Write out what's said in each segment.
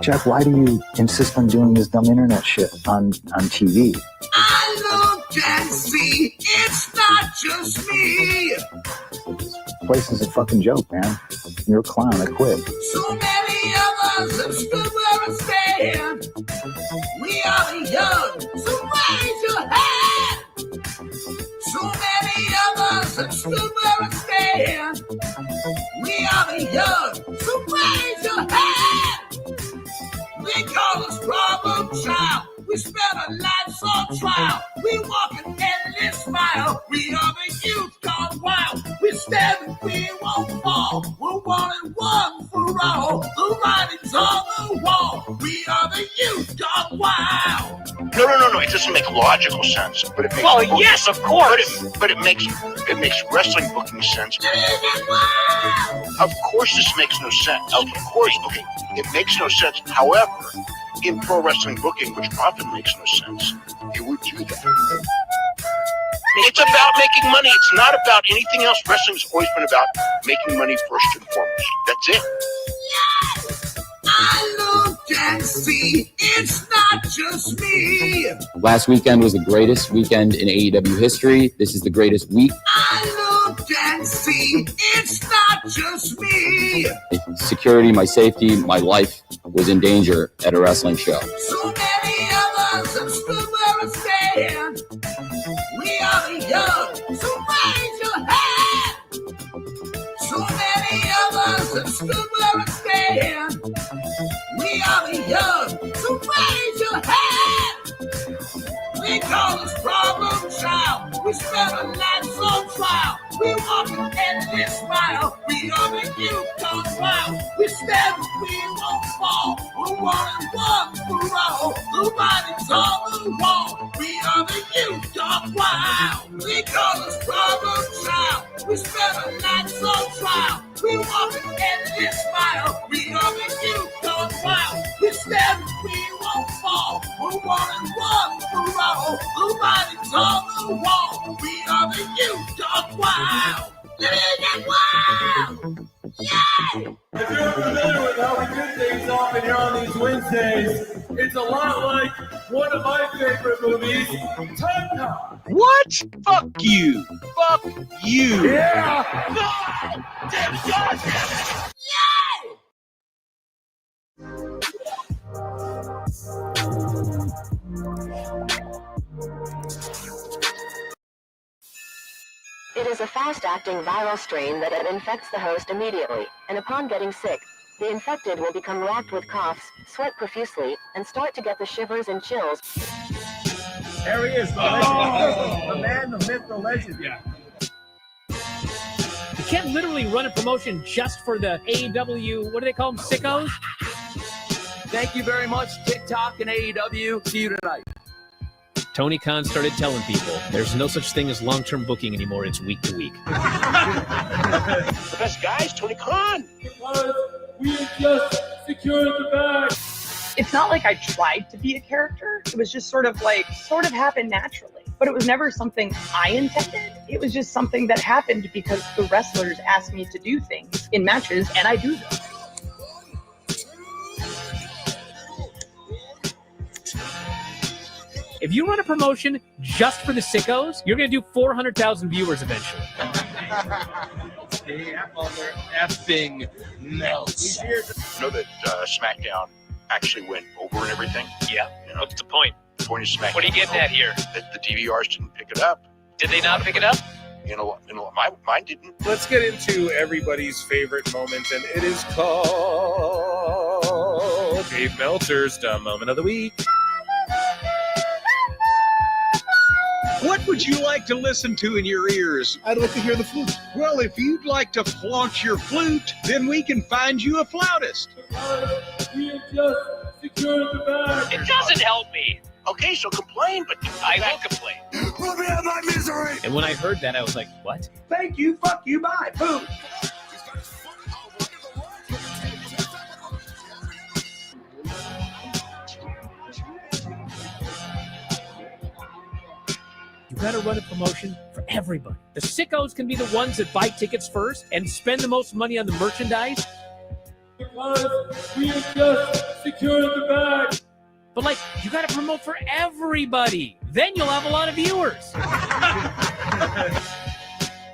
Jeff, why do you insist on doing this dumb internet shit on TV? I look and see, it's not just me. This place is a fucking joke, man. You're a clown. I quit. So many of us have stood where I stand. We are the young, so raise your hand. So many of us have stood where I stand. We are the young, so raise your hand. They call us problem child. We spend our lives on trial. We walk an endless mile. We are the youth gone wild. We stand and we won't fall. We're 1 and 1 for all. The writing's on the wall. We are the youth gone wild. No. It doesn't make logical sense. But it makes yes, of course. But it makes wrestling booking sense. Of course, this makes no sense. Of course, okay, it makes no sense. However, in pro wrestling booking, which often makes no sense, you would do that. It's about making money. It's not about anything else. Wrestling's always been about making money first and foremost. That's it. Yes! I look and see, it's not just me. Last weekend was the greatest weekend in AEW history. This is the greatest week. I look and see, it's not just me. Security, my safety, my life was in danger at a wrestling show. So many of us have stood where I stand. We are the young, so raise your hand. So many of us have stood where I stand. We are the young, so raise your hand. They call us problem child. We spend our lives on trial. We walk an endless mile. We are the youth gone wild. We stand and we won't fall. We're 1 and 1 for all. The writing's on the wall. We are the youth gone wild. They call us problem child. We spend our lives on trial. We walk an endless mile. We are the youth gone wild. We stand and we won't fall. We're 1 and 1 for all. The writing's on the wall. We are the youth gone wild. Get wild! Yay! If you're familiar with how we do things often here on these Wednesdays, it's a lot like one of my favorite movies, Time Cop. What? Fuck you. Fuck you. Yeah! Yay! It is a fast-acting viral strain that infects the host immediately, and upon getting sick, the infected will become racked with coughs, sweat profusely, and start to get the shivers and chills. There he is, the legend. The man, the myth, the legend. Yeah. You can't literally run a promotion just for the AEW, what do they call them, sickos? Thank you very much, TikTok and AEW. See you tonight. Tony Khan started telling people there's no such thing as long-term booking anymore. It's week to week. The best guys, Tony Khan. We just secured the bag. It's not like I tried to be a character. It was just sort of happened naturally. But it was never something I intended. It was just something that happened because the wrestlers asked me to do things in matches, and I do them. If you run a promotion just for the sickos, you're going to do 400,000 viewers eventually. Yeah, mother effing Meltzer. You know that SmackDown actually went over and everything? Yeah. You know, What's the point? the point of SmackDown. What are you getting at here? That the DVRs didn't pick it up. Did they not pick it up? Mine didn't. Let's get into everybody's favorite moment, and it is called Dave Meltzer's Dumb Moment of the Week. What would you like to listen to in your ears? I'd like to hear the flute. Well, if you'd like to flaunt your flute, then we can find you a flautist. We have just secured the bag. It doesn't help me. Okay, so complain, but I will complain. Let me have my misery. And when I heard that, I was like, what? Thank you, fuck you, bye, boom. You gotta run a promotion for everybody. The sickos can be the ones that buy tickets first and spend the most money on the merchandise. because we have just secured the bag. But, like, you got to promote for everybody. Then you'll have a lot of viewers.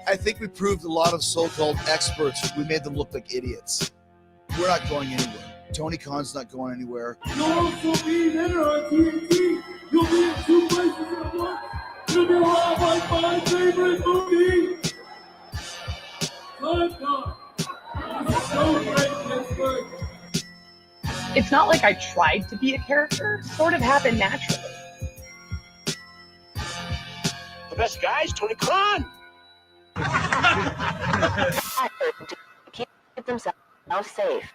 I think we proved a lot of so-called experts. We made them look like idiots. We're not going anywhere. Tony Khan's not going anywhere. You'll also be there on TNT. You'll be in 2 places at once. You'll be live like my favorite movie. Time God. It's so great, Pittsburgh. It's not like I tried to be a character. It sort of happened naturally. The best guy is Tony Khan. To keep themselves safe.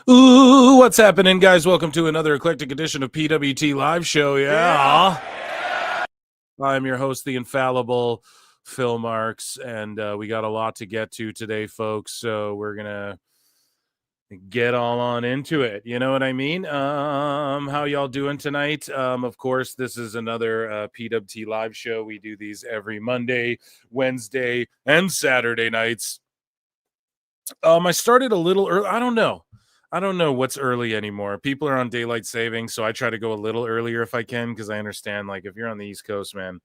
Ooh, what's happening, guys? Welcome to another eclectic edition of PWT Live Show. Yeah. I'm your host, the infallible Phil Marks, and we got a lot to get to today, folks, so we're going to get all on into it. You know what I mean? How y'all doing tonight? Of course, this is another PWT Live Show. We do these every Monday, Wednesday, and Saturday nights. I started a little early. I don't know what's early anymore. People are on daylight savings, so I try to go a little earlier if I can, because I understand, like, if you're on the East Coast, man,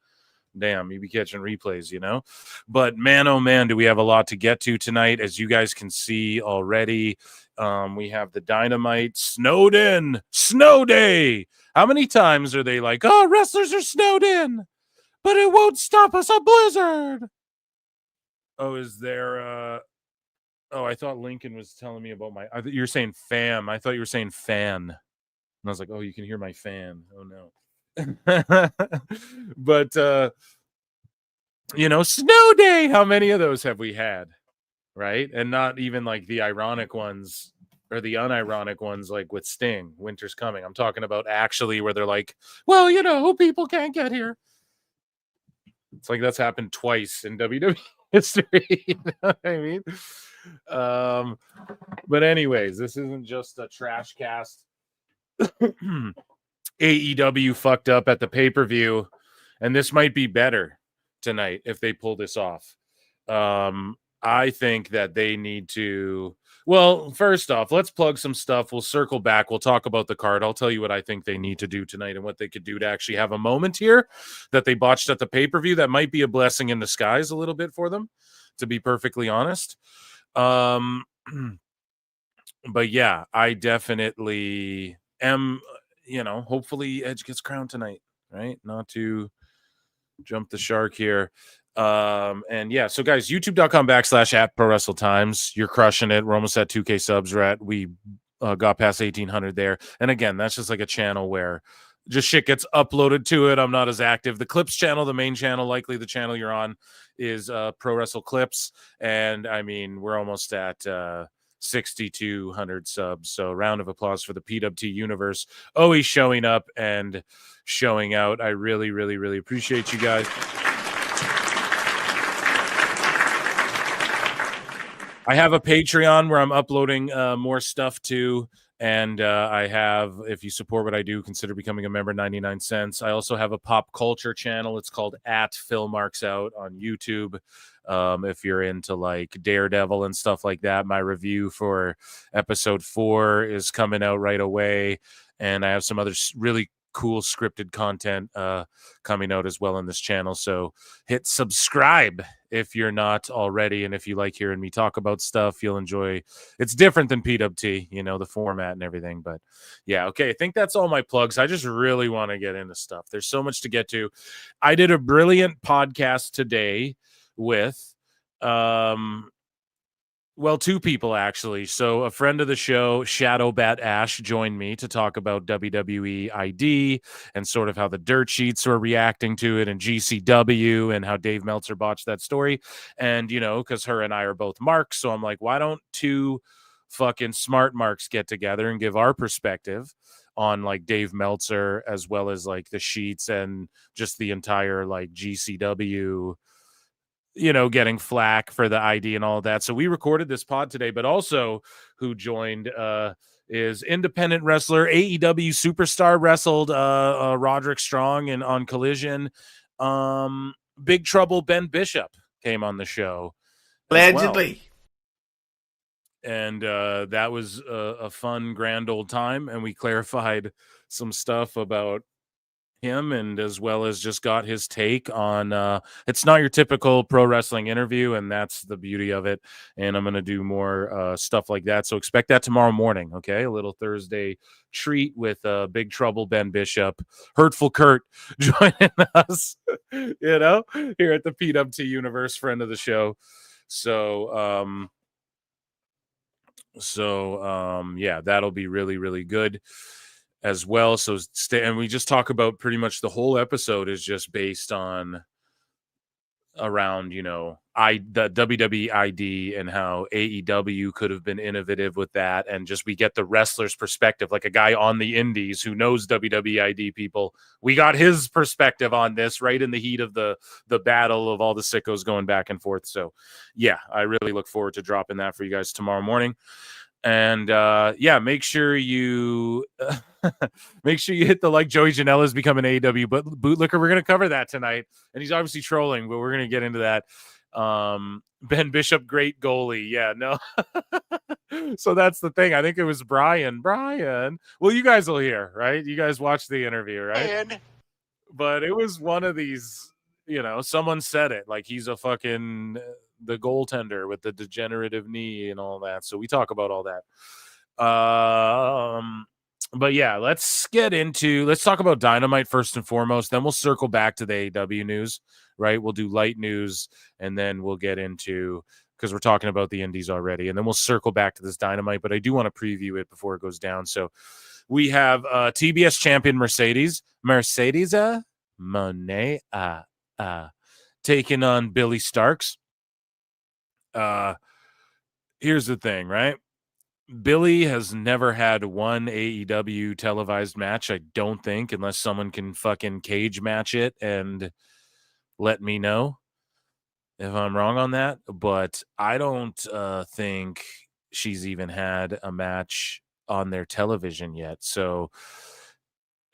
damn, you be catching replays, you know? But man, oh man, do we have a lot to get to tonight. As you guys can see already, we have the Dynamite snowed in snow day. How many times are they like, oh, wrestlers are snowed in, but it won't stop us a blizzard? Oh, is there oh, I thought Lincoln was telling me about you're saying fam. I thought you were saying fan. And I was like, oh, you can hear my fan. Oh, no. But, snow day. How many of those have we had? Right? And not even like the ironic ones or the unironic ones, like with Sting, winter's coming. I'm talking about actually where they're like, well, people can't get here. It's like that's happened twice in WWE history. You know what I mean? But anyways, this isn't just a trash cast. AEW fucked up at the pay-per-view, and this might be better tonight if they pull this off. I think that they need to, well, first off, let's plug some stuff. We'll circle back. We'll talk about the card. I'll tell you what I think they need to do tonight and what they could do to actually have a moment here that they botched at the pay-per-view. That might be a blessing in disguise a little bit for them, to be perfectly honest. But yeah, I definitely am, hopefully Edge gets crowned tonight, right? Not to jump the shark here. And yeah, so guys, youtube.com/@prowrestletimes. You're crushing it. We're almost at 2K subs. We got past 1,800 there. And again, that's just like a channel where just shit gets uploaded to it. I'm not as active. The Clips channel, the main channel, likely the channel you're on, is Pro Wrestle Clips. And I mean, we're almost at 6,200 subs. So round of applause for the PWT universe always showing up and showing out. I really, really, really appreciate you guys. I have a Patreon where I'm uploading more stuff to. And I have, if you support what I do, consider becoming a member, 99 cents. I also have a pop culture channel. It's called @PhilMarksOut on YouTube. If you're into like Daredevil and stuff like that, my review for episode 4 is coming out right away. And I have some other really cool scripted content coming out as well on this channel. So hit subscribe if you're not already, and if you like hearing me talk about stuff, you'll enjoy. It's different than PWT, the format and everything. But yeah, okay, I think that's all my plugs. I just really want to get into stuff. There's so much to get to. I did a brilliant podcast today with two people, actually. So a friend of the show, Shadow Bat Ash, joined me to talk about WWE ID and sort of how the dirt sheets were reacting to it, and GCW, and how Dave Meltzer botched that story. And, because her and I are both marks, so I'm like, why don't two fucking smart marks get together and give our perspective on like Dave Meltzer, as well as like the sheets and just the entire like GCW getting flack for the ID and all of that. So we recorded this pod today, but also who joined is independent wrestler, AEW superstar, wrestled Roderick Strong on Collision. Big Trouble Ben Bishop came on the show. Allegedly. Well. And that was a fun, grand old time. And we clarified some stuff about him, and as well as just got his take on it's not your typical pro wrestling interview, and that's the beauty of it. And I'm going to do more stuff like that, so expect that tomorrow morning. Okay, a little Thursday treat with Big Trouble Ben Bishop, Hurtful Kurt joining us here at the PWT universe, friend of the show. So yeah, that'll be really, really good as well. So and we just talk about pretty much the whole episode is just based on around the WWE ID and how AEW could have been innovative with that, and just we get the wrestler's perspective, like a guy on the indies who knows WWE ID people. We got his perspective on this right in the heat of the battle of all the sickos going back and forth. So yeah, I really look forward to dropping that for you guys tomorrow morning. And yeah, make sure you hit the like. Joey Janella is becoming AEW bootlicker. We're going to cover that tonight, and he's obviously trolling, but we're going to get into that. Ben Bishop, great goalie. Yeah, no. So that's the thing. I think it was Brian. Well, you guys will hear, right? You guys watched the interview, right? But it was one of these, someone said it like he's a fucking the goaltender with the degenerative knee and all that. So we talk about all that. But yeah, let's talk about Dynamite first and foremost. Then we'll circle back to the AEW news, right? We'll do light news, and then we'll get into, because we're talking about the indies already, and then we'll circle back to this Dynamite, but I do want to preview it before it goes down. So we have TBS champion Mercedes Monet taking on Billy Starks. Here's the thing, right? Billy has never had one AEW televised match, I don't think, unless someone can fucking cage match it and let me know if I'm wrong on that. But I don't think she's even had a match on their television yet. So,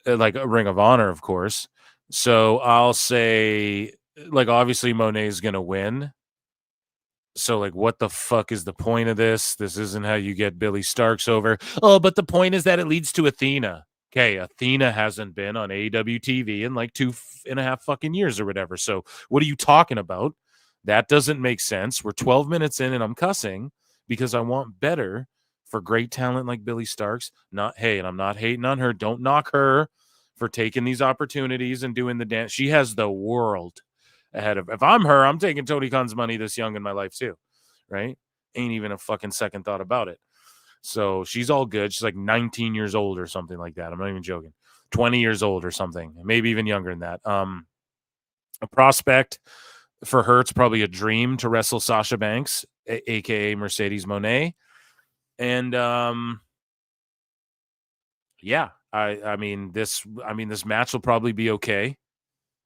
like a Ring of Honor, of course. So I'll say, like, obviously Monet's going to win. So, like, what the fuck is the point of this? This isn't how you get Billy Starks over. Oh, but the point is that it leads to Athena. Okay, Athena hasn't been on AEW TV in like 2.5 fucking years or whatever. So what are you talking about? That doesn't make sense. We're 12 minutes in and I'm cussing because I want better for great talent like Billy Starks. And I'm not hating on her. Don't knock her for taking these opportunities and doing the dance. She has the world ahead of. If I'm her, I'm taking Tony Khan's money this young in my life too, right? Ain't even a fucking second thought about it. So she's all good. She's like 19 years old or something like that. I'm not even joking. 20 years old or something, maybe even younger than that. A prospect for her, it's probably a dream to wrestle Sasha Banks, aka Mercedes Monet. And yeah, I mean this match will probably be okay,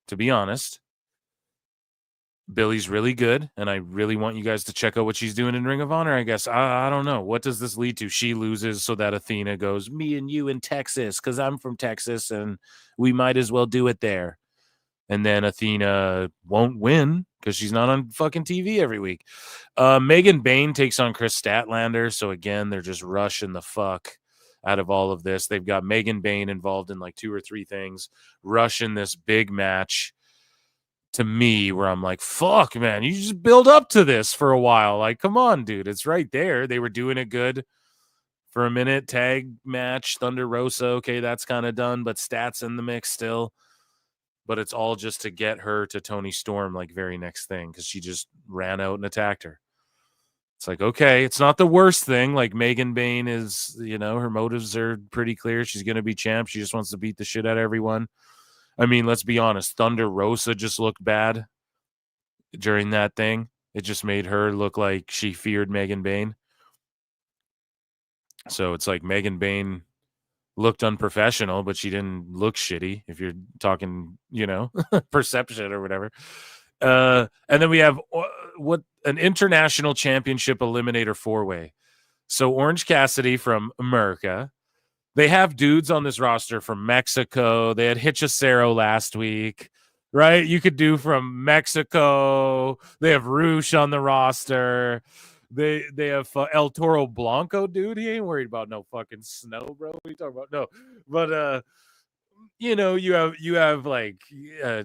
to be honest. Billy's really good, and I really want you guys to check out what she's doing in Ring of Honor, I guess. I don't know. What does this lead to? She loses so that Athena goes, me and you in Texas, because I'm from Texas, and we might as well do it there. And then Athena won't win because she's not on fucking TV every week. Megan Bayne takes on Chris Statlander, so again, they're just rushing the fuck out of all of this. They've got Megan Bayne involved in like 2 or 3 things, rushing this big match. To me, where I'm like, fuck, man, you just build up to this for a while. Like, come on, dude. It's right there. They were doing it good for a minute. Tag match, Thunder Rosa. Okay, that's kind of done, but Stats in the mix still. But it's all just to get her to Toni Storm, like, very next thing, because she just ran out and attacked her. It's like, okay, it's not the worst thing. Like, Megan Bayne is, her motives are pretty clear. She's going to be champ. She just wants to beat the shit out of everyone. I mean, let's be honest. Thunder Rosa just looked bad during that thing. It just made her look like she feared Megan Bayne. So it's like Megan Bayne looked unprofessional, but she didn't look shitty if you're talking, perception or whatever. And then we have an international championship eliminator 4-way. So Orange Cassidy from America. They have dudes on this roster from Mexico. They had Hechicero last week, right? You could do from Mexico. They have Roosh on the roster. They have El Toro Blanco, dude. He ain't worried about no fucking snow, bro. What are you talking about? No, but you know, you have like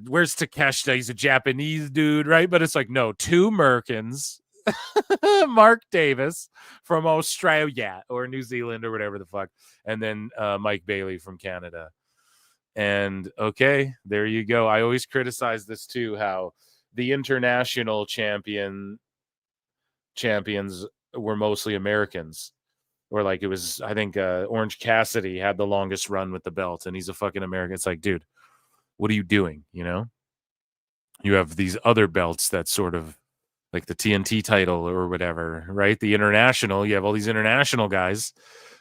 where's Takeshita? He's a Japanese dude, right? But it's like no, 2 Americans. Mark Davis from Australia or New Zealand or whatever the fuck, and then Mike Bailey from Canada. And okay, there you go. I always criticize this too, how the international champions were mostly Americans, or like it was, I think Orange Cassidy had the longest run with the belt, and he's a fucking American. It's like, dude, what are you doing? You know, you have these other belts that sort of like the TNT title or whatever, right? The international, you have all these international guys.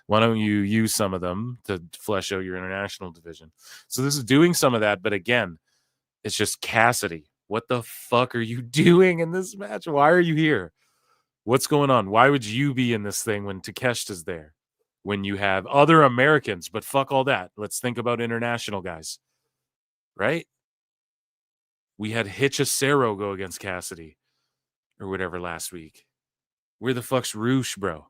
Why don't you use some of them to flesh out your international division? So this is doing some of that, but again, it's just Cassidy. What the fuck are you doing in this match? Why are you here? What's going on? Why would you be in this thing when Takeshita's there? When you have other Americans, but fuck all that. Let's think about international guys, right? We had Hechicero go against Cassidy or whatever last week. Where the fuck's Roosh, bro?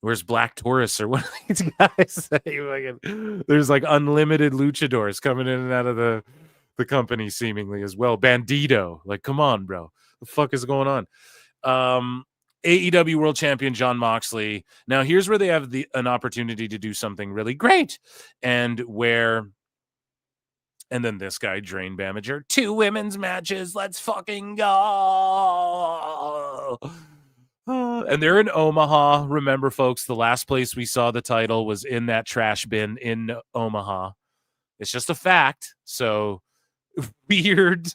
Where's Black Taurus or what are these guys say? There's like unlimited luchadors coming in and out of the company seemingly as well. Bandito, like, come on, bro. The fuck is going on? AEW World Champion Jon Moxley. Now here's where they have an opportunity to do something really great, and then this guy, Drain Bamager, 2 women's matches. Let's fucking go. And they're in Omaha. Remember, folks, the last place we saw the title was in that trash bin in Omaha. It's just a fact. So weird.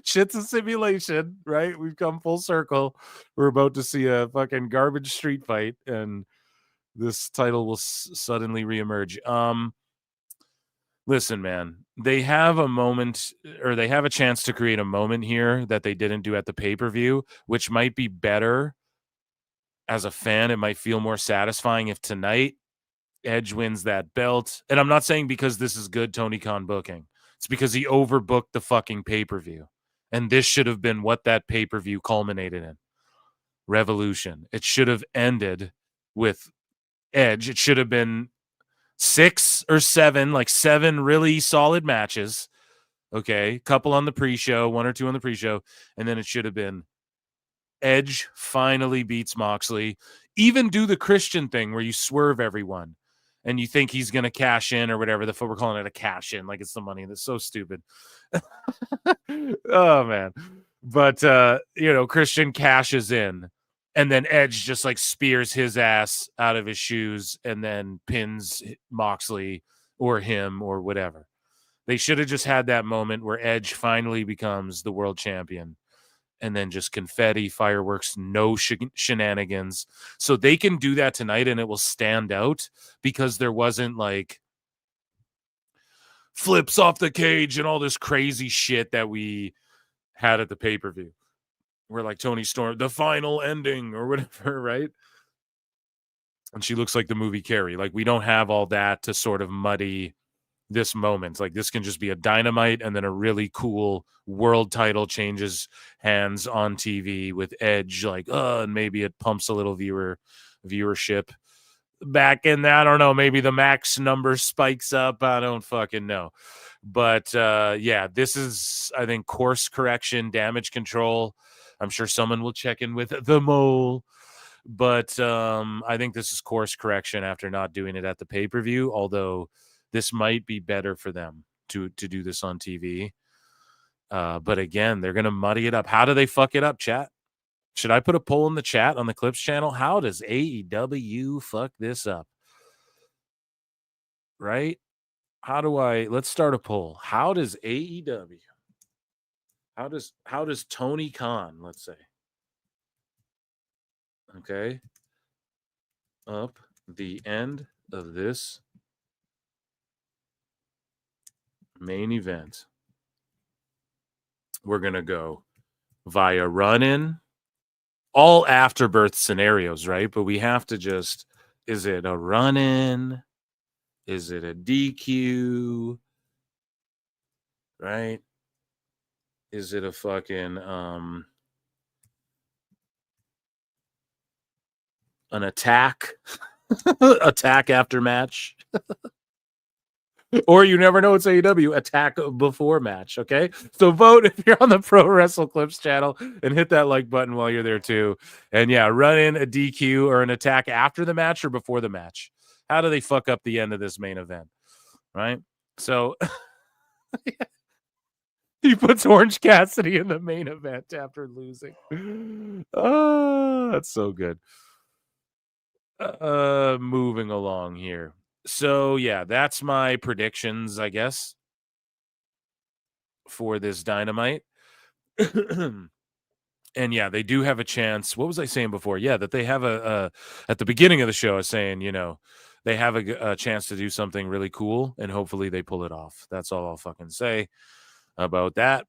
Shit's a simulation, right? We've come full circle. We're about to see a fucking garbage street fight, and this title will suddenly reemerge. Listen, man, they have a moment, or they have a chance to create a moment here that they didn't do at the pay-per-view, which might be better as a fan. It might feel more satisfying if tonight Edge wins that belt. And I'm not saying because this is good Tony Khan booking. It's because he overbooked the fucking pay-per-view. And this should have been what that pay-per-view culminated in. Revolution. It should have ended with Edge. It should have been 6 or 7, like 7 really solid matches. Okay, couple on the pre-show, 1 or 2 on the pre-show, and then it should have been Edge finally beats Moxley. Even do the Christian thing where you swerve everyone and you think he's going to cash in or whatever. We're calling it a cash in, like it's the money. That's so stupid. Oh, man. But, Christian cashes in. And then Edge just like spears his ass out of his shoes and then pins Moxley or him or whatever. They should have just had that moment where Edge finally becomes the world champion, and then just confetti, fireworks, no shenanigans. So they can do that tonight and it will stand out because there wasn't like flips off the cage and all this crazy shit that we had at the pay-per-view. Where like Tony Storm, the final ending or whatever, right? And she looks like the movie Carrie. Like we don't have all that to sort of muddy this moment. Like this can just be a Dynamite and then a really cool world title changes hands on TV with Edge. Like, and maybe it pumps a little viewership back in that. I don't know. Maybe the max number spikes up. I don't fucking know. But yeah, this is, I think, course correction, damage control. I'm sure someone will check in with the mole, but I think this is course correction after not doing it at the pay-per-view, although this might be better for them to do this on TV. But again, they're going to muddy it up. How do they fuck it up, chat? Should I put a poll in the chat on the Clips channel? How does AEW fuck this up? Right? Let's start a poll. How does AEW, how does Tony Khan, let's say, okay, up the end of this main event we're going to go via run-in, all afterbirth scenarios, right? But we have to just, is it a run-in? Is it a DQ? Right? Is it a fucking an attack? Attack after match? Or you never know, it's AEW, attack before match, okay? So vote if you're on the Pro Wrestle Clips channel and hit that like button while you're there too. And yeah, run in a DQ or an attack after the match or before the match. How do they fuck up the end of this main event? Right? So he puts Orange Cassidy in the main event after losing. Oh, that's so good. Moving along here. So yeah, that's my predictions, I guess, for this Dynamite. And yeah, they do have a chance. What was I saying before? Yeah, that they have at the beginning of the show, I was saying, you know, they have a chance to do something really cool, and hopefully they pull it off. That's all I'll fucking say about that.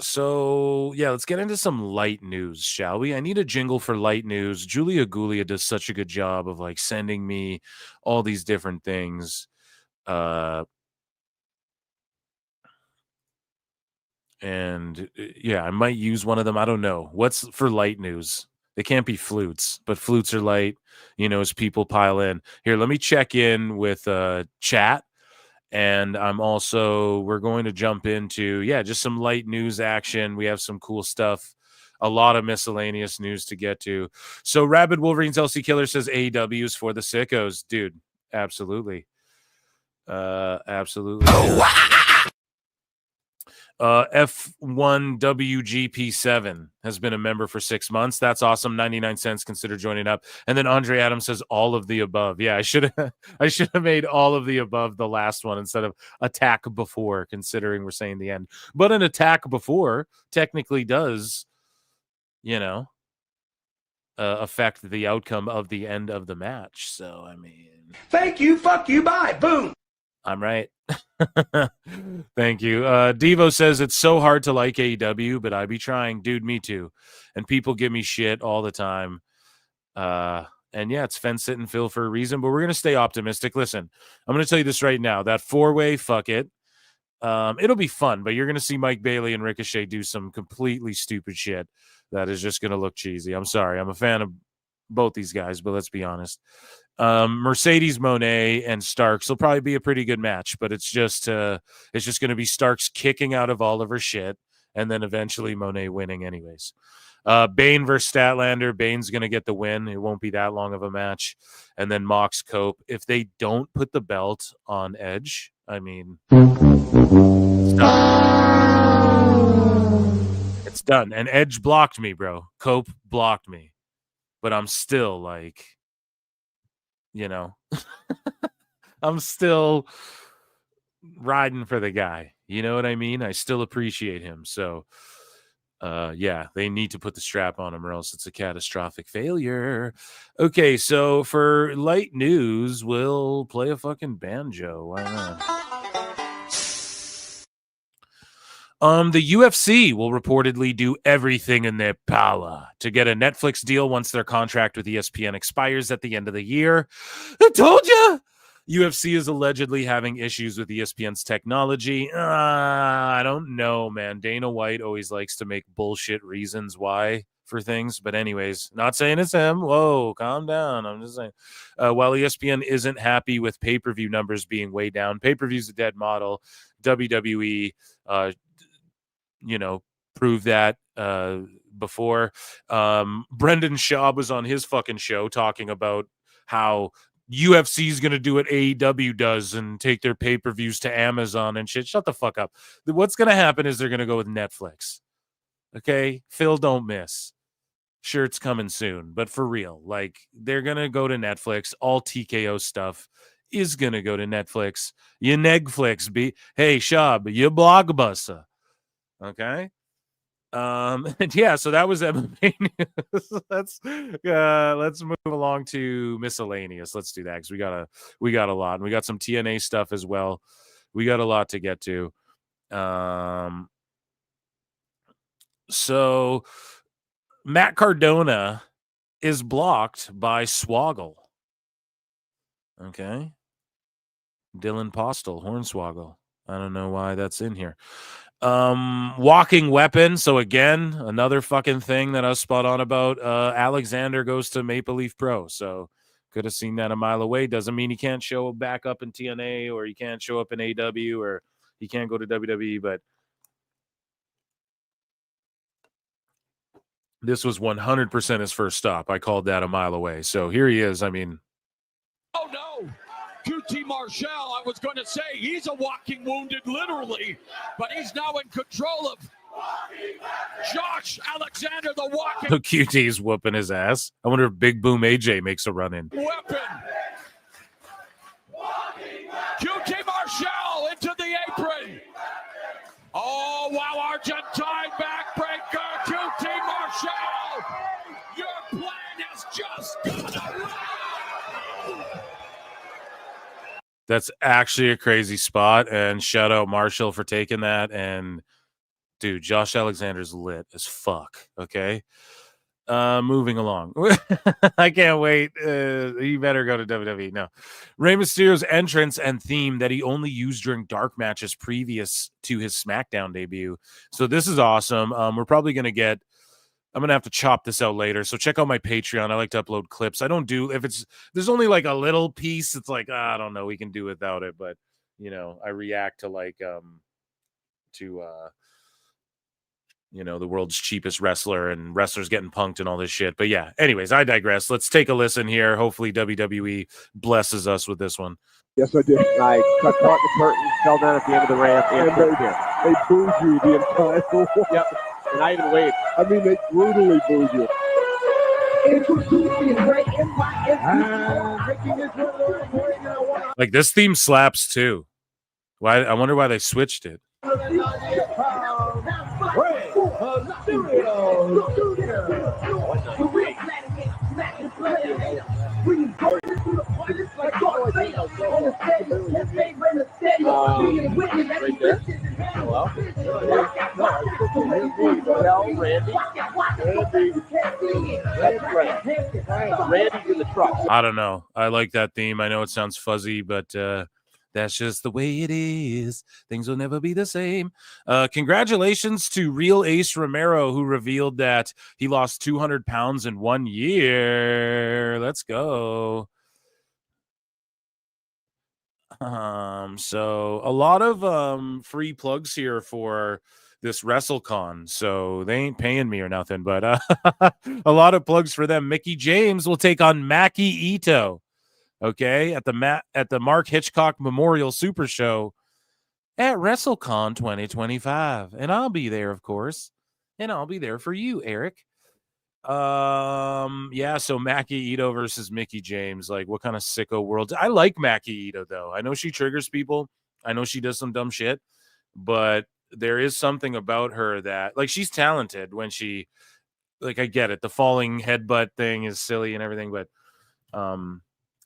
So yeah, let's get into some light news, shall we? I need a jingle for light news. Julia Gulia does such a good job of like sending me all these different things. And yeah, I might use one of them. I don't know. What's for light news? They can't be flutes, but flutes are light, you know, as people pile in. Here, let me check in with chat. And we're going to jump into, just some light news action. We have some cool stuff, a lot of miscellaneous news to get to. So Rabid Wolverines LC Killer says AEW's for the sickos. Dude, absolutely. Absolutely. F1WGP7 has been a member for 6 months. That's awesome. 99 cents. Consider joining up. And then Andre Adams says all of the above. Yeah, I should have made all of the above the last one instead of attack before, considering we're saying the end. But an attack before technically does, you know, affect the outcome of the end of the match. So, I mean, Thank you, fuck you, bye, boom. I'm right. Thank you. Devo says it's so hard to like AEW, but I be trying. Dude, me too. And people give me shit all the time. And yeah, it's fence sit and fill for a reason, but we're going to stay optimistic. Listen, I'm going to tell you this right now. That 4-way, fuck it. It'll be fun, but you're going to see Mike Bailey and Ricochet do some completely stupid shit that is just going to look cheesy. I'm sorry. I'm a fan of both these guys, but let's be honest. Mercedes Moné and Starks will probably be a pretty good match, but it's just going to be Starks kicking out of all of her shit and then eventually Moné winning anyways. Bane versus Statlander. Bane's going to get the win. It won't be that long of a match. And then Mox Cope. If they don't put the belt on Edge, I mean, it's done. And Edge blocked me, bro. Cope blocked me. But I'm still like, you know, I'm still riding for the guy. You know what I mean? I still appreciate him. So, yeah, they need to put the strap on him or else it's a catastrophic failure. Okay, so for light news, we'll play a fucking banjo. Why not? The UFC will reportedly do everything in their power to get a Netflix deal once their contract with ESPN expires at the end of the year. I told you! UFC is allegedly having issues with ESPN's technology. I don't know, man. Dana White always likes to make bullshit reasons why for things. But anyways, not saying it's him. Whoa, calm down. I'm just saying. While ESPN isn't happy with pay-per-view numbers being way down, pay-per-view's a dead model. WWE, prove that before. Brendan Schaub was on his fucking show talking about how UFC is going to do what AEW does and take their pay-per-views to Amazon and shit. Shut the fuck up. What's going to happen is they're going to go with Netflix. Okay? Phil, don't miss. Sure, it's coming soon, but for real, like, they're going to go to Netflix. All TKO stuff is going to go to Netflix. You Negflix, hey, Schaub, you Blockbuster. Okay. And yeah, so that was MMA news. Let's move along to miscellaneous. Let's do that because we got a lot, and we got some TNA stuff as well. we got a lot to get to. So Matt Cardona is blocked by Swoggle. Okay. Dylan Postel, Hornswoggle. I don't know why that's in here. Walking weapon. So again, another fucking thing that I was spot on about. Alexander goes to Maple Leaf Pro. So could have seen that a mile away. Doesn't mean he can't show back up in TNA or he can't show up in AEW or he can't go to WWE, but this was 100% his first stop. I called that a mile away. So here he is. I mean, oh no, QT Marshall, I was going to say he's a walking wounded literally, but he's now in control of Josh Alexander, the walking. So QT's whooping his ass. I wonder if Big Boom AJ makes a run in. Weapon. QT Marshall into the apron. Oh, wow, Argentine backbreaker. QT Marshall, your plan has just gone away. That's actually a crazy spot, and shout out Marshall for taking that. And dude, Josh Alexander's lit as fuck. Okay, moving along. I can't wait. You better go to WWE. No, Rey Mysterio's entrance and theme that he only used during dark matches previous to his SmackDown debut. So this is awesome. We're probably gonna get. I'm going to have to chop this out later. So check out my Patreon. I like to upload clips. I don't do, if it's, there's only like a little piece. It's like, I don't know, we can do without it. But, you know, I react to like, you know, the world's cheapest wrestler and wrestlers getting punked and all this shit. But yeah, anyways, I digress. Let's take a listen here. Hopefully WWE blesses us with this one. Yes, I did. I cut caught the curtain, fell down at the end of the ramp, and they booed you the entire way. Yep. And I even waved. I mean, they brutally booed you. Like this theme slaps too. Why? I wonder why they switched it. I don't know. I like that theme. I know it sounds fuzzy, but that's just the way it is. Things will never be the same. Congratulations to Real Ace Romero, who revealed that he lost 200 pounds in 1 year. Let's go. So a lot of free plugs here for this WrestleCon. So they ain't paying me or nothing, but a lot of plugs for them. Mickey James will take on Maki Ito. Okay, at the Mark Hitchcock Memorial Super Show at WrestleCon 2025, and I'll be there, of course, and I'll be there for you, Eric. Yeah, so Maki Ito versus Mickey James. Like, what kind of sicko world? I like Maki Ito though. I know she triggers people. I know she does some dumb shit, but there is something about her that, like, she's talented when she, like, I get it. The falling headbutt thing is silly and everything, but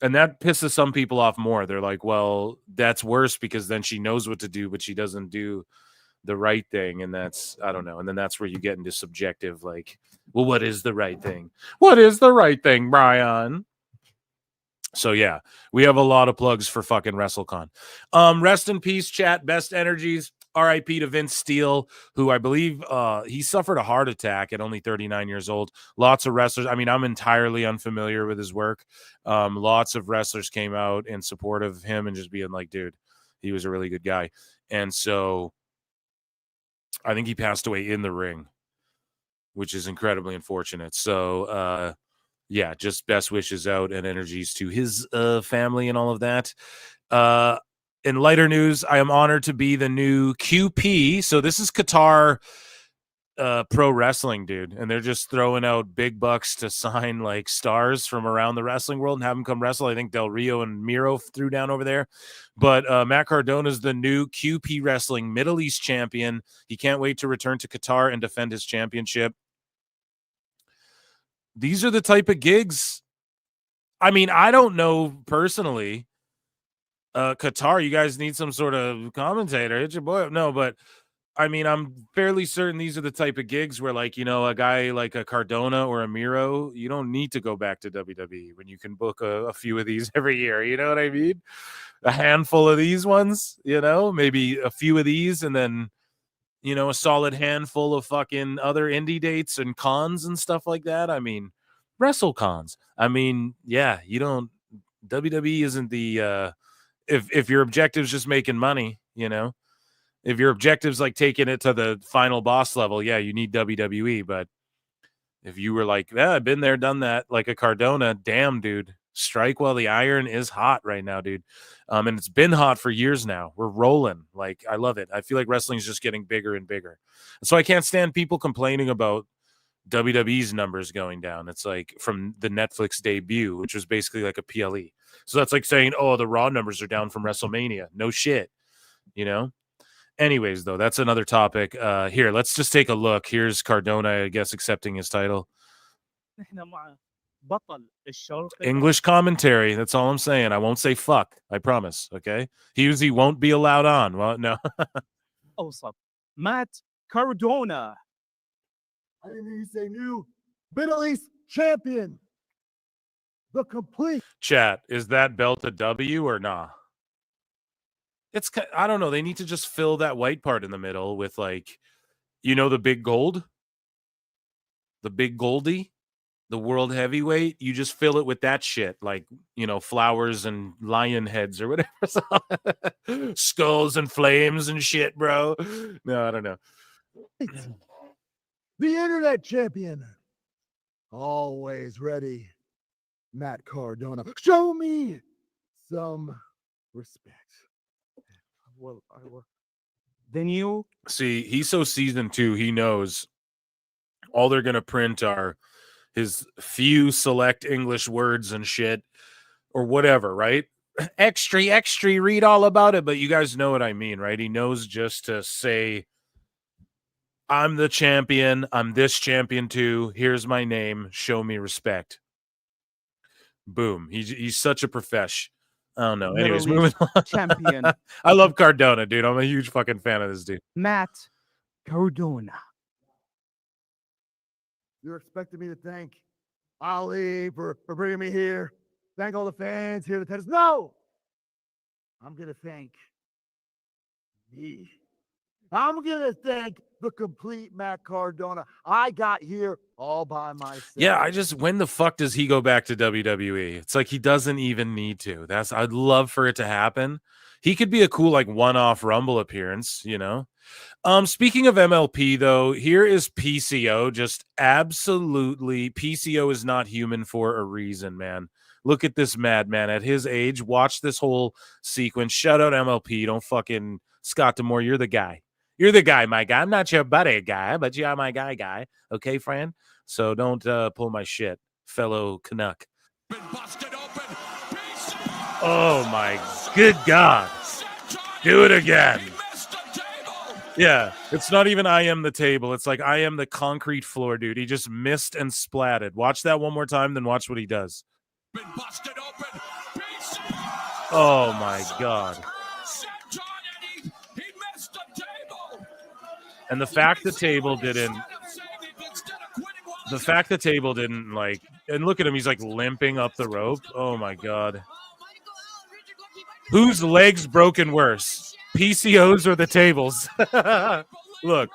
and that pisses some people off more. They're like, well, that's worse because then she knows what to do, but she doesn't do the right thing. And that's, I don't know. And then that's where you get into subjective, like, well, what is the right thing? What is the right thing, Brian? So yeah, we have a lot of plugs for fucking WrestleCon. Rest in peace, chat. Best energies. RIP to Vince Steele, who I believe he suffered a heart attack at only 39 years old. Lots of wrestlers. I mean, I'm entirely unfamiliar with his work. Lots of wrestlers came out in support of him and just being like, dude, he was a really good guy. And so I think he passed away in the ring, which is incredibly unfortunate. So, yeah, just best wishes out and energies to his family and all of that. In lighter news, I am honored to be the new QP. So this is Qatar pro wrestling, dude. And they're just throwing out big bucks to sign like stars from around the wrestling world and have them come wrestle. I think Del Rio and Miro threw down over there. But Matt Cardona is the new QP Wrestling Middle East champion. He can't wait to return to Qatar and defend his championship. These are the type of gigs. I mean, I don't know personally Qatar, you guys need some sort of commentator. Hit your boy up. No, but I mean, I'm fairly certain these are the type of gigs where, like, you know, a guy like a Cardona or a Miro, you don't need to go back to WWE when you can book a few of these every year. You know what I mean? A handful of these ones, you know, maybe a few of these, and then, you know, a solid handful of fucking other indie dates and cons and stuff like that. I mean, WrestleCons. I mean, yeah, you don't. WWE isn't the if your objective's just making money, you know. If your objective's like taking it to the final boss level, yeah, you need WWE. But if you were like, yeah, I've been there, done that, like a Cardona, damn, dude, strike while the iron is hot right now, dude. And it's been hot for years now. We're rolling. Like, I love it. I feel like wrestling is just getting bigger and bigger. So I can't stand people complaining about WWE's numbers going down. It's like from the Netflix debut, which was basically like a PLE. So that's like saying, oh, the Raw numbers are down from WrestleMania. No shit, you know? Anyways, though, that's another topic. Here, let's just take a look. Here's Cardona, I guess, accepting his title. English commentary. That's all I'm saying. I won't say fuck. I promise. Okay. He won't be allowed on. Well, no. Matt Cardona. I didn't hear you say new Middle East champion. The complete. Chat, is that belt a W or nah? It's, I don't know. They need to just fill that white part in the middle with, like, you know, the big gold, the big Goldie, the world heavyweight. You just fill it with that shit, like, you know, flowers and lion heads or whatever. Skulls and flames and shit, bro. No, I don't know. The internet champion. Always ready. Matt Cardona. Show me some respect. Well, Then you see, he's so seasoned too. He knows all they're gonna print are his few select English words and shit or whatever, right? Extra, read all about it. But you guys know what I mean, right? He knows just to say, I'm the champion. I'm this champion too. Here's my name. Show me respect. Boom. He's such a profesh. I don't know. Anyways, moving on. Champion. I love Cardona, dude. I'm a huge fucking fan of this dude. Matt Cardona. You're expecting me to thank Ali for bringing me here. Thank all the fans here. The tennis. No! I'm going to thank me. I'm going to thank the complete Matt Cardona. I got here all by myself. Yeah, when the fuck does he go back to WWE? It's like he doesn't even need to. I'd love for it to happen. He could be a cool, like, one-off Rumble appearance, you know? Speaking of MLP, though, here is PCO. Just absolutely, PCO is not human for a reason, man. Look at this madman. At his age, watch this whole sequence. Shout out MLP. Don't fucking Scott D'Amore. You're the guy. You're the guy, my guy. I'm not your buddy guy, but you're my guy. Okay, friend? So don't pull my shit, fellow Canuck. Oh, my good God. Do it again. Yeah, it's not even I am the table. It's like I am the concrete floor, dude. He just missed and splatted. Watch that one more time, then watch what he does. Oh, my God. And the fact the table didn't, like, and look at him, he's like limping up the rope. Oh my God. Whose legs broken worse? PCO's or the tables? Look,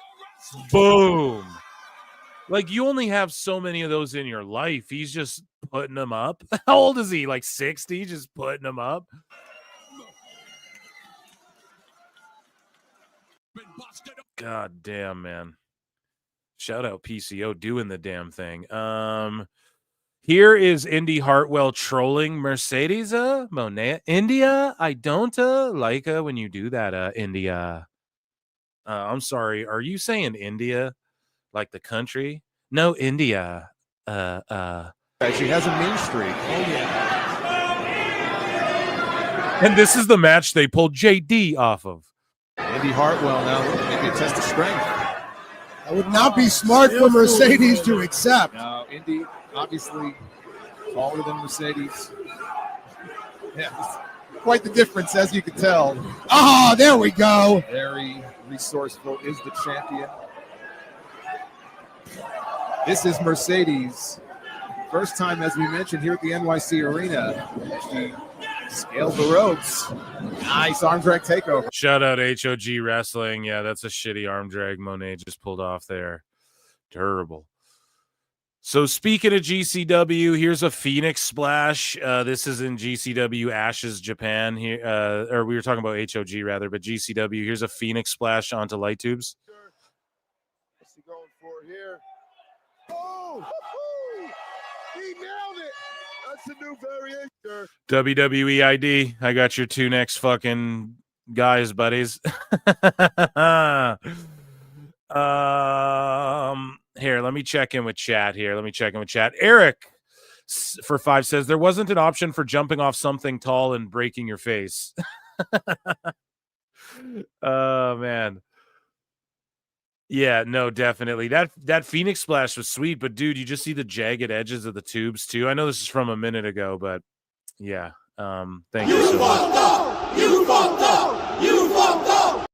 boom. Like, you only have so many of those in your life. He's just putting them up. How old is he? Like 60, just putting them up. God damn, man. Shout out PCO doing the damn thing. Here is Indy Hartwell trolling Mercedes Monet. India, I don't like when you do that, India. I'm sorry. Are you saying India like the country? No, India. She has a mean streak. Oh yeah. And this is the match they pulled JD off of. Indy Hartwell now maybe a test of strength. That would not be smart for Mercedes to accept. No, Indy obviously taller than Mercedes. Yeah, quite the difference, as you can tell. Oh, there we go. Very resourceful is the champion. This is Mercedes. First time, as we mentioned, here at the NYC Arena. She scaled the ropes. Nice arm drag takeover. Shout out HOG Wrestling. Yeah, that's a shitty arm drag Monet just pulled off there. Terrible. So speaking of GCW, here's a Phoenix Splash. This is in GCW Ashes, Japan. Here, or we were talking about HOG rather, but GCW. Here's a Phoenix Splash onto light tubes. What's he going for here? Oh, he nailed it. That's a new variation. WWE ID. I got your two next fucking guys, buddies. Here, let me check in with chat here. Eric for 5 says there wasn't an option for jumping off something tall and breaking your face. Oh man. Yeah, no, definitely. That Phoenix Splash was sweet, but dude, you just see the jagged edges of the tubes too. I know this is from a minute ago, but yeah. Thank you so much. You fucked up! You fucked up!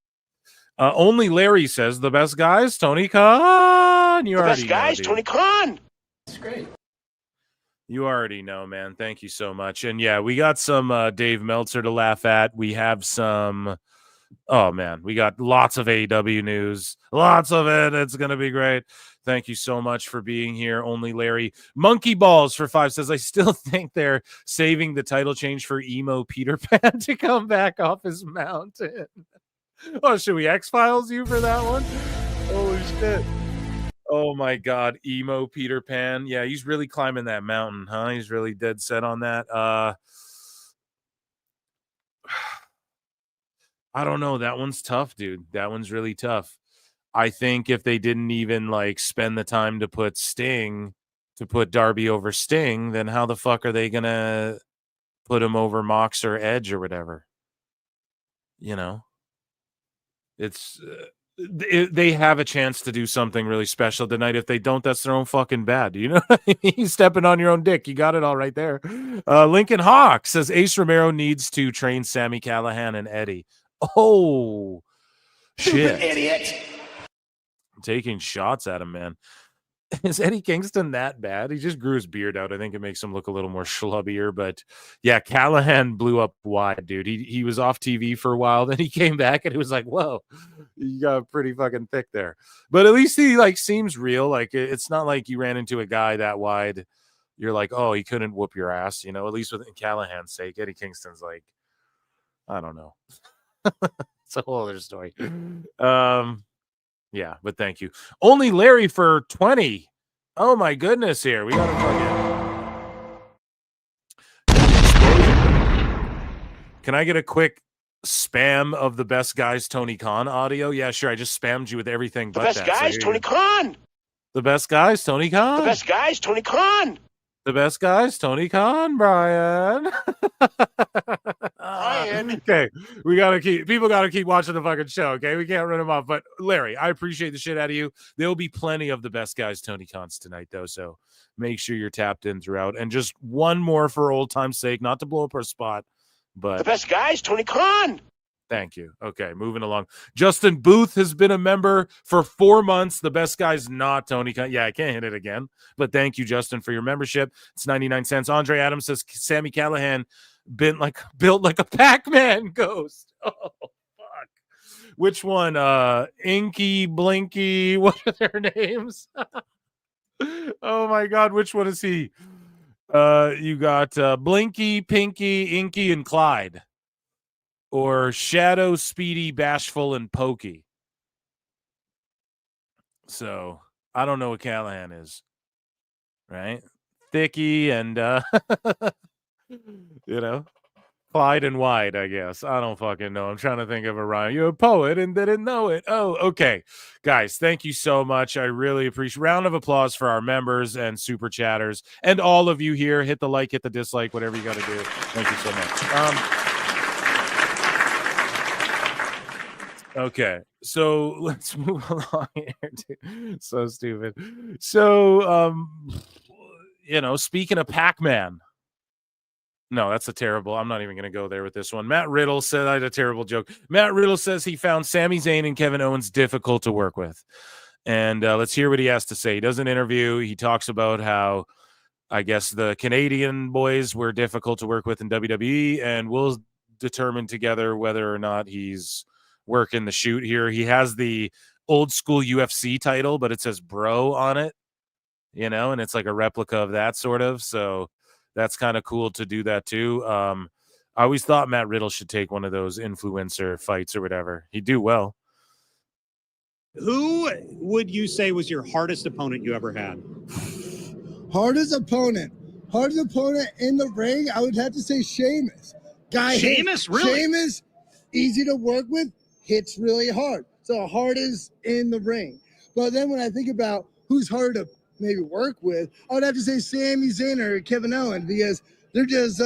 Only Larry says the best guys, Tony Khan. You The already best guys, know, dude. Tony Khan. That's great. You already know, man. Thank you so much. And yeah, we got some Dave Meltzer to laugh at. We have some. Oh man, we got lots of AEW news. Lots of it. It's gonna be great. Thank you so much for being here. Only Larry. Monkey Balls for 5 says I still think they're saving the title change for emo Peter Pan to come back off his mountain. Oh, should we X-Files you for that one? Holy shit. Oh my God, emo Peter Pan. Yeah, he's really climbing that mountain, huh? He's really dead set on that. I don't know. That one's tough, dude. That one's really tough. I think if they didn't even like spend the time to put Darby over Sting, then how the fuck are they gonna put him over Mox or Edge or whatever? You know, it's they have a chance to do something really special tonight. If they don't, that's their own fucking bad. You know what I mean? Stepping on your own dick. You got it all right there. Lincoln Hawk says Ace Romero needs to train Sami Callihan and Eddie. Oh, shit. Idiot. Taking shots at him, man. Is Eddie Kingston that bad? He just grew his beard out. I think it makes him look a little more schlubbier. But yeah, Callahan blew up wide, dude. He was off TV for a while. Then he came back and it was like, whoa, you got pretty fucking thick there. But at least he like seems real. Like it's not like you ran into a guy that wide. You're like, oh, he couldn't whoop your ass. You know, at least with Callahan's sake. Eddie Kingston's like, I don't know. It's a whole other story. Yeah, but thank you. Only Larry for 20. Oh my goodness, here. We gotta fucking. Can I get a quick spam of the best guys Tony Khan audio? Yeah, sure. I just spammed you with everything but The best that. guys, So Tony Khan. the best guys, Tony Khan. The best guys, Tony Khan. The best guys, Tony Khan, Brian. Brian. Okay, people gotta keep watching the fucking show. Okay, we can't run them off. But Larry, I appreciate the shit out of you. There'll be plenty of the best guys, Tony Khans tonight, though. So make sure you're tapped in throughout. And just one more for old time's sake, not to blow up our spot, but The best guys, Tony Khan. thank you. Okay, moving along. Justin Booth has been a member for 4 months. The best guy's not Tony Khan. Yeah, I can't hit it again. But thank you, Justin, for your membership. It's 99 cents. Andre Adams says Sami Callihan built like a Pac-Man ghost. Oh, fuck. Which one? Inky, Blinky. What are their names? Oh, my God. Which one is he? You got Blinky, Pinky, Inky, and Clyde. Or Shadow, Speedy, Bashful, and Pokey. So I don't know what Callahan is, right? Thicky and you know, Clyde and Wide, I guess. I don't fucking know. I'm trying to think of a rhyme. You're a poet and didn't know it. Oh, okay. Guys, thank you so much. I really appreciate. Round of applause for our members and super chatters and all of you here. Hit the like, hit the dislike, whatever you got to do. Thank you so much. Okay, so let's move along here. Dude. So stupid. So, you know, speaking of Pac-Man, No, that's a terrible. I'm not even going to go there with this one. Matt Riddle said I had a terrible joke. Matt Riddle says he found Sami Zayn and Kevin Owens difficult to work with. And let's hear what he has to say. He does an interview. He talks about how, I guess, the Canadian boys were difficult to work with in WWE, and we'll determine together whether or not he's working the shoot here. He has the old school UFC title, but it says bro on it, and it's like a replica of that sort of. So that's kind of cool to do that too. I always thought Matt Riddle should take one of those influencer fights or whatever. He'd do well. Who would you say was your hardest opponent you ever had? Hardest opponent in the ring, I would have to say Sheamus. Sheamus, really? Sheamus, easy to work with, hits really hard. So hardest in the ring. But then when I think about who's hard to maybe work with, I would have to say Sami Zayn or Kevin Owens, because they're just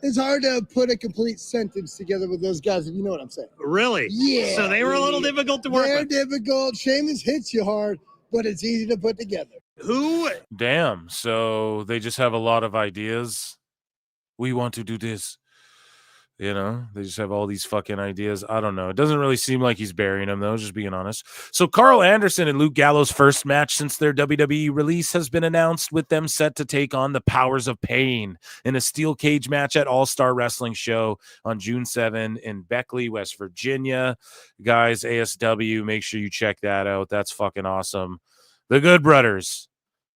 it's hard to put a complete sentence together with those guys, if you know what I'm saying. Really? Yeah. So they were a little difficult to work with. They're difficult. Sheamus hits you hard, but it's easy to put together. Who? Damn. So they just have a lot of ideas. We want to do this. They just have all these fucking ideas. I don't know. It doesn't really seem like he's burying them, though, just being honest. So Carl Anderson and Luke Gallows' first match since their WWE release has been announced, with them set to take on the Powers of Pain in a steel cage match at All-Star Wrestling Show on June 7 in Beckley, West Virginia. Guys, ASW, make sure you check that out. That's fucking awesome. The Good Brothers,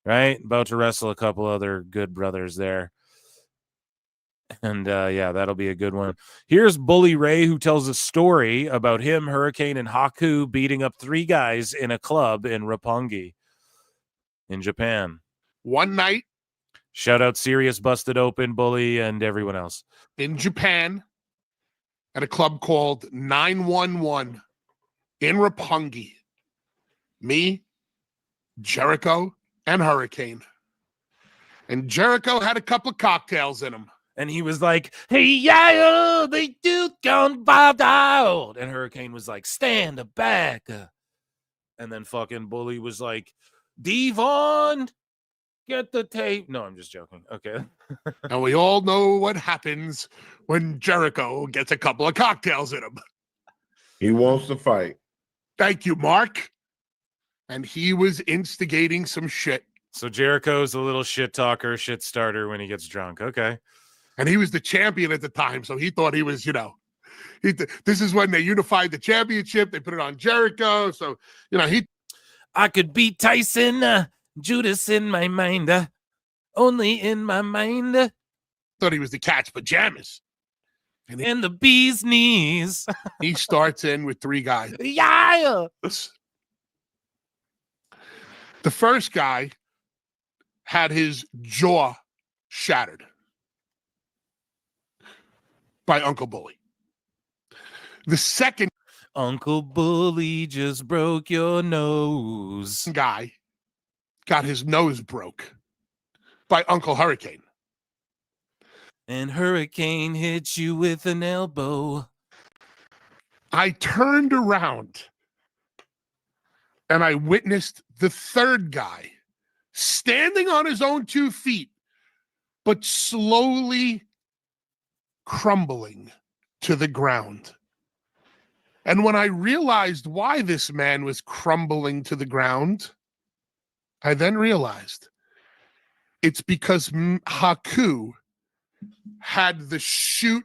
right? About to wrestle a couple other Good Brothers there. And that'll be a good one. Here's Bully Ray, who tells a story about him, Hurricane, and Haku beating up 3 guys in a club in Roppongi in Japan. One night. Shout out Sirius, Busted Open, Bully, and everyone else. In Japan at a club called 911 in Roppongi. Me, Jericho, and Hurricane. And Jericho had a couple of cocktails in him. And he was like, hey, yeah, they do gone bobbed out. And Hurricane was like, stand back. And then fucking Bully was like, Devon, get the tape. No, I'm just joking. Okay. And we all know what happens when Jericho gets a couple of cocktails in him. He wants to fight. Thank you, Mark. And he was instigating some shit. So Jericho's a little shit talker, shit starter when he gets drunk. Okay. And he was the champion at the time, so he thought he was, this is when they unified the championship. They put it on Jericho, so, I could beat Tyson, Judas in my mind, only in my mind. Thought he was the Cat's pajamas. And the bee's knees. He starts in with 3 guys. Yeah. The first guy had his jaw shattered by Uncle Bully. The second Uncle Bully just broke your nose. Guy got his nose broke by Uncle Hurricane. And Hurricane hit you with an elbow. I turned around and I witnessed the third guy standing on his own 2 feet, but slowly crumbling to the ground. And when I realized why this man was crumbling to the ground, I then realized it's because Haku had the shoot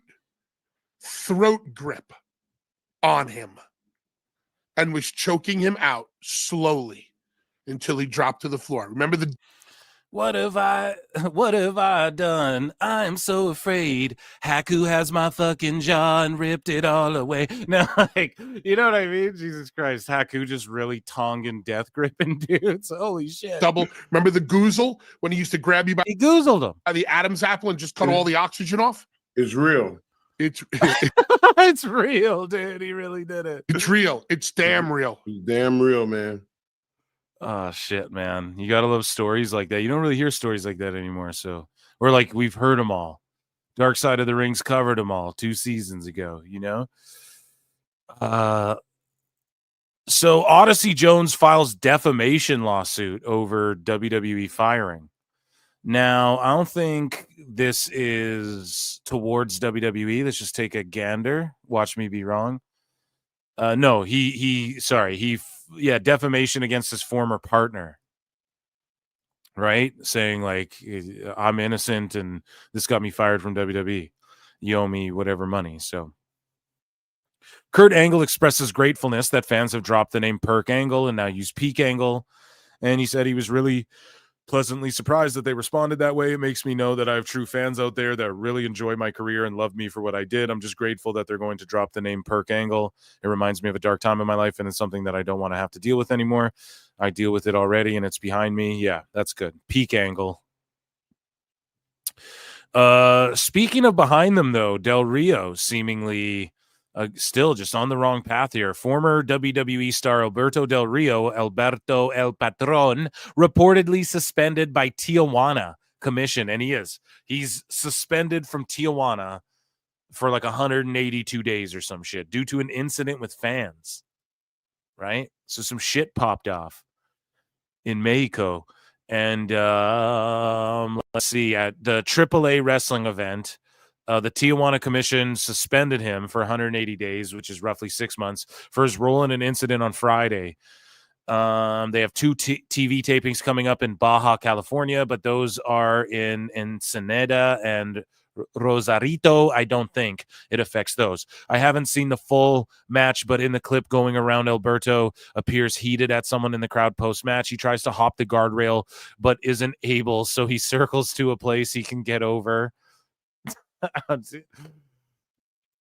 throat grip on him and was choking him out slowly until he dropped to the floor. Remember the What have I done? I'm so afraid. Haku has my fucking jaw and ripped it all away. No, you know what I mean? Jesus Christ. Haku just really Tongan death gripping dudes. Holy shit. double? Remember the goozle when he used to grab you by he goozled him by the Adam's apple and just cut all the oxygen off? It's real. It's it's real, dude. He really did it. It's real. It's damn real. It's damn real, man. Oh shit, man. You gotta love stories like that. You don't really hear stories like that anymore. So we're like, we've heard them all. Dark Side of the Rings covered them all 2 seasons ago, So Odyssey Jones files defamation lawsuit over WWE firing. Now, I don't think this is towards WWE. Let's just take a gander. Watch me be wrong. No, defamation against his former partner. Right? Saying like, I'm innocent and this got me fired from WWE. You owe me whatever money. So Kurt Angle expresses gratefulness that fans have dropped the name Perk Angle and now use Peak Angle. And he said he was really pleasantly surprised that they responded that way. It makes me know that I have true fans out there that really enjoy my career and love me for what I did. I'm just grateful that they're going to drop the name Perk Angle. It reminds me of a dark time in my life, and it's something that I don't want to have to deal with anymore. I deal with it already, and it's behind me. Yeah, that's good. Peak Angle. Speaking of behind them, though, Del Rio seemingly still just on the wrong path here. Former WWE star Alberto Del Rio, Alberto El Patron, reportedly suspended by Tijuana Commission, and he's suspended from Tijuana for like 182 days or some shit due to an incident with fans, right? So some shit popped off in Mexico. And let's see, at the AAA wrestling event, the Tijuana Commission suspended him for 180 days, which is roughly 6 months, for his role in an incident on Friday. They have two TV tapings coming up in Baja California, but those are in Ensenada and Rosarito. I don't think it affects those. I haven't seen the full match, but in the clip going around, Alberto appears heated at someone in the crowd post-match. He tries to hop the guardrail, but isn't able, so he circles to a place he can get over.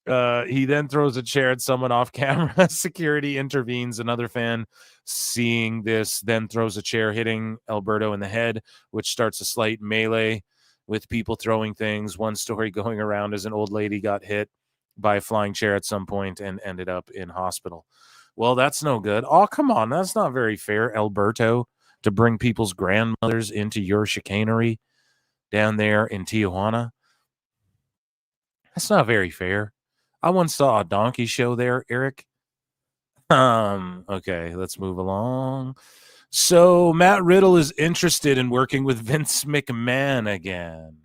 He then throws a chair at someone off camera. Security intervenes. Another fan, seeing this, then throws a chair, hitting Alberto in the head, which starts a slight melee with people throwing things. One story going around is an old lady got hit by a flying chair at some point and ended up in hospital. Well, that's no good. Oh, come on. That's not very fair, Alberto, to bring people's grandmothers into your chicanery down there in Tijuana. That's not very fair. I once saw a donkey show there, Eric. Okay, let's move along. So Matt Riddle is interested in working with Vince McMahon again.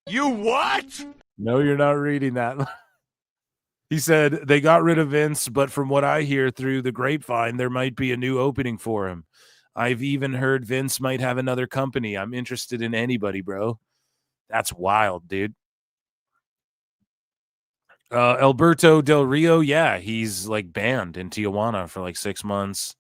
You what? No, you're not reading that. He said they got rid of Vince, but from what I hear through the grapevine, there might be a new opening for him. I've even heard Vince might have another company. I'm interested in anybody, bro. That's wild, dude. Alberto Del Rio, yeah, he's like banned in Tijuana for like 6 months.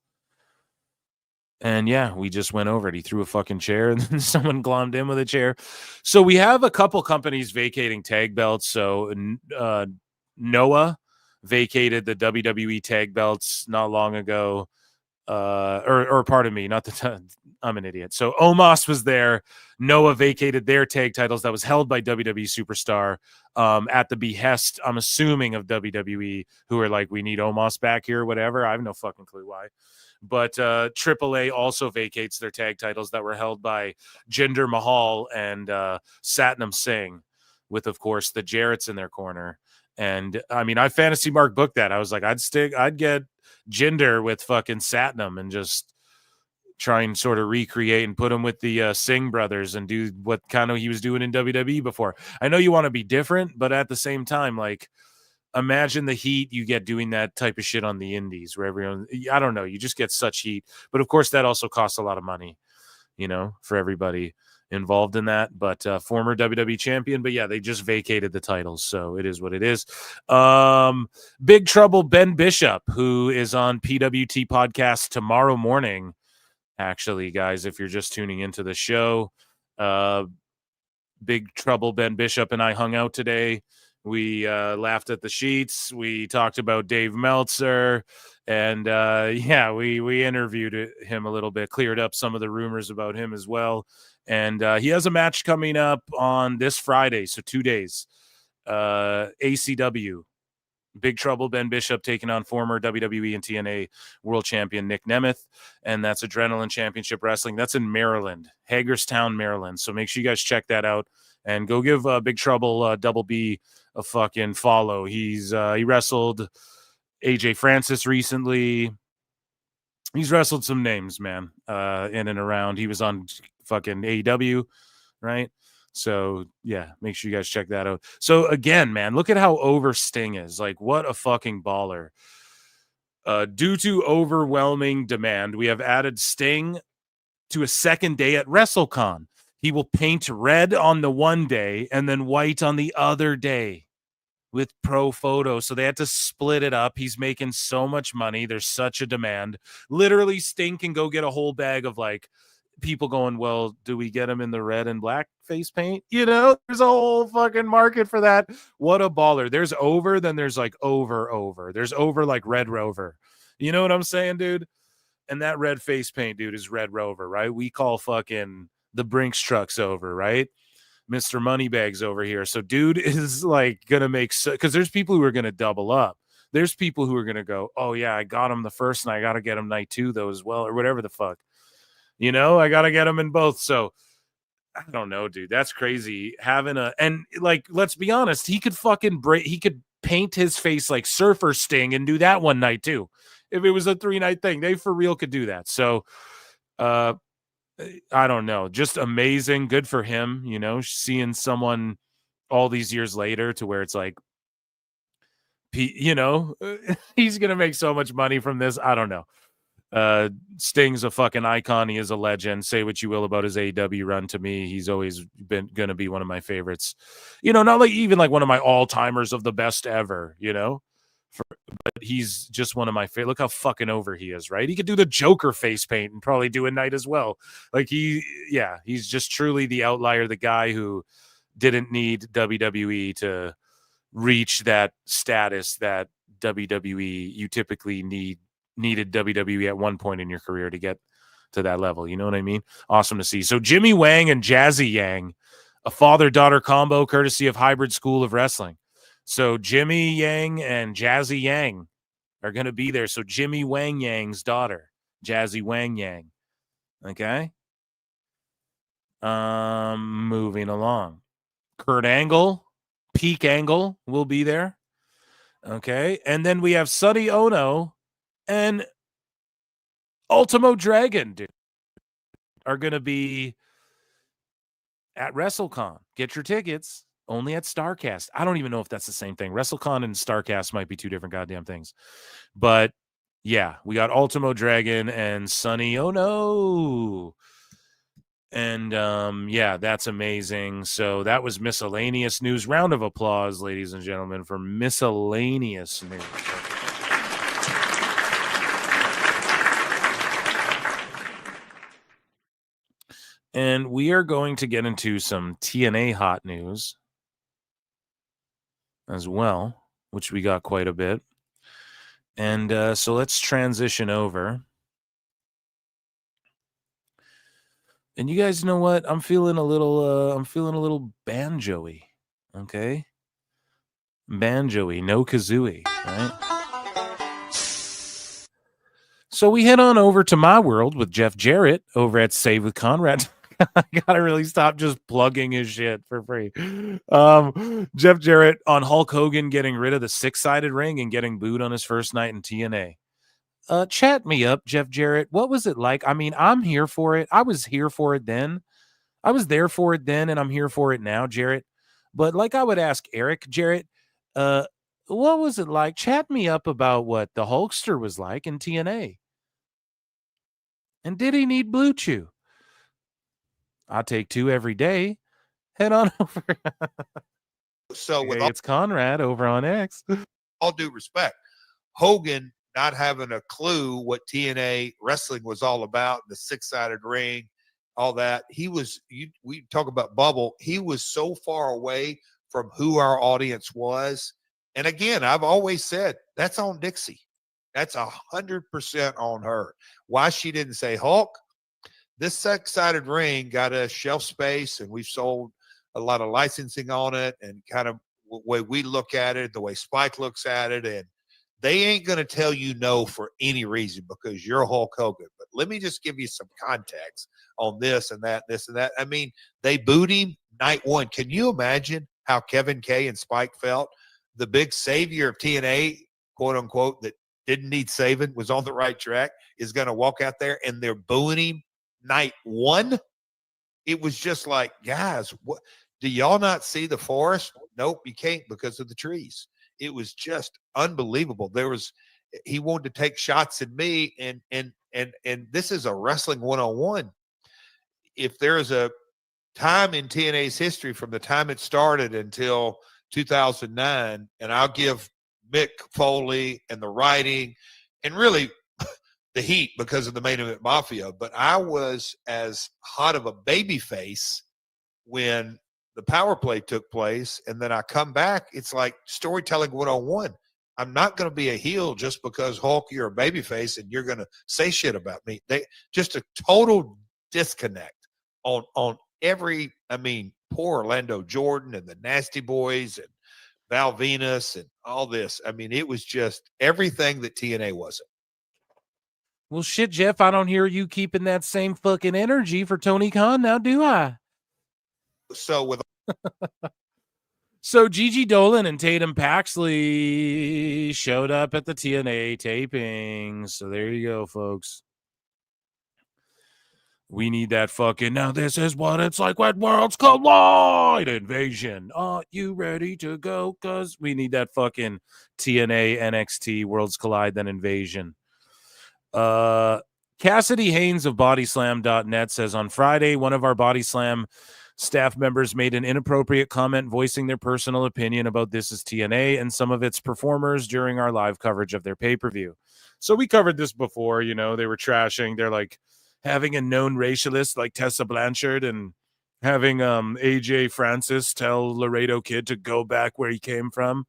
And yeah, we just went over it. He threw a fucking chair and then someone glommed in with a chair. So we have a couple companies vacating tag belts. So Noah vacated the WWE tag belts not long ago. Or pardon me, I'm an idiot. So Omos was there. Noah vacated their tag titles that was held by WWE Superstar at the behest, I'm assuming, of WWE, who are like, we need Omos back here, whatever. I have no fucking clue why. But AAA also vacates their tag titles that were held by Jinder Mahal and Satnam Singh, with, of course, the Jarretts in their corner. And I mean, I fantasy Mark booked that. I was like, I'd get Jinder with fucking Satnam and just try and sort of recreate and put him with the Singh brothers and do what kind of he was doing in WWE before. I know you want to be different, but at the same time, like, imagine the heat you get doing that type of shit on the indies where everyone, I don't know, you just get such heat. But of course, that also costs a lot of money, you know, for everybody involved in that. But former WWE champion, but yeah, they just vacated the titles, so it is what it is. Big Trouble Ben Bishop, who is on PWT podcast tomorrow morning, actually, guys, if you're just tuning into the show. Big Trouble Ben Bishop and I hung out today. We laughed at the sheets. We talked about Dave Meltzer. And yeah, we interviewed him a little bit, cleared up some of the rumors about him as well. And he has a match coming up on this Friday, so 2 days. ACW. Big Trouble Ben Bishop taking on former WWE and TNA world champion Nick Nemeth. And that's Adrenaline Championship Wrestling. That's in Maryland, Hagerstown, Maryland. So make sure you guys check that out. And go give Big Trouble Double B a fucking follow. He wrestled AJ Francis recently. He's wrestled some names, man, in and around. He was on fucking AEW, right? So, yeah, make sure you guys check that out. So, again, man, look at how over Sting is. Like, what a fucking baller. Due to overwhelming demand, we have added Sting to a second day at WrestleCon. He will paint red on the one day and then white on the other day with pro photos. So they had to split it up. He's making so much money. There's such a demand. Literally, Sting can go get a whole bag of like people going, well, do we get him in the red and black face paint? You know, there's a whole fucking market for that. What a baller. There's over, then there's like over. There's over like Red Rover. You know what I'm saying, dude? And that red face paint, dude, is Red Rover, right? We call fucking the Brinks trucks over, right? Mr. Moneybags over here. So dude is like gonna make, because there's people who are gonna double up. There's people who are gonna go, oh yeah, I got him the first night, I gotta get him night 2 though as well, or whatever the fuck. You know, I gotta get him in both. So I don't know, dude. That's crazy. Having and like, let's be honest, he could fucking he could paint his face like Surfer Sting and do that one night too. If it was a 3-night thing, they for real could do that. So I don't know. Just amazing. Good for him, you know, seeing someone all these years later to where it's like, you know, he's going to make so much money from this. I don't know. Sting's a fucking icon. He is a legend. Say what you will about his AEW run. To me, he's always been going to be one of my favorites. You know, not like even like one of my all-timers of the best ever, you know? But he's just one of my favorite. Look how fucking over he is, right? He could do the Joker face paint and probably do a night as well. Like he's just truly the outlier, the guy who didn't need WWE to reach that status that WWE, you typically needed WWE at one point in your career to get to that level. You know what I mean? Awesome to see. So Jimmy Wang and Jazzy Yang, a father-daughter combo courtesy of Hybrid School of Wrestling. So Jimmy Yang and Jazzy Yang are going to be there. So Jimmy Wang Yang's daughter, Jazzy Wang Yang. Okay. Moving along. Kurt Angle, Peak Angle will be there. Okay. And then we have Sonny Ono and Ultimo Dragon, dude, are going to be at WrestleCon. Get your tickets. Only at StarCast. I don't even know if that's the same thing. WrestleCon and StarCast might be two different goddamn things. But yeah, we got Ultimo Dragon and Sonny Ono. And yeah, that's amazing. So that was Miscellaneous News. Round of applause, ladies and gentlemen, for Miscellaneous News. And we are going to get into some TNA hot news as well, which we got quite a bit. And so let's transition over. And you guys know what? I'm feeling a little banjo-y, okay? Banjo-y, no kazooie, right? So we head on over to my world with Jeff Jarrett over at Save with Conrad. I gotta really stop just plugging his shit for free. Jeff Jarrett on Hulk Hogan getting rid of the 6-sided ring and getting booed on his first night in TNA. Chat me up, Jeff Jarrett. What was it like? I mean, I'm here for it. I was here for it then. I was there for it then, and I'm here for it now, Jarrett. But like I would ask Eric, Jarrett, what was it like? Chat me up about what the Hulkster was like in TNA. And did he need Blue Chew? I'll take 2 every day. Head on over. So with it's Conrad over on X. All due respect, Hogan not having a clue what TNA wrestling was all about, the 6-sided ring, all that. We talk about bubble. He was so far away from who our audience was. And again, I've always said that's on Dixie. That's 100% on her. Why she didn't say, Hulk, this 6-sided ring got us shelf space, and we've sold a lot of licensing on it, and kind of the way we look at it, the way Spike looks at it, and they ain't going to tell you no for any reason because you're Hulk Hogan. But let me just give you some context on this and that, this and that. I mean, they booed him night 1. Can you imagine how Kevin K and Spike felt? The big savior of TNA, quote unquote, that didn't need saving, was on the right track, is going to walk out there and they're booing him night one. It was just like, guys, what do y'all not see the forest? Nope, you can't because of the trees. It was just unbelievable. He wanted to take shots at me, and this is a wrestling 101. If there is a time in TNA's history from the time it started until 2009, and I'll give Mick Foley and the writing and really the heat because of the Main Event Mafia, but I was as hot of a baby face when the power play took place, and then I come back, it's like storytelling 101. I'm not going to be a heel just because, Hulk, you're a babyface and you're going to say shit about me. They just a total disconnect on every, I mean, poor Orlando Jordan and the Nasty Boys and Val Venus and all this. I mean, it was just everything that TNA wasn't. Well, shit, Jeff, I don't hear you keeping that same fucking energy for Tony Khan now, do I? So with So Gigi Dolan and Tatum Paxley showed up at the TNA taping. So there you go, folks. We need that fucking, now this is what it's like when worlds collide invasion. Are you ready to go? Because we need that fucking TNA NXT Worlds Collide then invasion. Cassidy Haynes of bodyslam.net says, on Friday, one of our Body Slam staff members made an inappropriate comment voicing their personal opinion about This Is TNA and some of its performers during our live coverage of their pay-per-view. So we covered this before, you know, they were trashing. They're like having a known racialist like Tessa Blanchard and having AJ Francis tell Laredo Kid to go back where he came from.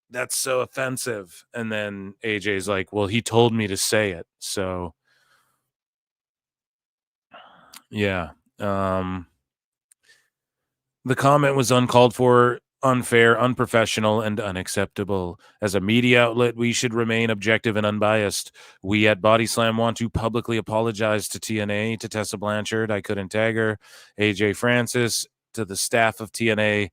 That's so offensive. And then AJ's like, well, he told me to say it. So, yeah. The comment was uncalled for, unfair, unprofessional, and unacceptable. As a media outlet, we should remain objective and unbiased. We at Body Slam want to publicly apologize to TNA, to Tessa Blanchard, I couldn't tag her, AJ Francis, to the staff of TNA,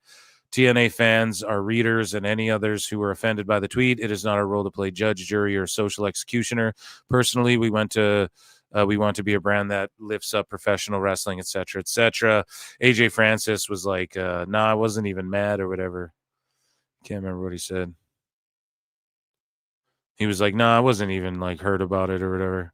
TNA fans, our readers, and any others who were offended by the tweet. It is not our role to play judge, jury, or social executioner. Personally, we want to be a brand that lifts up professional wrestling, etc., etc. AJ Francis was like, nah, I wasn't even mad or whatever. Can't remember what he said. He was like, nah, I wasn't even like hurt about it or whatever.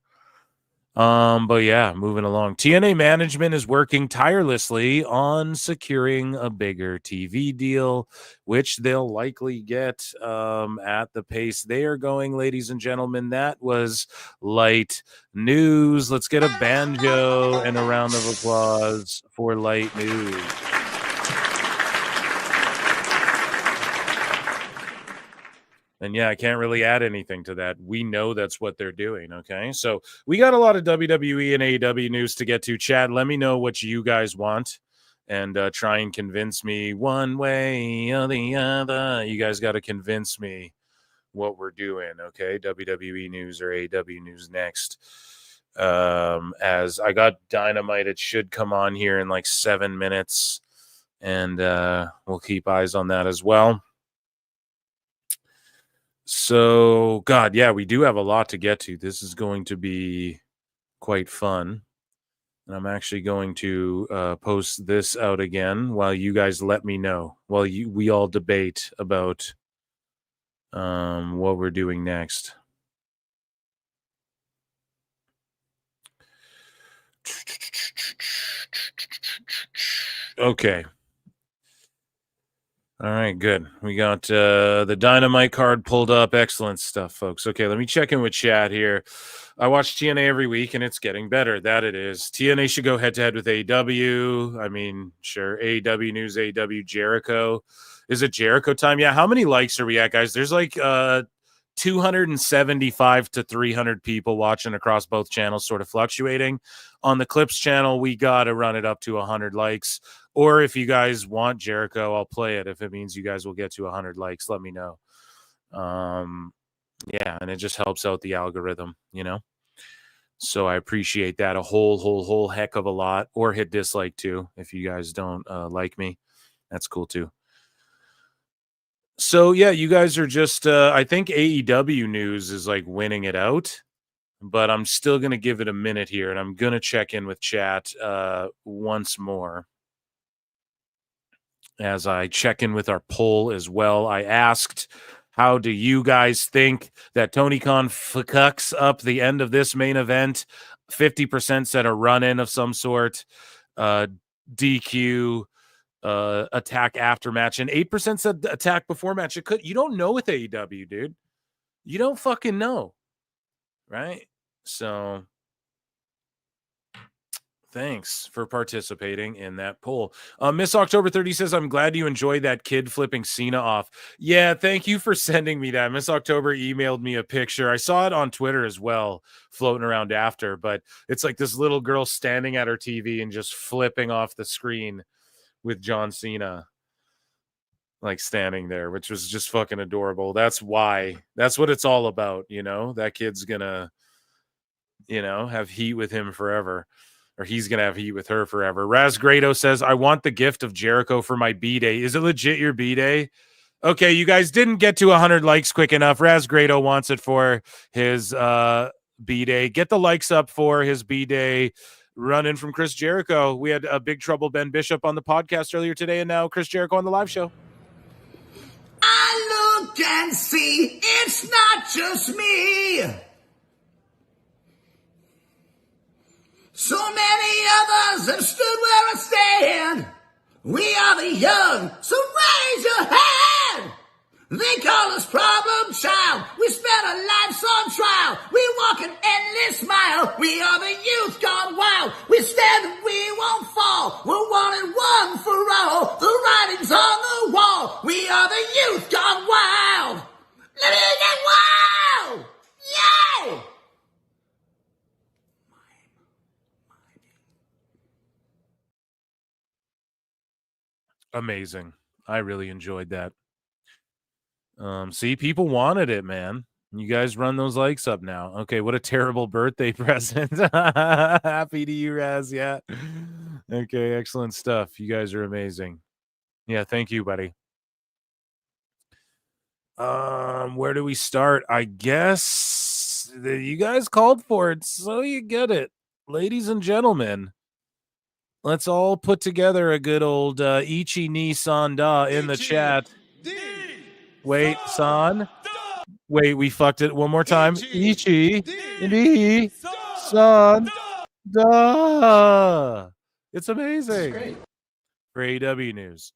But yeah, moving along. TNA management is working tirelessly on securing a bigger TV deal, which they'll likely get at the pace they are going, ladies and gentlemen. That was light news. Let's get a banjo and a round of applause for light news. And yeah, I can't really add anything to that. We know that's what they're doing, okay? So we got a lot of WWE and AEW news to get to. Chad, let me know what you guys want and try and convince me one way or the other. You guys got to convince me what we're doing, okay? WWE news or AEW news next. As I got Dynamite, it should come on here in like 7 minutes, and we'll keep eyes on that as well. So, God, yeah, we do have a lot to get to. This is going to be quite fun. And I'm actually going to post this out again while you guys let me know, while we all debate about what we're doing next. Okay. All right, good. We got the Dynamite card pulled up. Excellent stuff, folks. Okay, let me check in with chat here. I watch TNA every week, and it's getting better. That it is. TNA should go head-to-head with AEW. I mean, sure, AEW news, AEW Jericho. Is it Jericho time? Yeah, how many likes are we at, guys? There's like 275 to 300 people watching across both channels, sort of fluctuating. On the Clips channel, we got to run it up to 100 likes. Or if you guys want Jericho, I'll play it. If it means you guys will get to 100 likes, let me know. Yeah, and it just helps out the algorithm, you know? So I appreciate that a whole heck of a lot. Or hit dislike too if you guys don't like me. That's cool too. So yeah, you guys are just I think AEW news is like winning it out, but I'm still gonna give it a minute here, and I'm gonna check in with chat once more as I check in with our poll as well. I asked, how do you guys think that Tony Khan fucks up the end of this main event? 50% said a run-in of some sort, DQ, attack after match, and 8% said attack before match. It could, you don't know with AEW, dude. You don't fucking know, right? So thanks for participating in that poll. Miss October 30 says, I'm glad you enjoyed that kid flipping Cena off. Yeah, thank you for sending me that. Miss October emailed me a picture. I saw it on Twitter as well, floating around after, but it's like this little girl standing at her TV and just flipping off the screen with John Cena like standing there, which was just fucking adorable. That's why. That's what it's all about, you know? That kid's gonna, you know, have heat with him forever. Or he's going to have heat with her forever. Raz Grado says, I want the gift of Jericho for my B-Day. Is it legit your B-Day? Okay, you guys didn't get to 100 likes quick enough. Raz Grado wants it for his B-Day. Get the likes up for his B-Day run-in from Chris Jericho. We had a Big Trouble Ben Bishop on the podcast earlier today, and now Chris Jericho on the live show. I look and see it's not just me. So many others have stood where I stand. We are the young, so raise your hand. They call us problem child. We spent our lives on trial. We walk an endless mile. We are the youth gone wild. We stand and we won't fall. We're one and one for all. The writing's on the wall. We are the youth gone wild. Let me get wild. Yeah. Amazing. I really enjoyed that. See, people wanted it, man. You guys run those likes up now. Okay, what a terrible birthday present. Happy to you, Raz. Yeah. Okay, excellent stuff. You guys are amazing. Yeah, thank you, buddy. Where do we start? I guess you guys called for it, so you get it. Ladies and gentlemen, let's all put together a good old Ichi ni Sanda in the chat. Wait, San. Wait, we fucked it one more time. Ichi ni Sanda. It's amazing. For AEW news.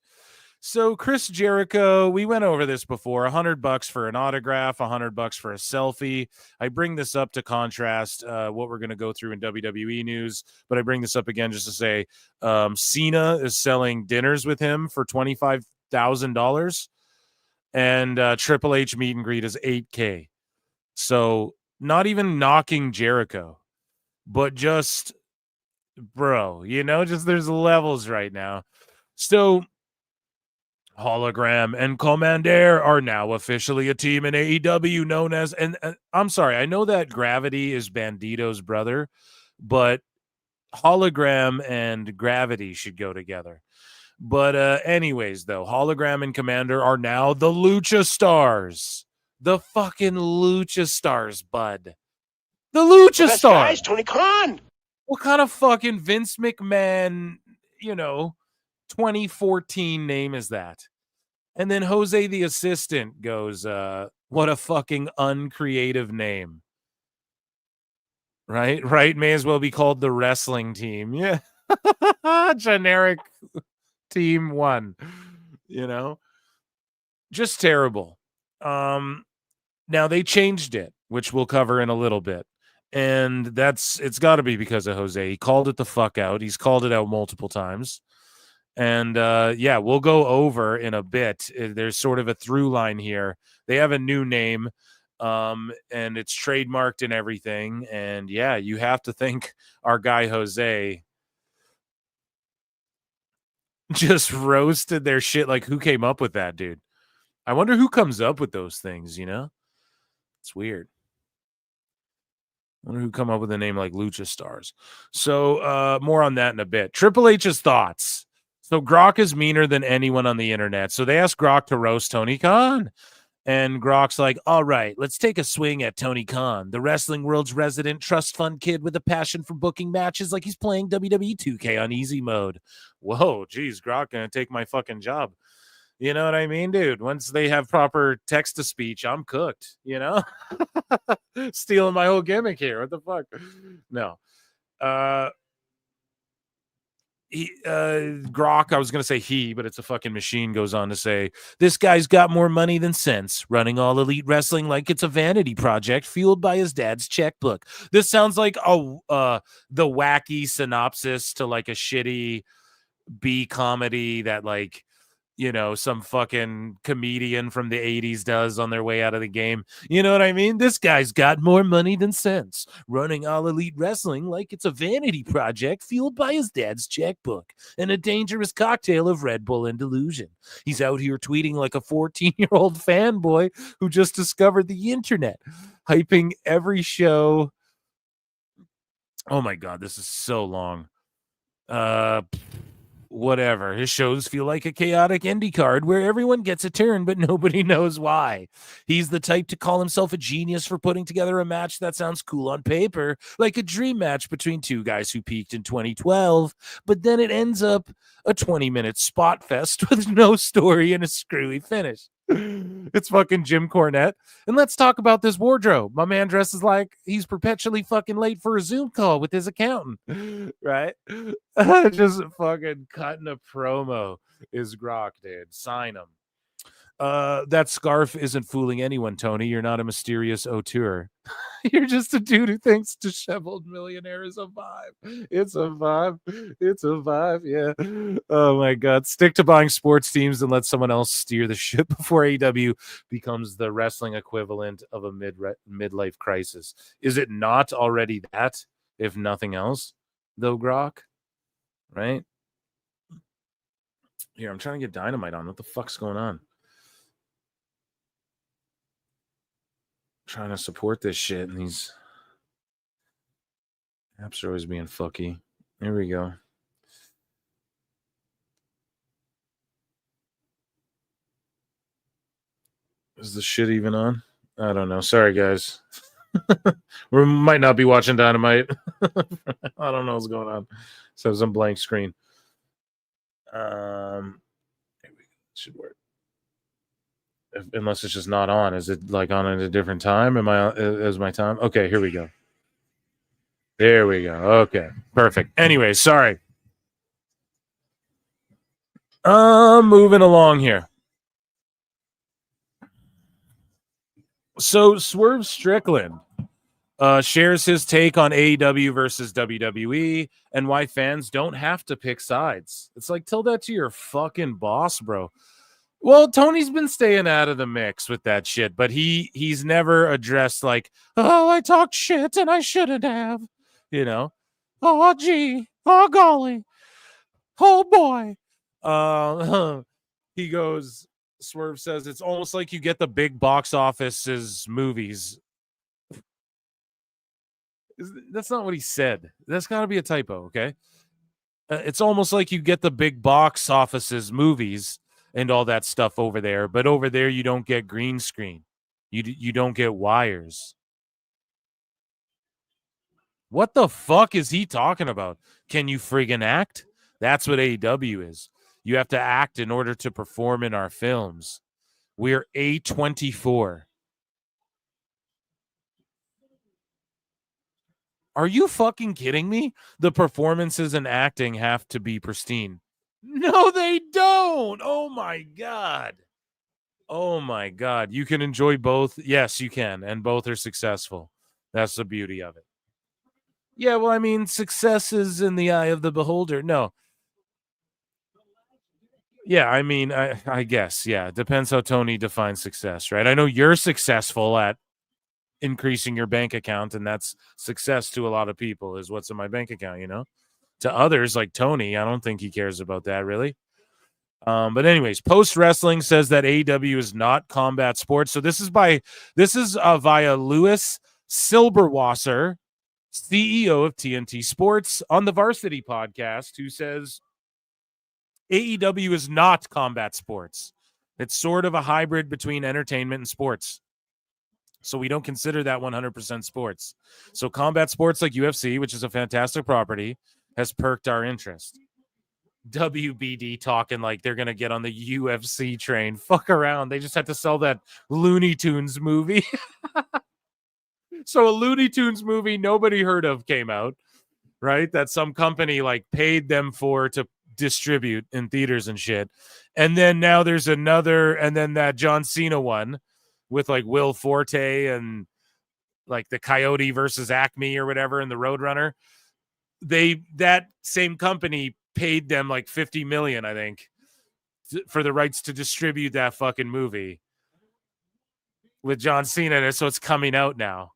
So Chris Jericho, we went over this before. $100 for an autograph, $100 for a selfie. I bring this up to contrast what we're going to go through in WWE news, but I bring this up again just to say Cena is selling dinners with him for $25,000, and Triple H meet and greet is $8,000. So not even knocking Jericho, but just, bro, you know, just there's levels right now. So Hologram and Commander are now officially a team in AEW known as, and I'm sorry, I know that Gravity is Bandito's brother, but Hologram and Gravity should go together. But anyways, though, Hologram and Commander are now the Lucha Stars. The fucking Lucha Stars, bud. The Lucha Stars. Guys, Tony Khan. What kind of fucking Vince McMahon, you know, 2014 name is that? And then Jose the assistant goes, what a fucking uncreative name. Right? May as well be called the wrestling team. Yeah. Generic team one. You know? Just terrible. Now they changed it, which we'll cover in a little bit. And it's got to be because of Jose. He called it the fuck out. He's called it out multiple times. And yeah, we'll go over in a bit. There's sort of a through line here. They have a new name, and it's trademarked and everything. And yeah, you have to think our guy Jose just roasted their shit. Like, who came up with that, dude? I wonder who comes up with those things, you know? It's weird. I wonder who come up with a name like Lucha Stars. So more on that in a bit. Triple H's thoughts. So Grok is meaner than anyone on the internet. So they asked Grok to roast Tony Khan. And Grok's like, all right, let's take a swing at Tony Khan, the wrestling world's resident trust fund kid with a passion for booking matches like he's playing WWE 2K on easy mode. Whoa, geez, Grok gonna take my fucking job. You know what I mean, dude? Once they have proper text-to-speech, I'm cooked, you know? Stealing my whole gimmick here. What the fuck? No. Grok, I was going to say he, but it's a fucking machine, goes on to say, this guy's got more money than sense, running All Elite Wrestling like it's a vanity project fueled by his dad's checkbook. This sounds like the wacky synopsis to like a shitty B comedy that like, you know, some fucking comedian from the 80s does on their way out of the game. You know what I mean? This guy's got more money than sense, running All Elite Wrestling like it's a vanity project fueled by his dad's checkbook and a dangerous cocktail of Red Bull and delusion. He's out here tweeting like a 14-year-old fanboy who just discovered the internet, hyping every show. Oh my God, this is so long. Whatever. His shows feel like a chaotic indie card where everyone gets a turn, but nobody knows why. He's the type to call himself a genius for putting together a match that sounds cool on paper, like a dream match between two guys who peaked in 2012, but then it ends up a 20-minute spot fest with no story and a screwy finish. It's fucking Jim Cornette. And let's talk about this wardrobe. My man dresses like he's perpetually fucking late for a Zoom call with his accountant, right? Just fucking cutting a promo is Grok, dude. Sign him. That scarf isn't fooling anyone, Tony. You're not a mysterious auteur. You're just a dude who thinks disheveled millionaire is a vibe. It's a vibe. It's a vibe. Yeah. Oh my God. Stick to buying sports teams and let someone else steer the ship before AEW becomes the wrestling equivalent of a midlife crisis. Is it not already that, if nothing else, though, Grok? Right? Here, I'm trying to get Dynamite on. What the fuck's going on? Trying to support this shit, and these apps are always being fucky. Here we go. Is the shit even on? I don't know. Sorry, guys. We might not be watching Dynamite. I don't know what's going on. So some blank screen. Here we go. It should work. Unless it's just not on. Is it like on at a different time? Is my time? Okay, here we go. There we go. Okay, perfect. Anyway, sorry. Moving along here. So Swerve Strickland shares his take on AEW versus WWE and why fans don't have to pick sides. It's like, tell that to your fucking boss, bro. Well, Tony's been staying out of the mix with that shit, but he's never addressed like, oh, I talked shit and I shouldn't have, you know. Oh, gee. Oh, golly. Oh, boy. He goes, Swerve says, it's almost like you get the big box office's movies. That's not what he said. That's got to be a typo, okay? It's almost like you get the big box office's movies and all that stuff over there, but over there you don't get green screen. You don't get wires. What the fuck is he talking about? Can you friggin' act? That's what AEW is. You have to act in order to perform in our films. We're A24. Are you fucking kidding me? The performances and acting have to be pristine. No, they don't. Oh, my God. Oh, my God. You can enjoy both. Yes, you can. And both are successful. That's the beauty of it. Yeah, well, I mean, success is in the eye of the beholder. No. Yeah, I mean, I guess. Yeah, it depends how Tony defines success, right? I know you're successful at increasing your bank account, and that's success to a lot of people is what's in my bank account, you know? To others like Tony, I don't think he cares about that really. But anyways, Post Wrestling says that AEW is not combat sports. So this is via Louis Silberwasser, CEO of TNT Sports on the Varsity podcast, who says AEW is not combat sports. It's sort of a hybrid between entertainment and sports. So we don't consider that 100% sports. So combat sports like UFC, which is a fantastic property, has perked our interest. WBD talking like they're going to get on the UFC train. Fuck around. They just had to sell that Looney Tunes movie. So a Looney Tunes movie nobody heard of came out, right? That some company like paid them for to distribute in theaters and shit. And then now there's another, and then that John Cena one with like Will Forte and like the Coyote versus Acme or whatever and the Roadrunner. That same company paid them like $50 million, I think, for the rights to distribute that fucking movie with John Cena in it. So it's coming out now.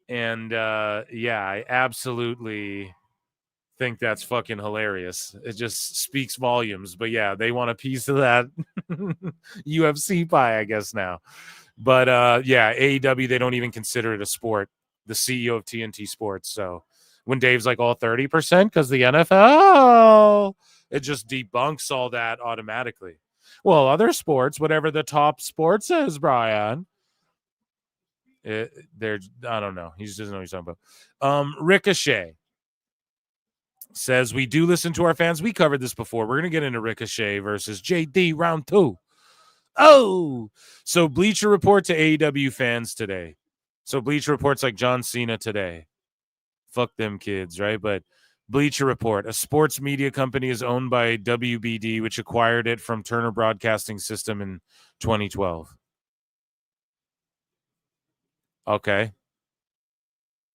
And yeah, I absolutely think that's fucking hilarious. It just speaks volumes. But yeah, they want a piece of that UFC pie, I guess now. But yeah, AEW, they don't even consider it a sport. The CEO of TNT Sports. So when Dave's like all 30% because the NFL, it just debunks all that automatically. Well, other sports, whatever the top sport says, Brian. I don't know. He just doesn't know what he's talking about. Ricochet says, we do listen to our fans. We covered this before. We're going to get into Ricochet versus JD round 2. Oh, so Bleacher Report to AEW fans today. So Bleacher Report's like John Cena today. Fuck them kids, right? But Bleacher Report, a sports media company, is owned by WBD, which acquired it from Turner Broadcasting System in 2012. Okay.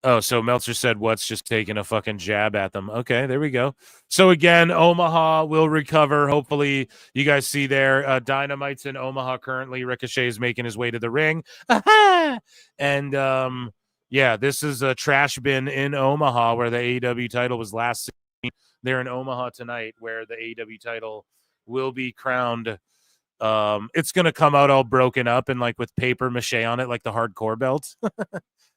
Oh, so Meltzer said what's just taking a fucking jab at them. Okay, there we go. So again, Omaha will recover. Hopefully, you guys see there. Dynamite's in Omaha currently. Ricochet is making his way to the ring. And yeah, this is a trash bin in Omaha where the AEW title was last seen. They're in Omaha tonight where the AEW title will be crowned. It's gonna come out all broken up and like with paper mache on it, like the hardcore belt.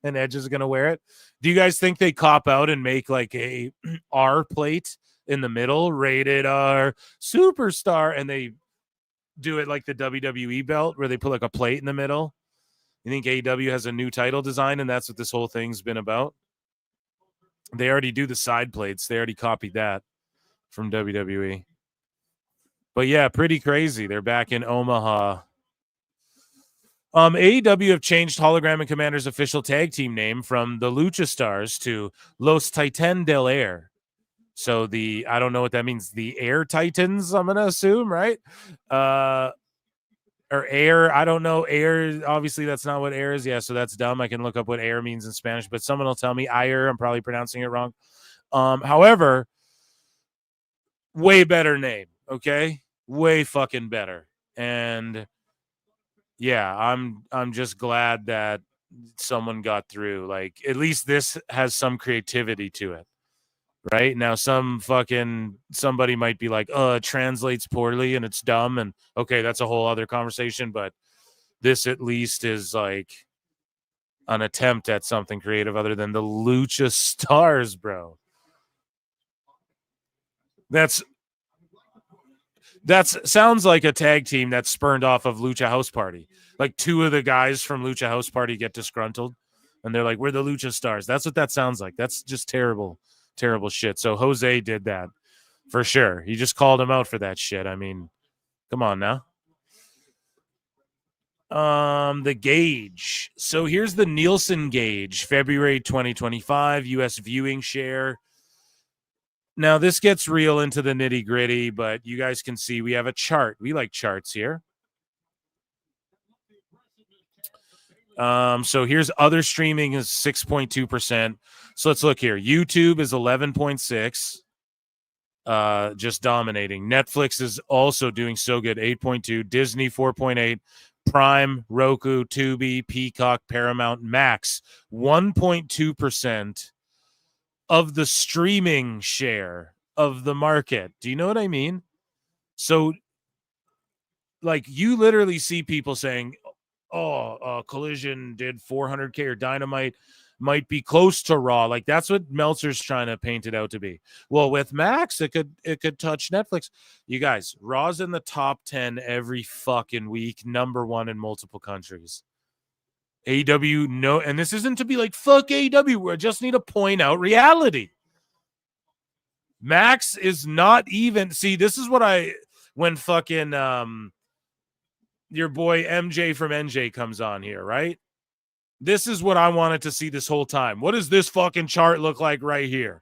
And Edge is gonna wear it. Do you guys think they cop out and make like a R plate in the middle, rated R superstar, and they do it like the WWE belt where they put like a plate in the middle? You think AEW has a new title design and that's what this whole thing's been about? They already do the side plates. They already copied that from WWE. But yeah, pretty crazy. They're back in Omaha. AEW have changed Hologram and Commander's official tag team name from the Lucha Stars to Los Titan del Air. So I don't know what that means. The Air Titans, I'm going to assume, right? Or air, I don't know. Air, obviously that's not what air is. Yeah, so that's dumb. I can look up what air means in Spanish, but someone will tell me ayer. I'm probably pronouncing it wrong. However, way better name, okay? Way fucking better. And yeah, I'm just glad that someone got through. Like, at least this has some creativity to it. Right? Now somebody might be like, it translates poorly and it's dumb, and okay, that's a whole other conversation, but this at least is like an attempt at something creative other than the Lucha Stars, bro. That sounds like a tag team that's spurned off of Lucha House Party. Like two of the guys from Lucha House Party get disgruntled and they're like, we're the Lucha Stars. That's what that sounds like. That's just terrible shit. So Jose did that for sure. He just called him out for that shit. I mean, come on now. The gauge. So here's the Neilsen gauge, February 2025, US viewing share. Now, this gets real into the nitty gritty, but you guys can see we have a chart. We like charts here. So here's other streaming is 6.2%. So let's look here. YouTube is 11.6, just dominating. Netflix is also doing so good, 8.2. Disney 4.8. Prime, Roku, Tubi, Peacock, Paramount, Max, 1.2%. Of the streaming share of the market. Do you know what I mean? So, like, you literally see people saying, Collision did 400K or Dynamite might be close to Raw. Like that's what Meltzer's trying to paint it out to be. Well, with Max, it could touch Netflix. You guys, Raw's in the top 10 every fucking week, #1 in multiple countries. AEW, no, and this isn't to be like, fuck AEW. I just need to point out reality. Max is not even, see, this is what when fucking your boy MJ from NJ comes on here, right? This is what I wanted to see this whole time. What does this fucking chart look like right here?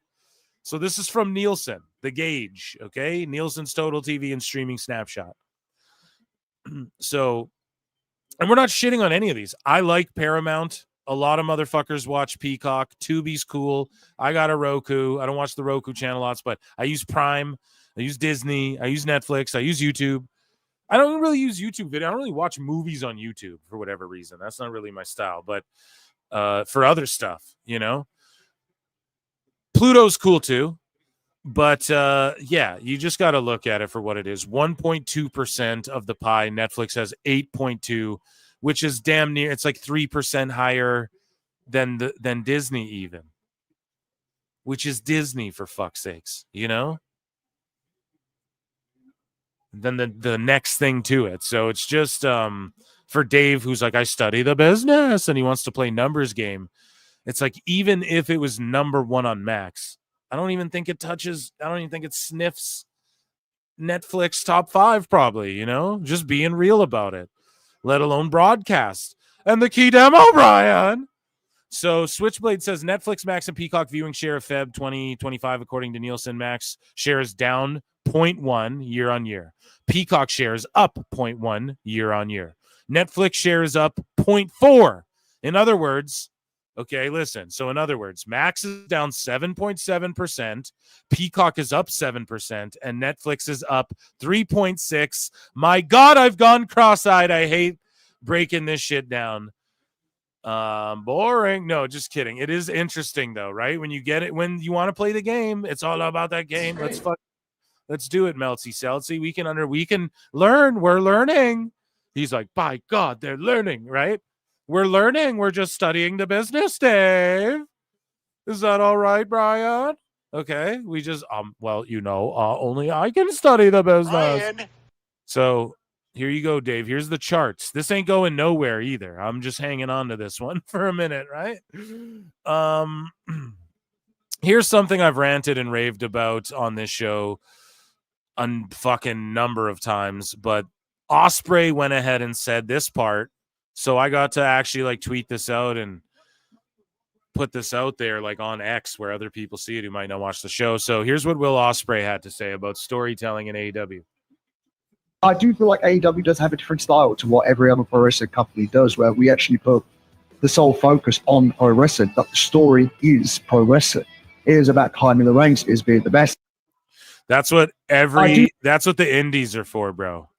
So this is from Nielsen, the gauge, okay? Nielsen's total TV and streaming snapshot. So, and we're not shitting on any of these. I like Paramount. A lot of motherfuckers watch Peacock. Tubi's cool. I got a Roku. I don't watch the Roku channel lots, but I use Prime. I use Disney. I use Netflix. I use YouTube. I don't really use YouTube video. I don't really watch movies on YouTube for whatever reason. That's not really my style. But for other stuff, you know. Pluto's cool too. But yeah, you just got to look at it for what it is. 1.2% of the pie. Netflix has 8.2%. Which is damn near, it's like 3% higher than Disney even. Which is Disney, for fuck's sakes, you know? Then the next thing to it. So it's just for Dave, who's like, I study the business, and he wants to play numbers game. It's like, even if it was #1 on Max, I don't even think it sniffs Netflix top 5 probably, you know? Just being real about it. Let alone broadcast. And the key demo, Brian. So Switchblade says Netflix, Max, and Peacock viewing share of Feb 2025, according to Nielsen. Max share is down 0.1 year on year. Peacock share is up 0.1 year on year. Netflix share is up 0.4. In other words, okay, listen. So in other words, Max is down 7.7%, Peacock is up 7%, and Netflix is up 3.6. My God, I've gone cross-eyed. I hate breaking this shit down. Boring. No, just kidding. It is interesting though, right? When you get it, when you want to play the game, it's all about that game. Let's do it, Meltzy Seltzy. We can learn. We're learning. He's like, by God, they're learning, right? We're learning. We're just studying the business, Dave. Is that all right, Brian? Okay. We just, well, you know, only I can study the business. Brian. So here you go, Dave. Here's the charts. This ain't going nowhere either. I'm just hanging on to this one for a minute, right? Here's something I've ranted and raved about on this show a fucking number of times, but Ospreay went ahead and said this part. So I got to actually like tweet this out and put this out there like on X where other people see it who might not watch the show. So here's what Will Ospreay had to say about storytelling in AEW. I do feel like AEW does have a different style to what every other pro wrestling company does, where we actually put the sole focus on pro wrestling. That the story is pro wrestling. It is about climbing the ranks. It is being the best. That's what that's what the indies are for, bro.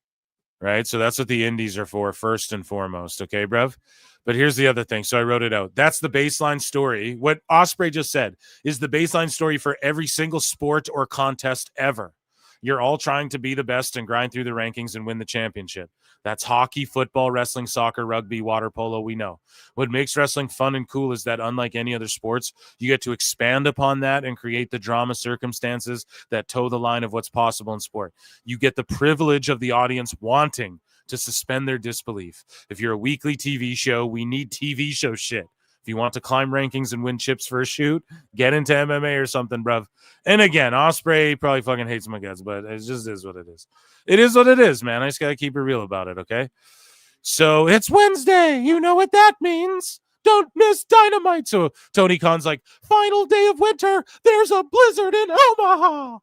Right? So that's what the indies are for first and foremost. Okay, bruv? But here's the other thing. So I wrote it out. That's the baseline story. What Ospreay just said is the baseline story for every single sport or contest ever. You're all trying to be the best and grind through the rankings and win the championship. That's hockey, football, wrestling, soccer, rugby, water polo, we know. What makes wrestling fun and cool is that unlike any other sports, you get to expand upon that and create the drama circumstances that toe the line of what's possible in sport. You get the privilege of the audience wanting to suspend their disbelief. If you're a weekly TV show, we need TV show shit. If you want to climb rankings and win chips for a shoot, get into MMA or something, bruv. And again, Ospreay probably fucking hates my guts, but it just is what it is. It is what it is, man. I just got to keep it real about it, okay? So it's Wednesday. You know what that means. Don't miss Dynamite. So Tony Khan's like, final day of winter. There's a blizzard in Omaha.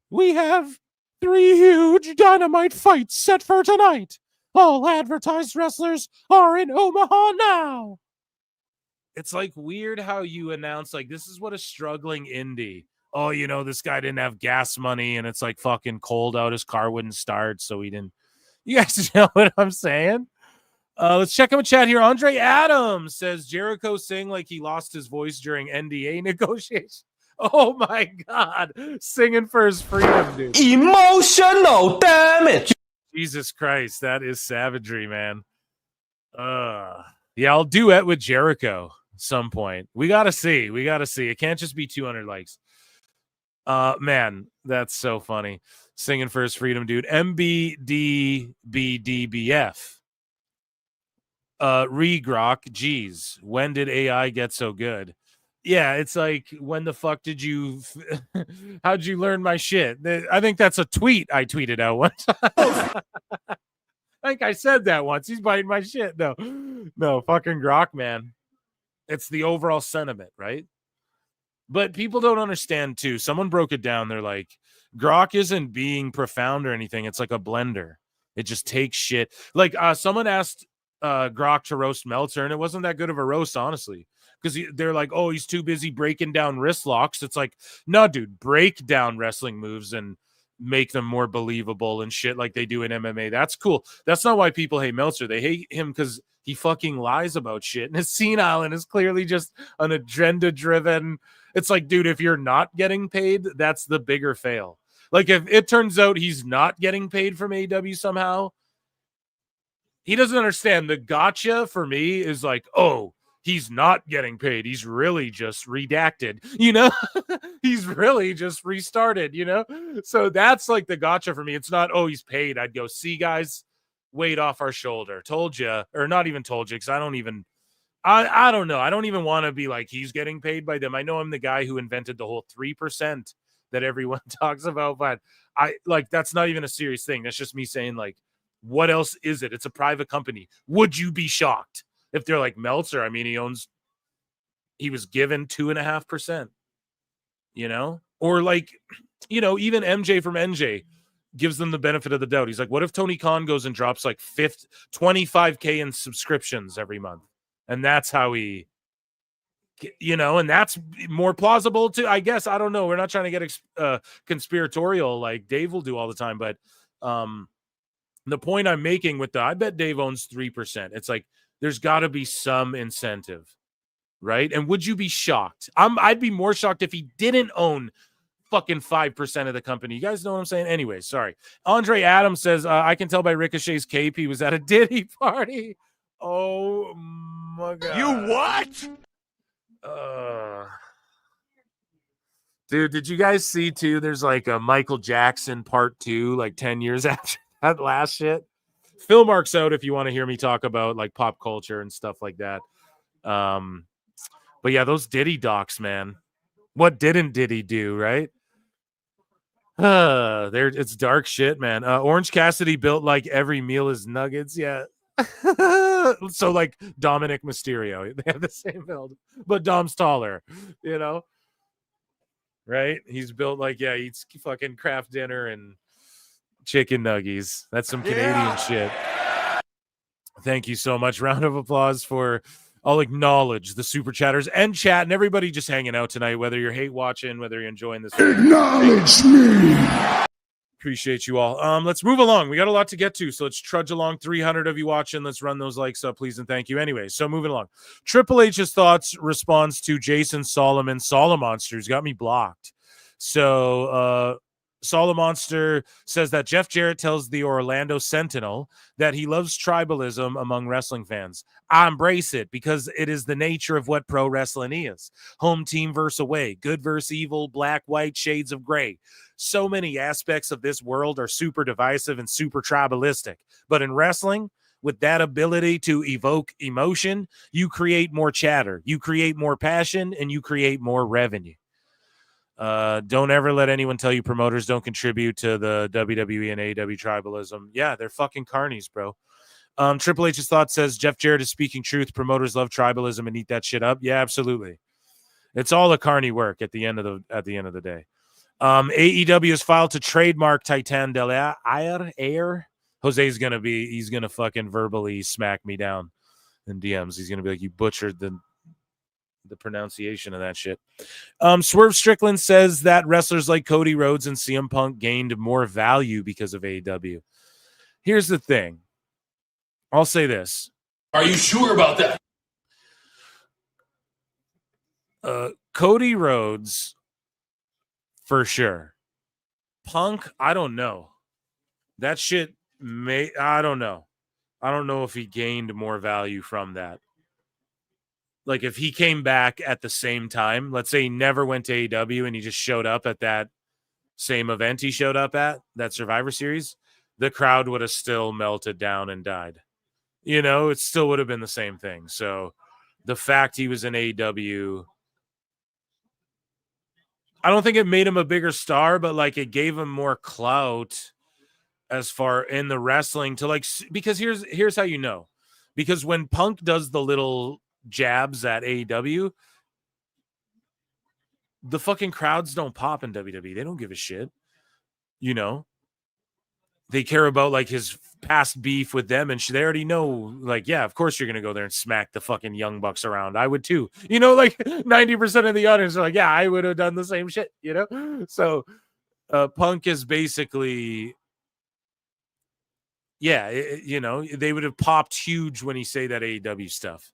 We have 3 huge Dynamite fights set for tonight. All advertised wrestlers are in Omaha now. It's like weird how you announce like this is what a struggling indie. Oh, you know, this guy didn't have gas money and it's like fucking cold out. His car wouldn't start, so he didn't. You guys know what I'm saying? Let's check out chat here. Andre Adams says Jericho sing like he lost his voice during NDA negotiations. Oh my God, singing for his freedom, dude. Emotional damage. Jesus Christ, that is savagery, man. Yeah, I'll duet with Jericho. some point. We gotta see. It can't just be 200 likes. Man, that's so funny. Singing for his freedom, dude. MBDBDBF. Grok, geez, when did AI get so good? Yeah, it's like, when the fuck did you how'd you learn my shit? I think that's a tweet I tweeted out once. I think I said that once. He's biting my shit. No, fucking Grok, man. It's the overall sentiment, right? But people don't understand too. Someone broke it down. They're like, Grok isn't being profound or anything. It's like a blender. It just takes shit. Like someone asked Grok to roast Meltzer, and it wasn't that good of a roast, honestly, because they're like, oh, he's too busy breaking down wrist locks. It's like, no, dude, break down wrestling moves and make them more believable and shit like they do in MMA. That's cool. That's not why people hate Meltzer. They hate him because he fucking lies about shit and is senile and is clearly just an agenda driven. It's like, dude, if you're not getting paid, that's the bigger fail. Like, if it turns out he's not getting paid from AEW somehow, he doesn't understand. The gotcha for me is like, oh, he's not getting paid. He's really just redacted, you know? He's really just restarted, you know? So that's like the gotcha for me. It's not, oh, he's paid. I'd go, see, guys, weight off our shoulder. Told you, or not even told you, because I don't know. I don't even want to be like, he's getting paid by them. I know I'm the guy who invented the whole 3% that everyone talks about, but I like, that's not even a serious thing. That's just me saying, like, what else is it? It's a private company. Would you be shocked if they're like Meltzer? I mean, he was given 2.5%, you know, or like, you know, even MJ from NJ gives them the benefit of the doubt. He's like, what if Tony Khan goes and drops like 25K in subscriptions every month? And that's how he, you know, and that's more plausible too, I guess. I don't know. We're not trying to get conspiratorial like Dave will do all the time. But the point I'm making with I bet Dave owns 3%. It's like, there's got to be some incentive, right? And would you be shocked? I'd be more shocked if he didn't own fucking 5% of the company. You guys know what I'm saying? Anyway, sorry. Andre Adams says, I can tell by Ricochet's cape he was at a Diddy party. Oh my God. You what? Dude, did you guys see too? There's like a Michael Jackson part 2, like 10 years after that last shit. Phil marks out if you want to hear me talk about like pop culture and stuff like that. But yeah, those Diddy docs, man. What didn't Diddy do, right? It's dark shit, man. Orange Cassidy built like every meal is nuggets. Yeah. So like Dominic Mysterio, they have the same build, but Dom's taller, you know, right? He's built like, yeah, he eats fucking Kraft dinner and chicken nuggies. That's some Canadian shit. Thank you so much. Round of applause for, I'll acknowledge the super chatters and chat and everybody just hanging out tonight, whether you're hate watching, whether you're enjoying this. Acknowledge me. Appreciate you all. Let's move along. We got a lot to get to, so let's trudge along. 300 of you watching. Let's run those likes up, please, and thank you. Anyway, so moving along. Triple H's thoughts response to Jason Solomon. Solomonsters got me blocked. So Solomonster says that Jeff Jarrett tells the Orlando Sentinel that he loves tribalism among wrestling fans. I embrace it because it is the nature of what pro wrestling is. Home team versus away, good versus evil, black, white, shades of gray. So many aspects of this world are super divisive and super tribalistic. But in wrestling, with that ability to evoke emotion, you create more chatter, you create more passion, and you create more revenue. Don't ever let anyone tell you promoters don't contribute to the WWE and AEW tribalism. Yeah, they're fucking carnies, bro. Triple H's thought says Jeff Jarrett is speaking truth. Promoters love tribalism and eat that shit up. Yeah, absolutely. It's all a carny work at the end of the day. AEW has filed to trademark Titan del Air. Jose's he's gonna fucking verbally smack me down in DMs. He's gonna be like, you butchered the pronunciation of that shit. Swerve Strickland says that wrestlers like Cody Rhodes and CM Punk gained more value because of AEW. Here's the thing. I'll say this. Are you sure about that? Cody Rhodes, for sure. Punk, I don't know. That shit I don't know. I don't know if he gained more value from that. like if he came back at the same time, let's say he never went to AEW and he just showed up at that same event he showed up at, that Survivor Series, the crowd would have still melted down and died. You know, it still would have been the same thing. So the fact he was in AEW, I don't think it made him a bigger star, but like it gave him more clout as far in the wrestling to like, because here's how you know, because when Punk does the little jabs at AEW, the fucking crowds don't pop in WWE. They don't give a shit. You know, they care about like his past beef with them, and they already know, like, yeah, of course you're gonna go there and smack the fucking Young Bucks around. I would too. You know, like 90% of the audience are like, yeah, I would have done the same shit. You know, so Punk is basically, yeah, you know, they would have popped huge when he say that AEW stuff.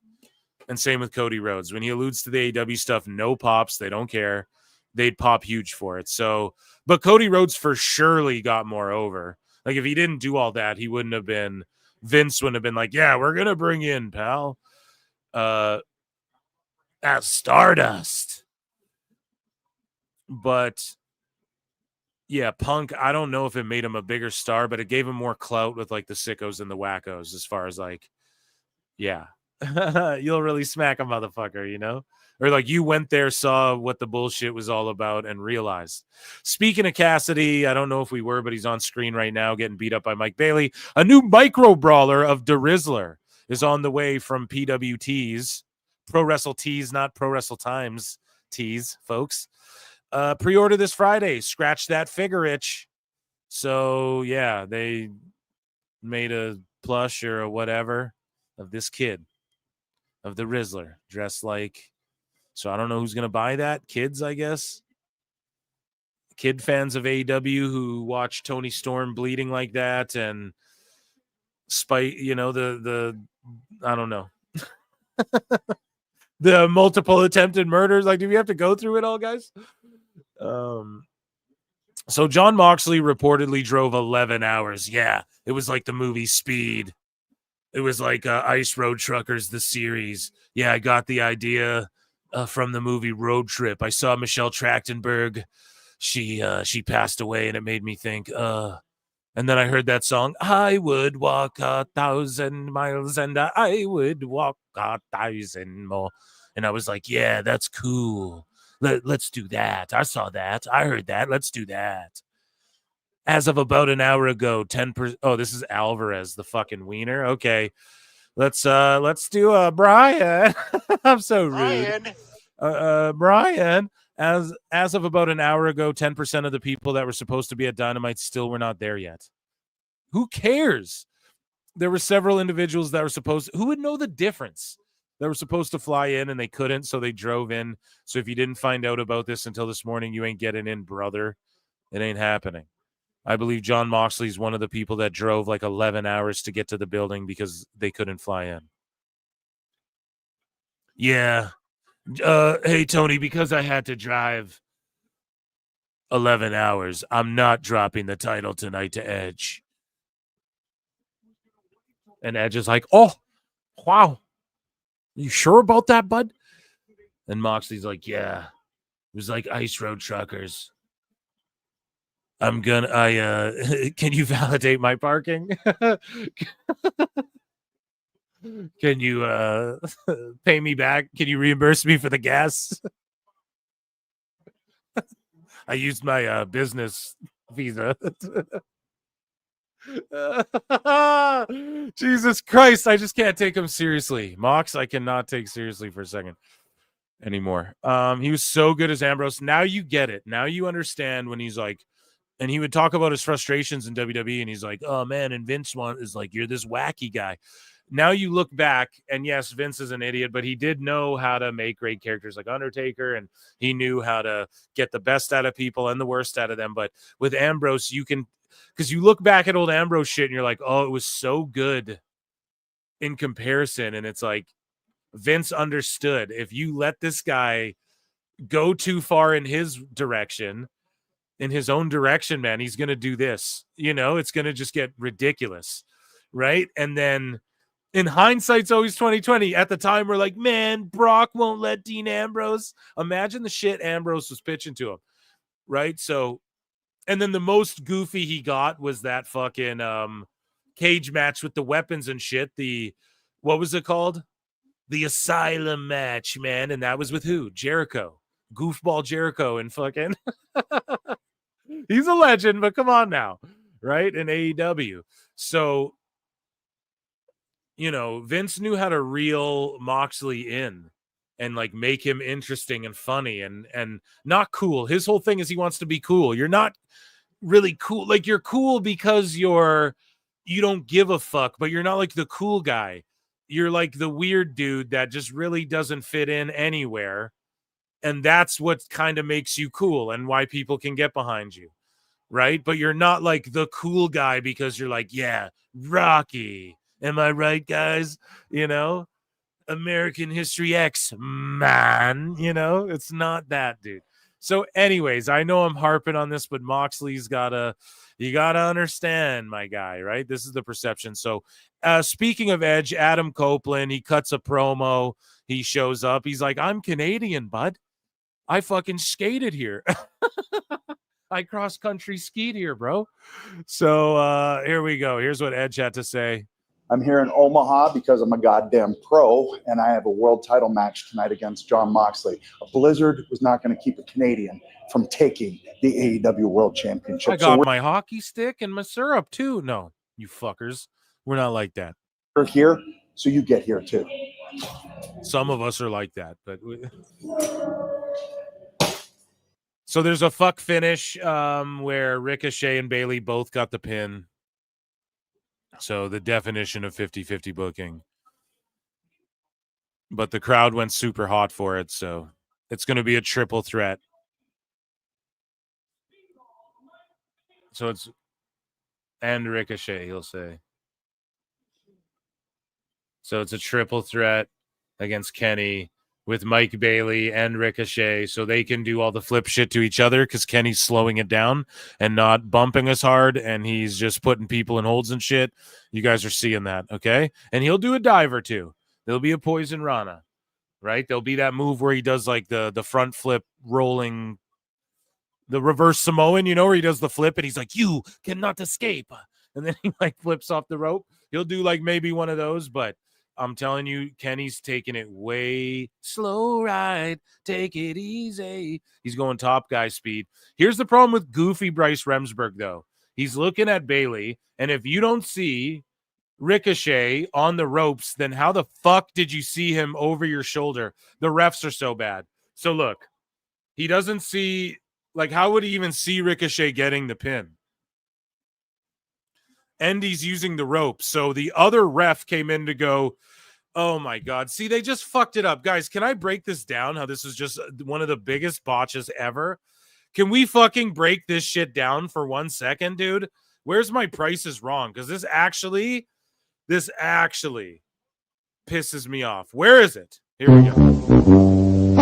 And same with Cody Rhodes. When he alludes to the AEW stuff, no pops. They don't care. They'd pop huge for it. So, but Cody Rhodes for surely got more over. Like if he didn't do all that, he wouldn't have been, Vince wouldn't have been like, yeah, we're going to bring in, pal, at Stardust. But yeah, Punk, I don't know if it made him a bigger star, but it gave him more clout with like the sickos and the wackos as far as like, yeah. You'll really smack a motherfucker, you know? Or like you went there, saw what the bullshit was all about, and realized. Speaking of Cassidy, I don't know if we were, but he's on screen right now getting beat up by Mike Bailey. A new micro brawler of The Rizzler is on the way from PWT's. Pro Wrestle Tees, not Pro Wrestle Times tees, folks. Pre-order this Friday. Scratch that figure itch. So, yeah, they made a plush or a whatever of this kid. Of the Rizzler, dressed like, so I don't know who's going to buy that. Kids, I guess. Kid fans of AEW who watch Tony Storm bleeding like that and spite, you know, the I don't know. The multiple attempted murders. Like, do we have to go through it all, guys? So John Moxley reportedly drove 11 hours. Yeah, it was like the movie Speed. It was like Ice Road Truckers, the series. Yeah, I got the idea from the movie Road Trip. I saw Michelle Trachtenberg. She passed away, and it made me think. And then I heard that song, I would walk 1,000 miles, and I would walk 1,000 more. And I was like, yeah, that's cool. Let's do that. I saw that. I heard that. Let's do that. As of about an hour ago, 10%. Oh, this is Alvarez, the fucking wiener. Okay, let's do Brian. I'm so rude. Brian. As of about an hour ago, 10% of the people that were supposed to be at Dynamite still were not there yet. Who cares? There were several individuals that were supposed. Who would know the difference? They were supposed to fly in and they couldn't, so they drove in. So if you didn't find out about this until this morning, you ain't getting in, brother. It ain't happening. I believe John Moxley is one of the people that drove like 11 hours to get to the building because they couldn't fly in. Yeah. Hey, Tony, because I had to drive 11 hours, I'm not dropping the title tonight to Edge. And Edge is like, oh, wow. You sure about that, bud? And Moxley's like, yeah. It was like Ice Road Truckers. Can you validate my parking? Can you pay me back? Can you reimburse me for the gas? I used my business visa. Jesus Christ, I just can't take him seriously. Mox, I cannot take seriously for a second anymore. He was so good as Ambrose. Now you get it. Now you understand when he's like, and he would talk about his frustrations in WWE, and he's like, oh man, and Vince is like, you're this wacky guy. Now you look back, and yes, Vince is an idiot, but he did know how to make great characters like Undertaker, and he knew how to get the best out of people and the worst out of them. But with Ambrose, you can, because you look back at old Ambrose shit, and you're like, oh, it was so good in comparison. And it's like, Vince understood, if you let this guy go too far in his direction, in his own direction, man, he's going to do this. You know, it's going to just get ridiculous, right? And then In hindsight's always 2020. At the time, we're like, man, Brock won't let Dean Ambrose. Imagine the shit Ambrose was pitching to him, right? So, and then the most goofy he got was that fucking cage match with the weapons and shit. What was it called? The Asylum match, man. And that was with who? Jericho. Goofball Jericho and fucking he's a legend, but come on now, right? In AEW. So, you know, Vince knew how to reel Moxley in and like make him interesting and funny and not cool. His whole thing is he wants to be cool. You're not really cool. Like, you're cool because you don't give a fuck, but you're not like the cool guy. You're like the weird dude that just really doesn't fit in anywhere. And that's what kind of makes you cool and why people can get behind you, right? But you're not like the cool guy because you're like, yeah, Rocky. Am I right, guys? You know, American History X, man. You know, it's not that, dude. So anyways, I know I'm harping on this, but Moxley's you gotta understand, my guy, right? This is the perception. So speaking of Edge, Adam Copeland, he cuts a promo. He shows up. He's like, I'm Canadian, bud. I fucking skated here. I cross-country skied here, bro. So here we go. Here's what Edge had to say. I'm here in Omaha because I'm a goddamn pro, and I have a world title match tonight against Jon Moxley. A blizzard was not going to keep a Canadian from taking the AEW World Championship. I got my hockey stick and my syrup, too. No, you fuckers. We're not like that. We're here, so you get here, too. Some of us are like that, but... So there's a fuck finish where Ricochet and Bayley both got the pin. So the definition of 50-50 booking. But the crowd went super hot for it, so it's going to be a triple threat. So it's... And Ricochet, he'll say. So it's a triple threat against Kenny with Mike Bailey and Ricochet, so they can do all the flip shit to each other because Kenny's slowing it down and not bumping us hard, and he's just putting people in holds and shit. You guys are seeing that, okay? And he'll do a dive or two. There'll be a Poison Rana, right? There'll be that move where he does like the front flip rolling, the reverse Samoan, you know, where he does the flip and he's like, you cannot escape. And then he like flips off the rope. He'll do like maybe one of those, but I'm telling you, Kenny's taking it way slow ride. Take it easy. He's going top guy speed. Here's the problem with goofy Bryce Remsburg, though. He's looking at Bayley, and if you don't see Ricochet on the ropes, then how the fuck did you see him over your shoulder? The refs are so bad. So look, he doesn't see, like, how would he even see Ricochet getting the pin? And he's using the rope. So the other ref came in to go, oh my God. See, they just fucked it up. Guys, can I break this down? How this is just one of the biggest botches ever? Can we fucking break this shit down for 1 second, dude? Where's my Price is Wrong? Because this actually pisses me off. Where is it? Here we go.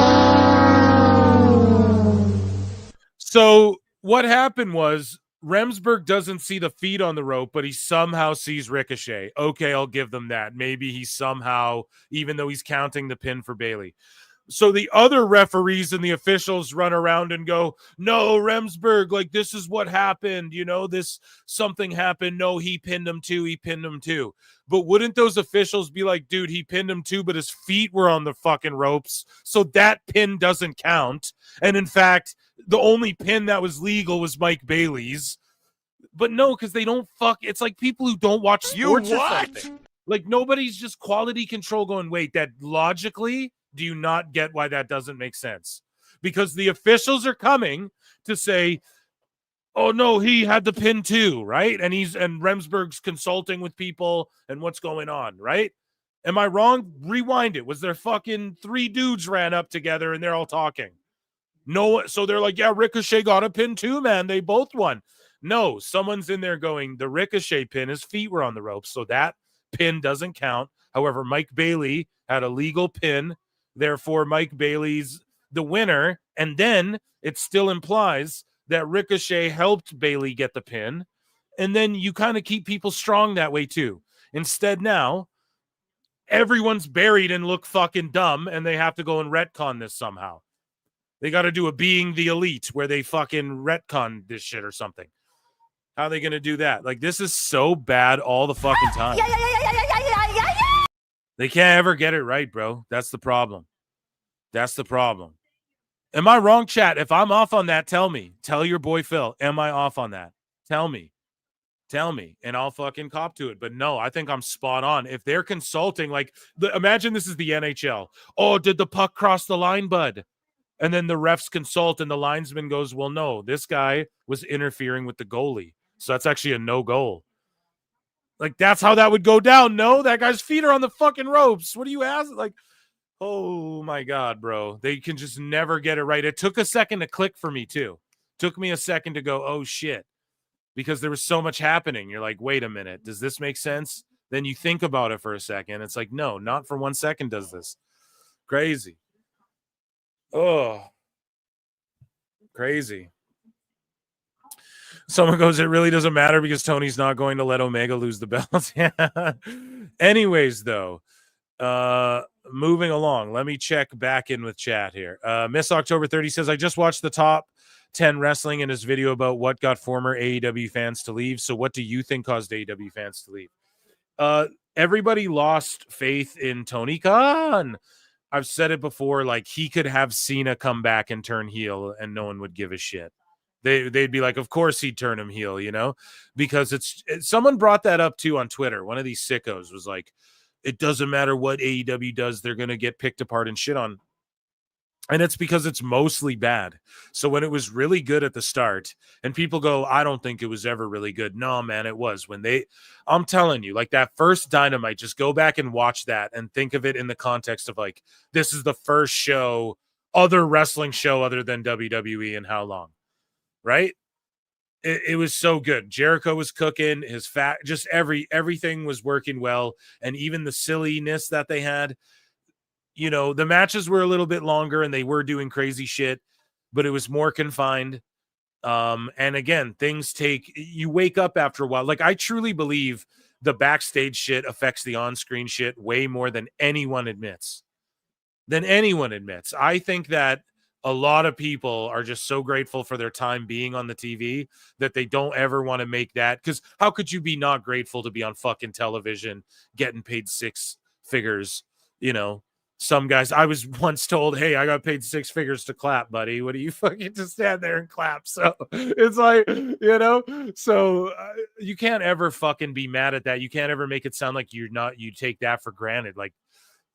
So what happened was, Remsburg doesn't see the feet on the rope, but he somehow sees Ricochet. Okay, I'll give them that. Maybe he somehow, even though he's counting the pin for Bayley. So the other referees and the officials run around and go, no, Remsburg, like, this is what happened. You know, something happened. No, he pinned him too. He pinned him too. But wouldn't those officials be like, dude, he pinned him too, but his feet were on the fucking ropes. So that pin doesn't count. And in fact, the only pin that was legal was Mike Bailey's. But no, because they don't it's like people who don't watch sports or something. Like, nobody's just quality control going, wait, that logically, do you not get why that doesn't make sense? Because the officials are coming to say, oh no, he had the pin too, right? And Remsburg's consulting with people and what's going on, right? Am I wrong? Rewind it. Was there fucking 3 dudes ran up together and they're all talking? No, so they're like, yeah, Ricochet got a pin too, man. They both won. No, someone's in there going, the Ricochet pin, his feet were on the ropes, so that pin doesn't count. However, Mike Bailey had a legal pin. Therefore, Mike Bailey's the winner. And then it still implies that Ricochet helped Bailey get the pin. And then you kind of keep people strong that way too. Instead now, everyone's buried and look fucking dumb, and they have to go and retcon this somehow. They got to do a Being the Elite where they fucking retcon this shit or something. How are they going to do that? Like, this is so bad all the fucking time. They can't ever get it right, bro. That's the problem. That's the problem. Am I wrong, chat? If I'm off on that, tell me. Tell your boy Phil, am I off on that? Tell me. Tell me, and I'll fucking cop to it. But no, I think I'm spot on. If they're consulting, like, imagine this is the NHL. Oh, did the puck cross the line, bud? And then the refs consult, and the linesman goes, well, no, this guy was interfering with the goalie. So that's actually a no goal. Like, that's how that would go down. No, that guy's feet are on the fucking ropes. What do you ask? Like, oh my God, bro. They can just never get it right. It took a second to click for me, too. Took me a second to go, oh shit. Because there was so much happening. You're like, wait a minute. Does this make sense? Then you think about it for a second. It's like, no, not for 1 second does this. Crazy. Oh, crazy. Someone goes, it really doesn't matter because Tony's not going to let Omega lose the belt. Yeah. Anyways, though, moving along, let me check back in with chat here. Miss October 30 says, I just watched the top 10 wrestling in his video about what got former AEW fans to leave. So what do you think caused AEW fans to leave? Everybody lost faith in Tony Khan. I've said it before, like, he could have Cena come back and turn heel and no one would give a shit. They'd be like, of course he'd turn him heel, you know, because someone brought that up too on Twitter. One of these sickos was like, it doesn't matter what AEW does, they're going to get picked apart and shit on. And it's because it's mostly bad. So when it was really good at the start and people go, I don't think it was ever really good. No, man, it was. I'm telling you, like, that first Dynamite, just go back and watch that and think of it in the context of, like, this is the first show, other wrestling show other than WWE in how long, right? It was so good. Jericho was cooking, his fat, just everything was working well. And even the silliness that they had, you know, the matches were a little bit longer and they were doing crazy shit, but it was more confined. And again, you wake up after a while. Like, I truly believe the backstage shit affects the on-screen shit way more than anyone admits. I think that a lot of people are just so grateful for their time being on the TV that they don't ever want to make that. Because how could you be not grateful to be on fucking television, getting paid six figures, you know? Some guys, I was once told, hey, I got paid six figures to clap, buddy. What do you fucking just stand there and clap? So it's like, you know, so you can't ever fucking be mad at that. You can't ever make it sound like you take that for granted. Like,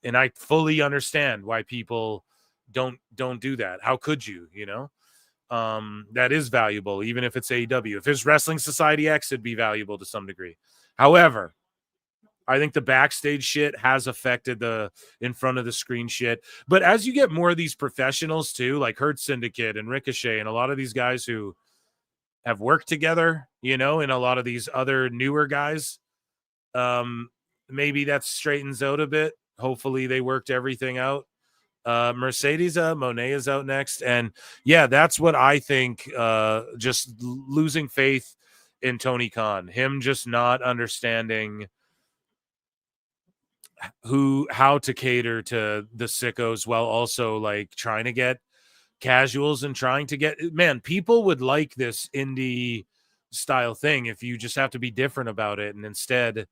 and I fully understand why people don't do that. How could you, you know? That is valuable, even if it's AEW. If it's Wrestling Society X, it'd be valuable to some degree. However, I think the backstage shit has affected the in front of the screen shit. But as you get more of these professionals too, like Hurt Syndicate and Ricochet and a lot of these guys who have worked together, you know, and a lot of these other newer guys, maybe that straightens out a bit. Hopefully they worked everything out. Mercedes Monet is out next. And yeah, that's what I think, just losing faith in Tony Khan, him just not understanding how to cater to the sickos while also like trying to get casuals and trying to get, man, people would like this indie style thing if you just have to be different about it. And instead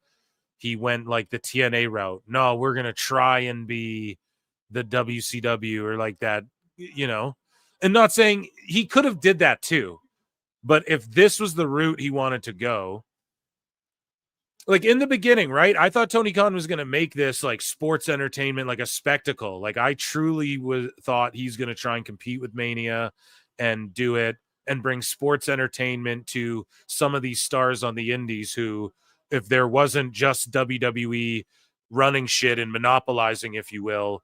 he went like the TNA route. No, we're going to try and be the WCW or like that, you know, and not saying he could have did that too. But if this was the route he wanted to go, like in the beginning, right? I thought Tony Khan was going to make this like sports entertainment, like a spectacle. Like I truly thought he's going to try and compete with Mania and do it and bring sports entertainment to some of these stars on the indies who, if there wasn't just WWE running shit and monopolizing, if you will,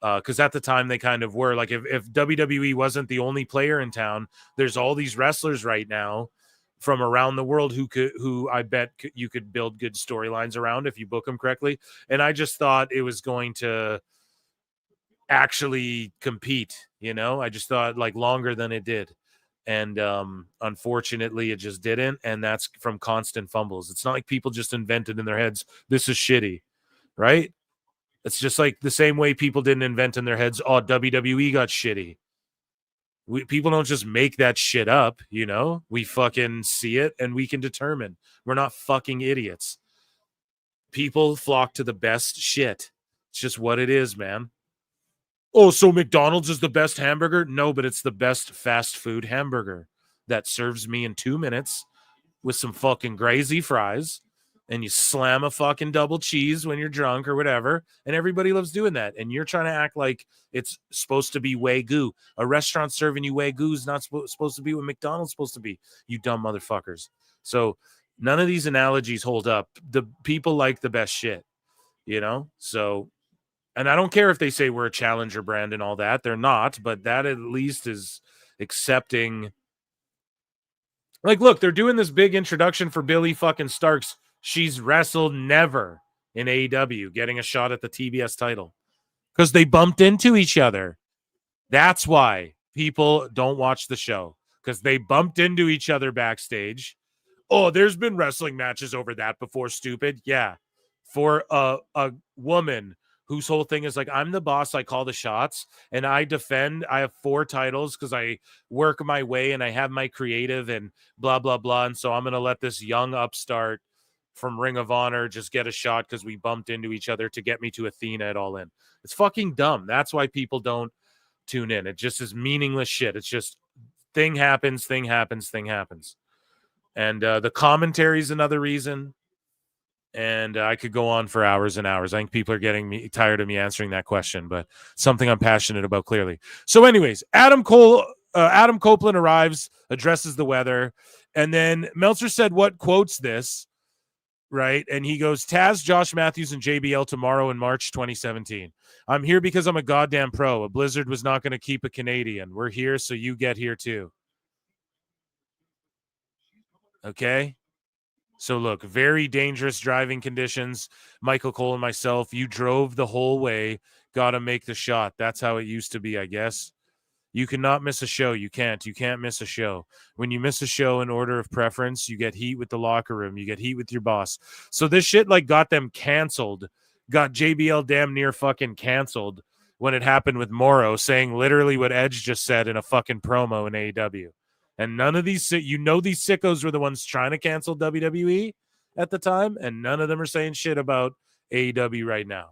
because at the time they kind of were, like if WWE wasn't the only player in town, there's all these wrestlers right now from around the world who I bet you could build good storylines around if you book them correctly. And I just thought it was going to actually compete, you know? I just thought like longer than it did. And unfortunately it just didn't. And that's from constant fumbles. It's not like people just invented in their heads, this is shitty, right? It's just like the same way people didn't invent in their heads, oh, WWE got shitty. People don't just make that shit up, you know? We fucking see it and we can determine. We're not fucking idiots. People flock to the best shit. It's just what it is, man. Oh, so McDonald's is the best hamburger? No, but it's the best fast food hamburger that serves me in 2 minutes with some fucking crazy fries, and you slam a fucking double cheese when you're drunk or whatever, and everybody loves doing that. And you're trying to act like it's supposed to be Wagyu. A restaurant serving you Wagyu is not supposed to be what McDonald's supposed to be, you dumb motherfuckers. So none of these analogies hold up. The people like the best shit, you know? So, and I don't care if they say we're a challenger brand and all that. They're not, but that at least is accepting. Like, look, they're doing this big introduction for Billy fucking Starks. She's wrestled never in AEW, getting a shot at the TBS title because they bumped into each other. That's why people don't watch the show, because they bumped into each other backstage. Oh, there's been wrestling matches over that before, stupid. Yeah. For a woman whose whole thing is like, I'm the boss, I call the shots, and I defend. I have 4 titles because I work my way and I have my creative and blah, blah, blah. And so I'm going to let this young upstart from Ring of Honor just get a shot because we bumped into each other to get me to Athena at All In. It's fucking dumb. That's why people don't tune in. It just is meaningless shit. It's just thing happens. And the commentary is another reason. And I could go on for hours and hours. I think people are getting tired of me answering that question, but something I'm passionate about, clearly. So anyways, Adam Copeland arrives, addresses the weather, and then Meltzer said what quotes this, right? And he goes, Taz, Josh Matthews, and JBL tomorrow in March 2017. I'm here because I'm a goddamn pro. A Blizzard was not going to keep a Canadian. We're here, so you get here too. Okay? So look, very dangerous driving conditions. Michael Cole and myself, you drove the whole way, got to make the shot. That's how it used to be, I guess. You cannot miss a show. You can't miss a show. When you miss a show in order of preference, you get heat with the locker room. You get heat with your boss. So this shit like got them canceled, got JBL damn near fucking canceled when it happened with Miro, saying literally what Edge just said in a fucking promo in AEW. And none of these, these sickos were the ones trying to cancel WWE at the time, and none of them are saying shit about AEW right now.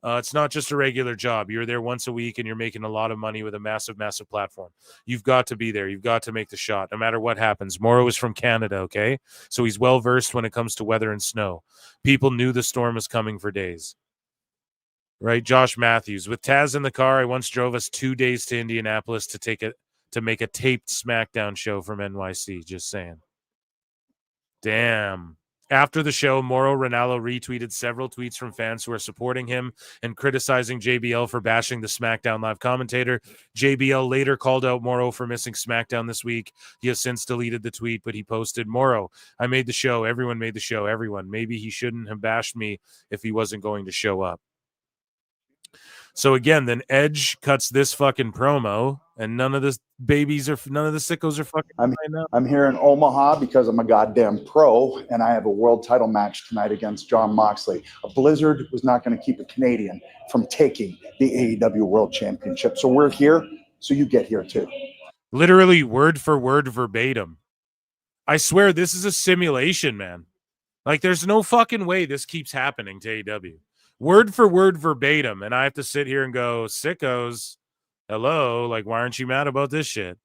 It's not just a regular job. You're there once a week, and you're making a lot of money with a massive, massive platform. You've got to be there. You've got to make the shot, no matter what happens. Moro is from Canada, okay? So he's well-versed when it comes to weather and snow. People knew the storm was coming for days. Right? Josh Matthews. With Taz in the car, I once drove us 2 days to Indianapolis to make a taped SmackDown show from NYC. Just saying. Damn. After the show, Mauro Ranallo retweeted several tweets from fans who are supporting him and criticizing JBL for bashing the SmackDown live commentator. JBL later called out Mauro for missing SmackDown this week. He has since deleted the tweet, but he posted, Mauro, I made the show. Everyone made the show. Everyone. Maybe he shouldn't have bashed me if he wasn't going to show up. So again, then Edge cuts this fucking promo, and none of the sickos are fucking right now. I'm here in Omaha because I'm a goddamn pro, and I have a world title match tonight against Jon Moxley. A Blizzard was not going to keep a Canadian from taking the AEW World Championship. So we're here, so you get here too. Literally word for word verbatim. I swear this is a simulation, man. Like, there's no fucking way this keeps happening to AEW. Word for word verbatim, and I have to sit here and go, sickos, hello, like, why aren't you mad about this shit?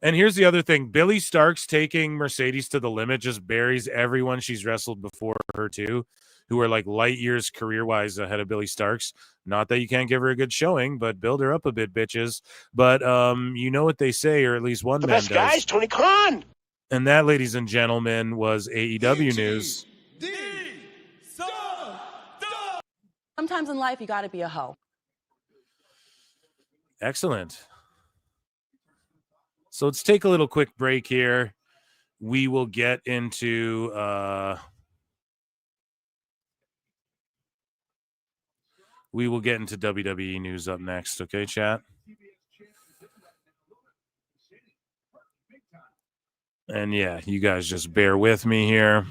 And here's the other thing. Billy Starks taking Mercedes to the limit just buries everyone she's wrestled before her, too, who are, like, light years career-wise ahead of Billy Starks. Not that you can't give her a good showing, but build her up a bit, bitches. But you know what they say, or at least one man does. The best guys, Tony Khan. And that, ladies and gentlemen, was AEW news. Sometimes in life, you got to be a hoe. Excellent. So let's take a little quick break here. We will get into WWE news up next. Okay, chat? And yeah, you guys just bear with me here.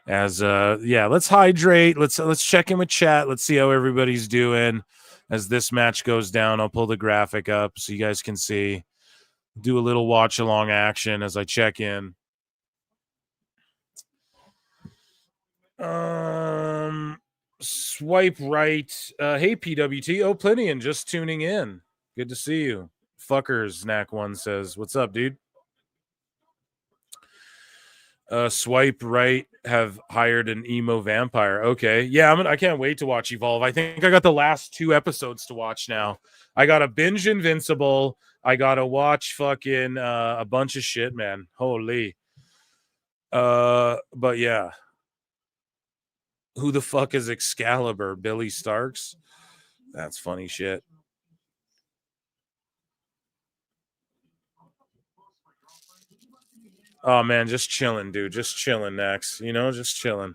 As let's hydrate. Let's check in with chat. Let's see how everybody's doing as this match goes down. I'll pull the graphic up so you guys can see. Do a little watch along action as I check in. Swipe right. Hey PWT. Oh, Plinian, just tuning in. Good to see you. Fuckers, Knack1 says. What's up, dude? Swipe right have hired an emo vampire. Okay. Yeah, I can't wait to watch Evolve. I think I got the last 2 episodes to watch now. I got to binge Invincible. I got to watch fucking a bunch of shit, man. Holy. But yeah. Who the fuck is Excalibur? Billy Starks? That's funny shit. Oh man, just chilling, dude. Just chilling next. Just chilling.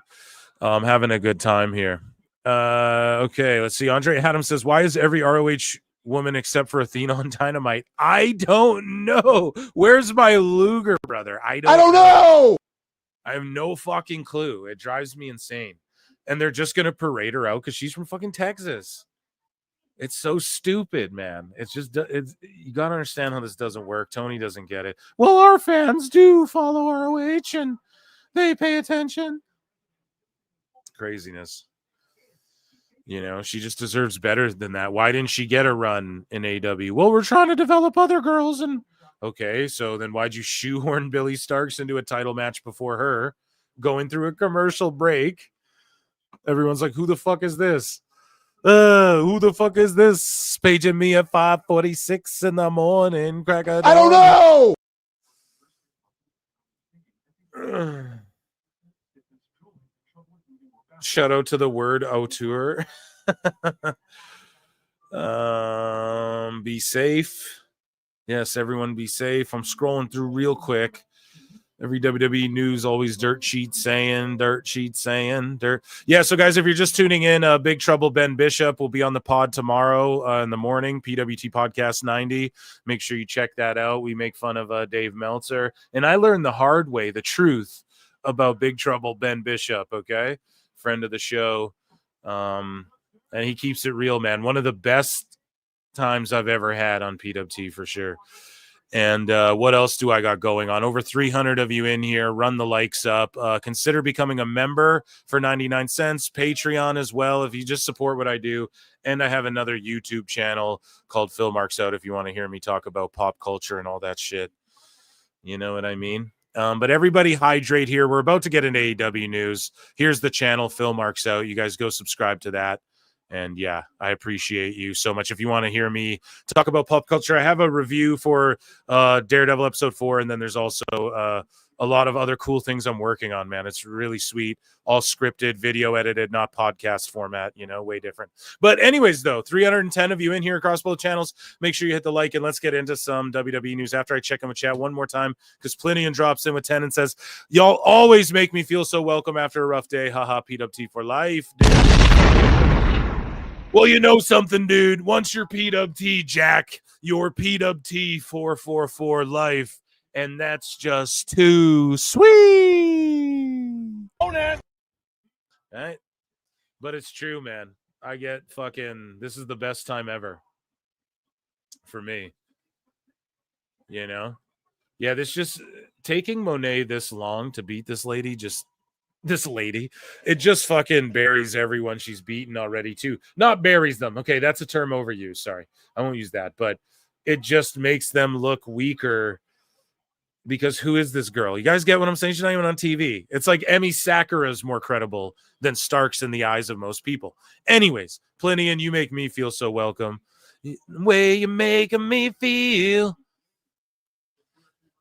Having a good time here. Okay, let's see. Andre Adams says, why is every ROH woman except for Athena on Dynamite? I don't know. Where's my Luger, brother? I don't know. I have no fucking clue. It drives me insane. And they're just gonna parade her out because she's from fucking Texas. It's so stupid, man. You gotta understand how this doesn't work. Tony doesn't get it. Well, our fans do follow ROH and they pay attention. Craziness. She just deserves better than that. Why didn't she get a run in AEW? Well, we're trying to develop other girls. And okay, so then why'd you shoehorn Billy Starks into a title match before her, going through a commercial break? Everyone's like, who the fuck is this? Who the fuck is this? Paging me at 5:46 in the morning. Crack a I don't know. Shout out to the word auteur. Be safe. Yes, everyone be safe. I'm scrolling through real quick. Every WWE news, always dirt sheet saying. Yeah, so guys, if you're just tuning in, Big Trouble Ben Bishop will be on the pod tomorrow in the morning, PWT Podcast 90. Make sure you check that out. We make fun of Dave Meltzer. And I learned the hard way, the truth about Big Trouble Ben Bishop, okay? Friend of the show. And he keeps it real, man. One of the best times I've ever had on PWT for sure. And what else do I got going on? Over 300 of you in here. Run the likes up. Consider becoming a member for 99 cents. Patreon as well if you just support what I do. And I have another YouTube channel called Phil Marks Out if you want to hear me talk about pop culture and all that shit. You know what I mean? But everybody hydrate here. We're about to get into AEW news. Here's the channel, Phil Marks Out. You guys go subscribe to that. And yeah, I appreciate you so much. If you want to hear me talk about pop culture, I have a review for Daredevil episode 4. And then there's also a lot of other cool things I'm working on, man. It's really sweet. All scripted, video edited, not podcast format, way different. But anyways, though, 310 of you in here across both channels. Make sure you hit the like and let's get into some WWE news after I check in with chat one more time because Plinian drops in with 10 and says, y'all always make me feel so welcome after a rough day. Haha, PWT for life, dude. Well, you know something, dude. Once you're PWT, Jack, you're PWT 444 life, and that's just too sweet. All right? But it's true, man. I get this is the best time ever for me. Yeah, this just taking Monet this long to beat this lady it just fucking buries everyone she's beaten already too. Not buries them. Okay, that's a term overused. Sorry. I won't use that. But it just makes them look weaker because who is this girl? You guys get what I'm saying? She's not even on TV. It's like Emi Sakura is more credible than Starks in the eyes of most people. Anyways, Plinian, you make me feel so welcome. The way you're making me feel.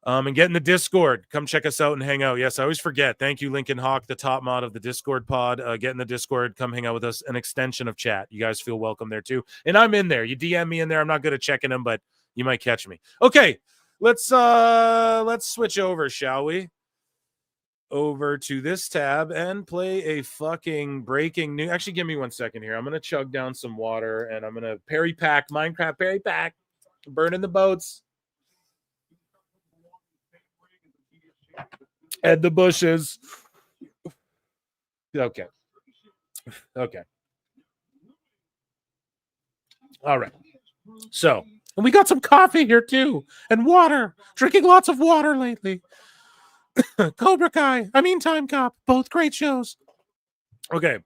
And get in the Discord. Come check us out and hang out. Yes, I always forget. Thank you, Lincoln Hawk, the top mod of the Discord pod. Get in the Discord. Come hang out with us. An extension of chat. You guys feel welcome there too. And I'm in there. You DM me in there. I'm not good at checking them, but you might catch me. Okay, let's switch over, shall we? Over to this tab and play a fucking breaking news. Actually, give me 1 second here. I'm gonna chug down some water and I'm gonna Perry pack Minecraft Perry pack. Burning the boats. And the bushes. Okay. Okay. All right. So, and we got some coffee here too, and water. Drinking lots of water lately. Cobra Kai. Time Cop. Both great shows. Okay.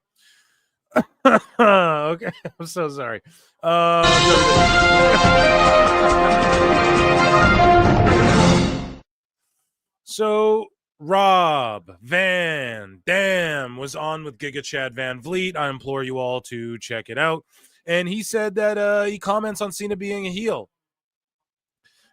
Okay. I'm so sorry. So Rob Van Dam was on with Giga Chad Van Vliet. I implore you all to check it out. And he said that he comments on Cena being a heel.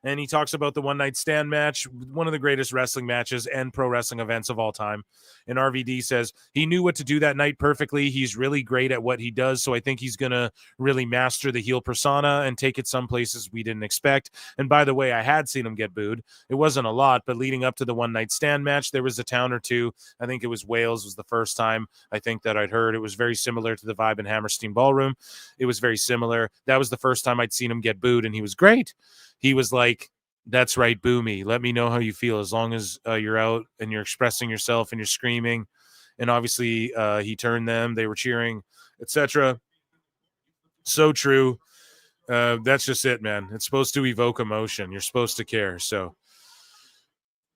And he talks about the one-night stand match, one of the greatest wrestling matches and pro wrestling events of all time. And RVD says he knew what to do that night perfectly. He's really great at what he does, so I think he's going to really master the heel persona and take it some places we didn't expect. And by the way, I had seen him get booed. It wasn't a lot, but leading up to the one-night stand match, there was a town or two. I think it was Wales was the first time I think that I'd heard. It was very similar to the vibe in Hammerstein Ballroom. It was very similar. That was the first time I'd seen him get booed, and he was great. He was like, that's right, boo me. Let me know how you feel as long as you're out and you're expressing yourself and you're screaming. And obviously he turned them. They were cheering, etc. So true. That's just it, man. It's supposed to evoke emotion. You're supposed to care. So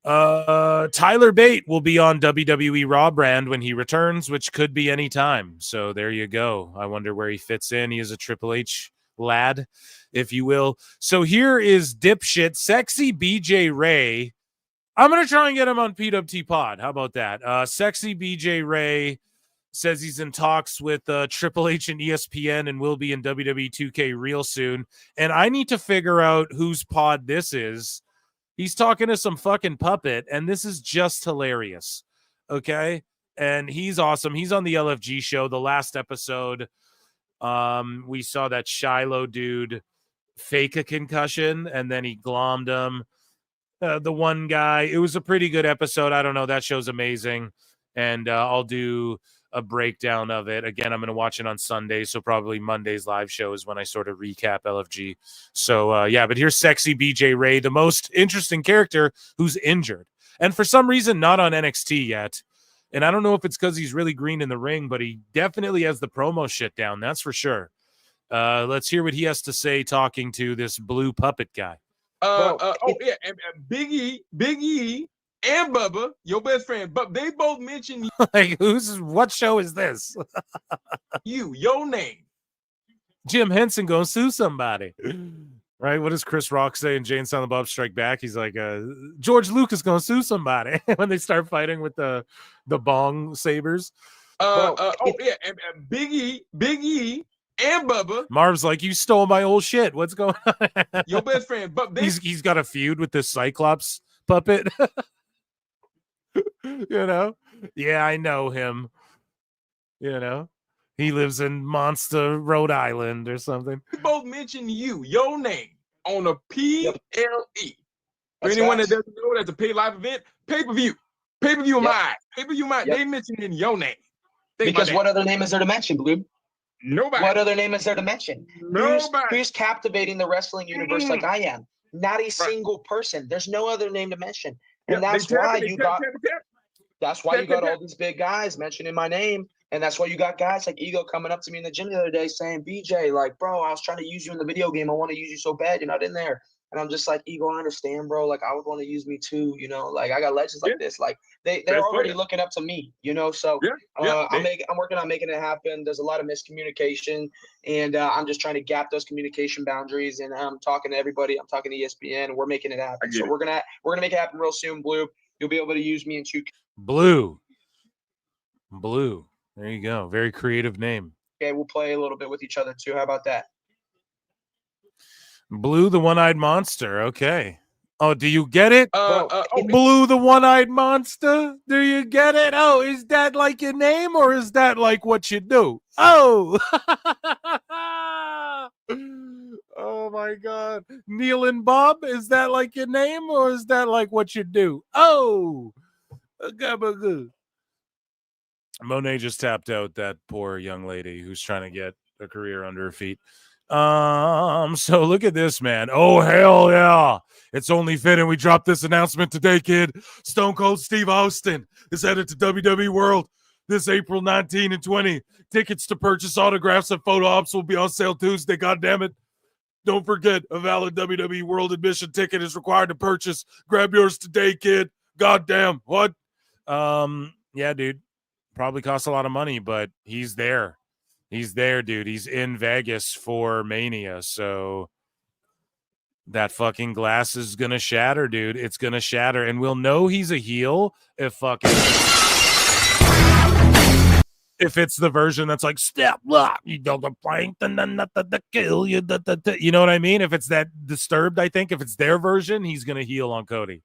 Tyler Bate will be on WWE Raw brand when he returns, which could be any time. So there you go. I wonder where he fits in. He is a Triple H lad, if you will. So here is dipshit Sexy BJ Ray. I'm going to try and get him on PWT Pod. How about that? Sexy BJ Ray says he's in talks with Triple H and ESPN and will be in WWE 2K real soon. And I need to figure out whose pod this is. He's talking to some fucking puppet, and this is just hilarious. Okay? And he's awesome. He's on the LFG show. The last episode, we saw that Shiloh dude fake a concussion, and then he glommed him. The one guy, it was a pretty good episode. I don't know. That show's amazing. And I'll do a breakdown of it. Again, I'm going to watch it on Sunday, so probably Monday's live show is when I sort of recap LFG. So, yeah, but here's Sexy BJ Ray, the most interesting character who's injured. And for some reason, not on NXT yet. And I don't know if it's because he's really green in the ring, but he definitely has the promo shit down. That's for sure. Let's hear what he has to say talking to this blue puppet guy. Yeah, and Big E, and Bubba, your best friend, but they both mentioned like, what show is this? your name. Jim Henson gonna sue somebody. Right? What does Chris Rock say in Jay and Silent Bob Strike Back? He's like, George Lucas gonna sue somebody when they start fighting with the bong sabers. Yeah, and Big E, and Bubba. Marv's like, you stole my old shit. What's going on? Your best friend, but he's got a feud with this Cyclops puppet. You know? Yeah, I know him. You know? He lives in Monster, Rhode Island or something. They both mentioned your name on a PLE. For anyone that doesn't know, that's a pay live event, pay-per-view. Pay-per-view my pay-per-view my they mentioned in your name. Because what other name is there to mention, Blue? Nobody. What other name is there to mention? Nobody. Who's captivating the wrestling universe like I am? Not a single person. There's no other name to mention. And that's why you got all these big guys mentioning my name. And that's why you got guys like Ego coming up to me in the gym the other day saying, BJ, like, bro, I was trying to use you in the video game. I want to use you so bad. You're not in there. And I'm just like, Ego, I understand, bro. Like, I would want to use me too, you know. Like, I got legends like this. Like, they're already looking up to me, you know. So I'm working on making it happen. There's a lot of miscommunication, and I'm just trying to gap those communication boundaries. And I'm talking to everybody. I'm talking to ESPN, and we're making it happen. So we're gonna make it happen real soon, Blue. You'll be able to use me in 2K. Blue. There you go. Very creative name. Okay, we'll play a little bit with each other too. How about that? Blue the one-eyed monster. Okay. Oh, do you get it? Blue the one-eyed monster. Do you get it? Oh, is that like your name or is that like what you do? Oh. Oh my God. Neil and Bob, is that like your name or is that like what you do? Oh. Monet just tapped out that poor young lady who's trying to get a career under her feet. So look at this, man. Oh, hell yeah. It's only fitting we dropped this announcement today, kid. Stone Cold Steve Austin is headed to WWE World this April 19 and 20. Tickets to purchase autographs and photo ops will be on sale Tuesday. God damn it. Don't forget, a valid WWE World Admission ticket is required to purchase. Grab yours today, kid. God damn. What? Yeah, dude. Probably costs a lot of money, but he's there. He's there, dude. He's in Vegas for Mania, so that fucking glass is gonna shatter, dude. It's gonna shatter, and we'll know he's a heel if it's the version that's like step up, you don't plank the kill you, you know what I mean? If it's that Disturbed, I think if it's their version, he's gonna heel on Cody,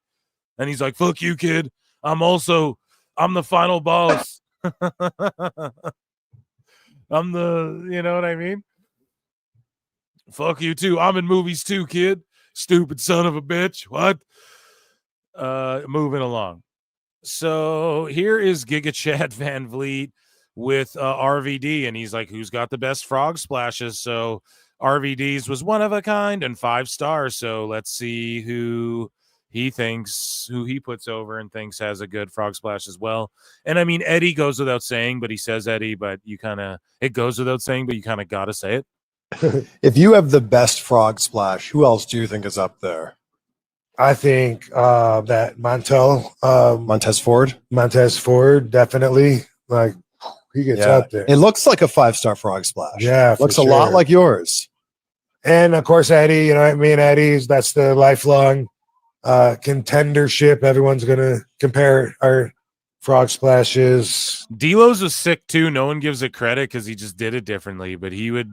and he's like, "Fuck you, kid. I'm the final boss." I'm the, you know what I mean? Fuck you too. I'm in movies too, kid. Stupid son of a bitch. What? Moving along. So here is Giga Chad Van Vliet with RVD, and he's like, who's got the best frog splashes? So RVD's was one of a kind and 5 stars. So let's see who he puts over and thinks has a good frog splash as well. And I mean, Eddie goes without saying, but he says Eddie, but it goes without saying, but you kind of got to say it. If you have the best frog splash, who else do you think is up there? I think that Montez Ford, definitely. Like, he gets up there. It looks like a 5-star frog splash. Yeah, looks a lot like yours. And of course, Eddie. You know, me and Eddie's, that's the lifelong contendership. Everyone's gonna compare our frog splashes. D'Lo's was sick too. No one gives it credit because he just did it differently, but he would,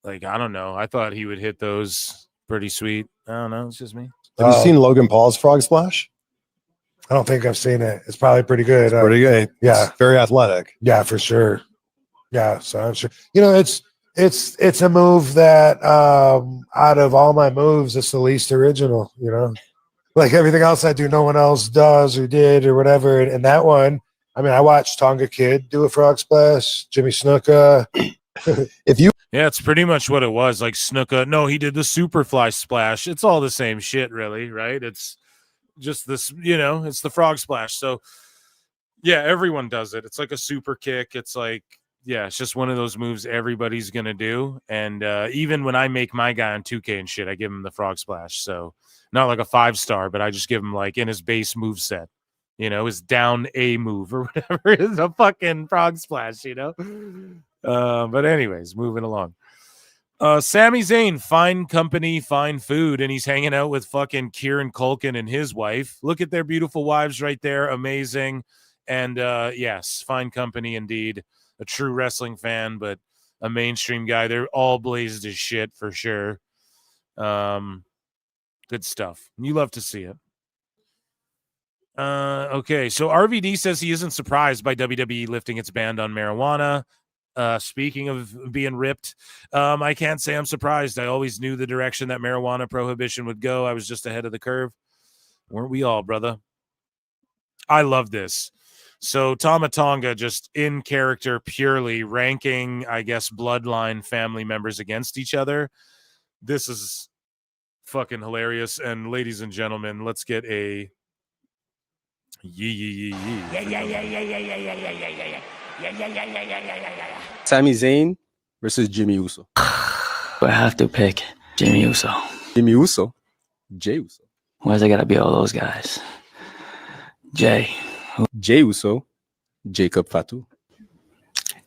like, I don't know. I thought he would hit those pretty sweet. I don't know. It's just me. Have you seen Logan Paul's frog splash? I don't think I've seen it. It's probably pretty good. Pretty good. Yeah. It's very athletic. Yeah, for sure. Yeah, so I'm sure. You know, it's a move that out of all my moves, it's the least original, you know. Like everything else I do, no one else does or did or whatever. And that one, I mean, I watched Tonga Kid do a frog splash, Jimmy Snuka. Yeah, it's pretty much what it was. Like Snuka. No, he did the Superfly splash. It's all the same shit, really, right? It's just this, you know, it's the frog splash. So yeah, everyone does it. It's like a super kick. It's like, yeah, it's just one of those moves everybody's gonna do. And even when I make my guy on 2K and shit, I give him the frog splash. So not like a 5-star, but I just give him like in his base move set, you know, his down A move or whatever is a fucking frog splash, you know. But anyways, moving along. Sami Zayn, fine company, fine food, and he's hanging out with fucking Kieran Culkin and his wife. Look at their beautiful wives right there, amazing. And yes, fine company indeed. A true wrestling fan, but a mainstream guy. They're all blazed as shit for sure. Good stuff. You love to see it. Okay, so RVD says he isn't surprised by WWE lifting its ban on marijuana. Speaking of being ripped, I can't say I'm surprised. I always knew the direction that marijuana prohibition would go. I was just ahead of the curve. Weren't we all, brother? I love this. So Tama Tonga just in character purely ranking, I guess, bloodline family members against each other. This is fucking hilarious. And ladies and gentlemen, let's get a yee. Sami Zayn versus Jimmy Uso. I have to pick Jimmy Uso. Jimmy Uso? Jay Uso. Where's it gotta be all those guys? Jay Uso. Jacob Fatu.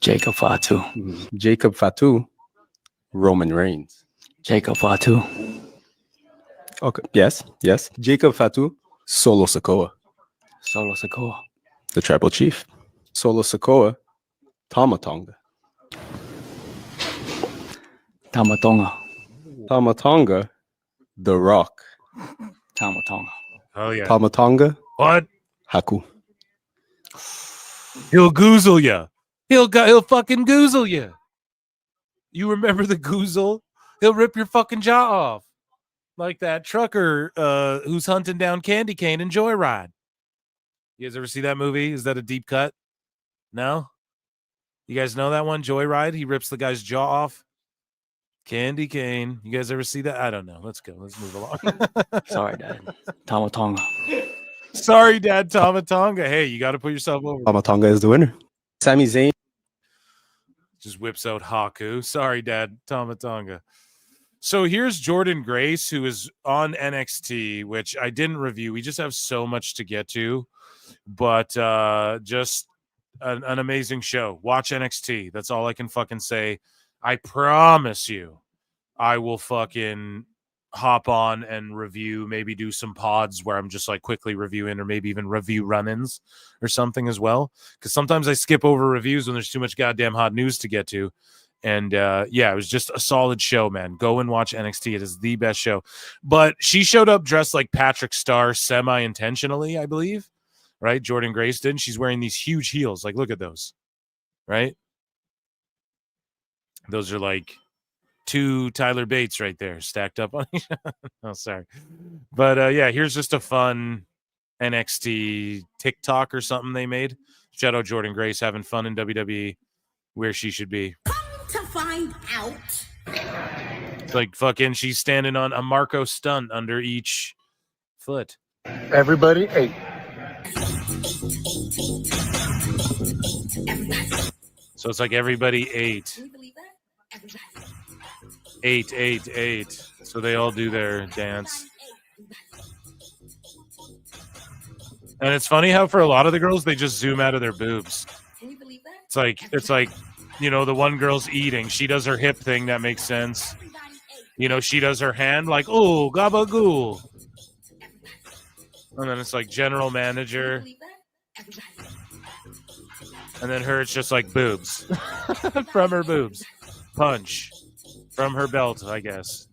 Jacob Fatu. Jacob Fatu. Roman Reigns. Jacob Fatu. Okay. Yes. Jacob Fatu. Solo Sikoa. Solo Sikoa. The Tribal Chief. Solo Sikoa. Tama Tonga. Tama Tonga. Tama Tonga. The Rock. Tama Tonga. Oh yeah. Tama Tonga. What? Haku. He'll goozle you. He'll fucking goozle you. You remember the goozle? He'll rip your fucking jaw off. Like that trucker who's hunting down Candy Cane in Joyride. You guys ever see that movie? Is that a deep cut? No? You guys know that one? Joyride? He rips the guy's jaw off. Candy Cane. You guys ever see that? I don't know. Let's go. Let's move along. Sorry, Dad. Tama Tonga. Sorry, Dad. Tamatonga. Hey, you got to put yourself over. Tamatonga is the winner. Sami Zayn. Just whips out Haku. Sorry, Dad. Tamatonga. So here's Jordan Grace, who is on NXT, which I didn't review. We just have so much to get to, but just an amazing show. Watch NXT. That's all I can fucking say. I promise you, I will fucking hop on and review, maybe do some pods where I'm just like quickly reviewing, or maybe even review run-ins or something as well. Because sometimes I skip over reviews when there's too much goddamn hot news to get to. And yeah, it was just a solid show, man. Go and watch NXT. It is the best show. But she showed up dressed like Patrick Starr semi-intentionally, I believe. Right? Jordan Grace did. She's wearing these huge heels. Like, look at those. Right? Those are like 2 Tyler Bates right there stacked up on each other. Oh, sorry. But yeah, here's just a fun NXT TikTok or something they made. Shout out Jordan Grace having fun in WWE, where she should be. To find out. It's like fucking she's standing on a Marco stunt under each foot. Everybody ate. So it's like everybody ate. Ate. So they all do their dance. And it's funny how for a lot of the girls, they just zoom out of their boobs. It's like, you know, the one girl's eating. She does her hip thing. That makes sense. You know, she does her hand like, oh, gabagool. And then it's like general manager. And then her, it's just like boobs. From her boobs. Punch. From her belt, I guess.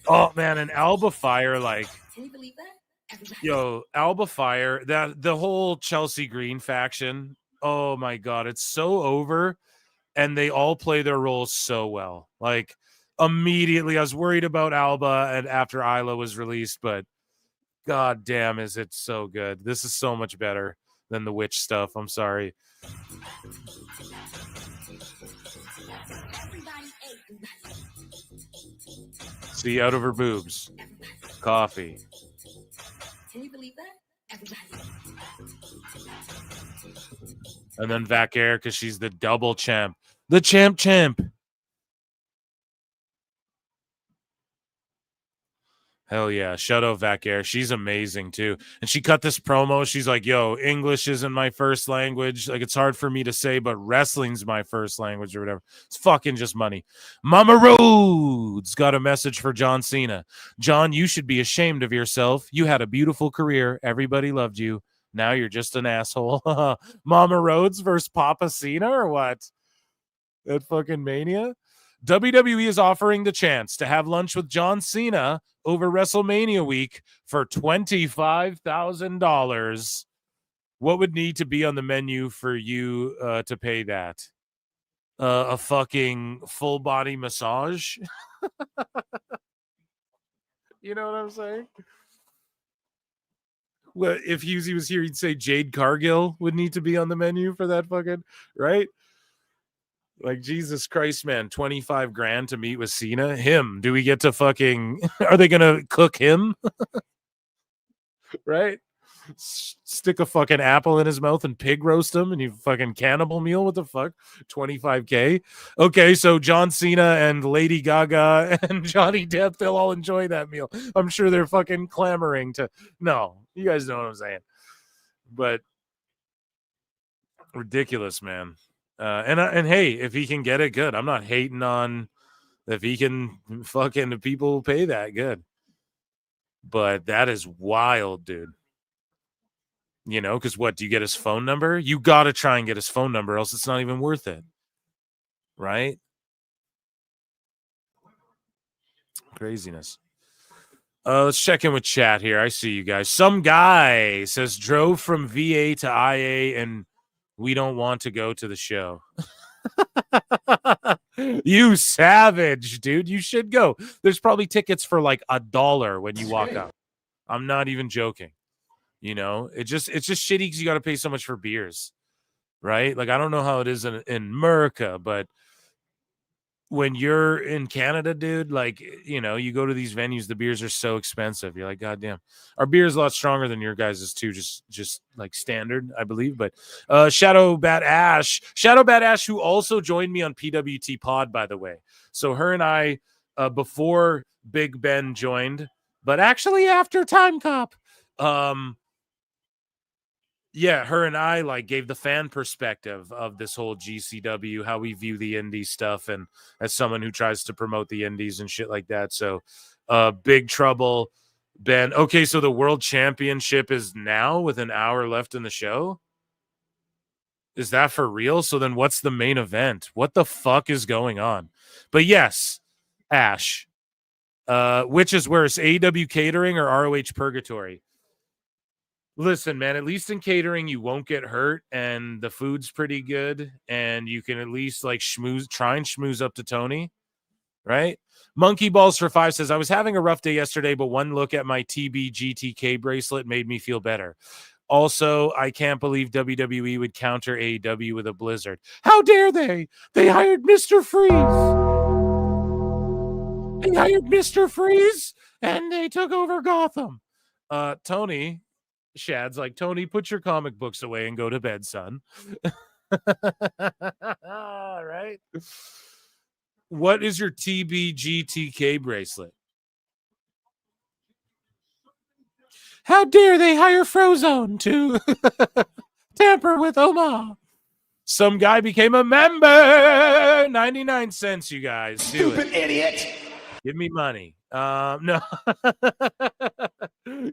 Oh, man, and Alba Fire, like... Yo, Alba Fire, that the whole Chelsea Green faction, oh my God, it's so over. And they all play their roles so well. Like, immediately, I was worried about Alba and after Isla was released, but God damn, is it so good. This is so much better than the witch stuff. I'm sorry. See, out of her boobs. Coffee. Can you believe that? And then Vac Air, because she's the double champ. The champ. Hell yeah. Shout out Vac Air. She's amazing too. And she cut this promo. She's like, yo, English isn't my first language. Like, it's hard for me to say, but wrestling's my first language or whatever. It's fucking just money. Mama Rhodes got a message for John Cena. John, you should be ashamed of yourself. You had a beautiful career. Everybody loved you. Now you're just an asshole. Mama Rhodes versus Papa Cena or what? At fucking Mania? WWE is offering the chance to have lunch with John Cena over WrestleMania week for $25,000. What would need to be on the menu for you to pay that? A fucking full body massage? You know what I'm saying? Well, if Husey was here, he'd say Jade Cargill would need to be on the menu for that fucking, right? Like, Jesus Christ, man, 25 grand to meet with Cena? Him. Do we get to fucking, are they going to cook him? Right? Stick a fucking apple in his mouth and pig roast him and you fucking cannibal meal? What the fuck? 25K? Okay, so John Cena and Lady Gaga and Johnny Depp, they'll all enjoy that meal. I'm sure they're fucking clamoring to, no, you guys know what I'm saying. But ridiculous, man. And hey, if he can get it, good. I'm not hating on if he can fucking people pay that good. But that is wild, dude. You know, because what, do you get his phone number? You got to try and get his phone number, else it's not even worth it. Right? Craziness. Let's check in with chat here. I see you guys. Some guy says drove from VA to IA and we don't want to go to the show. You savage, dude. You should go. There's probably tickets for like $1 when you walk up. I'm not even joking. You know, it's just shitty because you got to pay so much for beers, right? Like, I don't know how it is in America, but when you're in Canada, dude, like, you know, you go to these venues, the beers are so expensive. You're like, God damn. Our beer is a lot stronger than your guys's too, just like standard, I believe. But Shadow Bat Ash, who also joined me on PWT Pod, by the way. So her and I, before Big Ben joined, but actually after Time Cop, yeah, her and I like gave the fan perspective of this whole GCW, how we view the indie stuff, and as someone who tries to promote the indies and shit like that. So Big Trouble, Ben. Okay, so the World Championship is now with an hour left in the show. Is that for real? So then what's the main event? What the fuck is going on? But yes, Ash. Which is worse, AEW catering or ROH purgatory? Listen, man, at least in catering, you won't get hurt, and the food's pretty good, and you can at least like try and schmooze up to Tony, right? Monkey Balls for 5 says, I was having a rough day yesterday, but one look at my TBGTK bracelet made me feel better. Also, I can't believe WWE would counter AEW with a blizzard. How dare they? They hired Mr. Freeze. They hired Mr. Freeze, and they took over Gotham. Tony... Shad's like, Tony, put your comic books away and go to bed, son. All right. What is your TBGTK bracelet? How dare they hire Frozone to tamper with Omar? Some guy became a member. 99 cents, you guys. Stupid idiot. Give me money. No.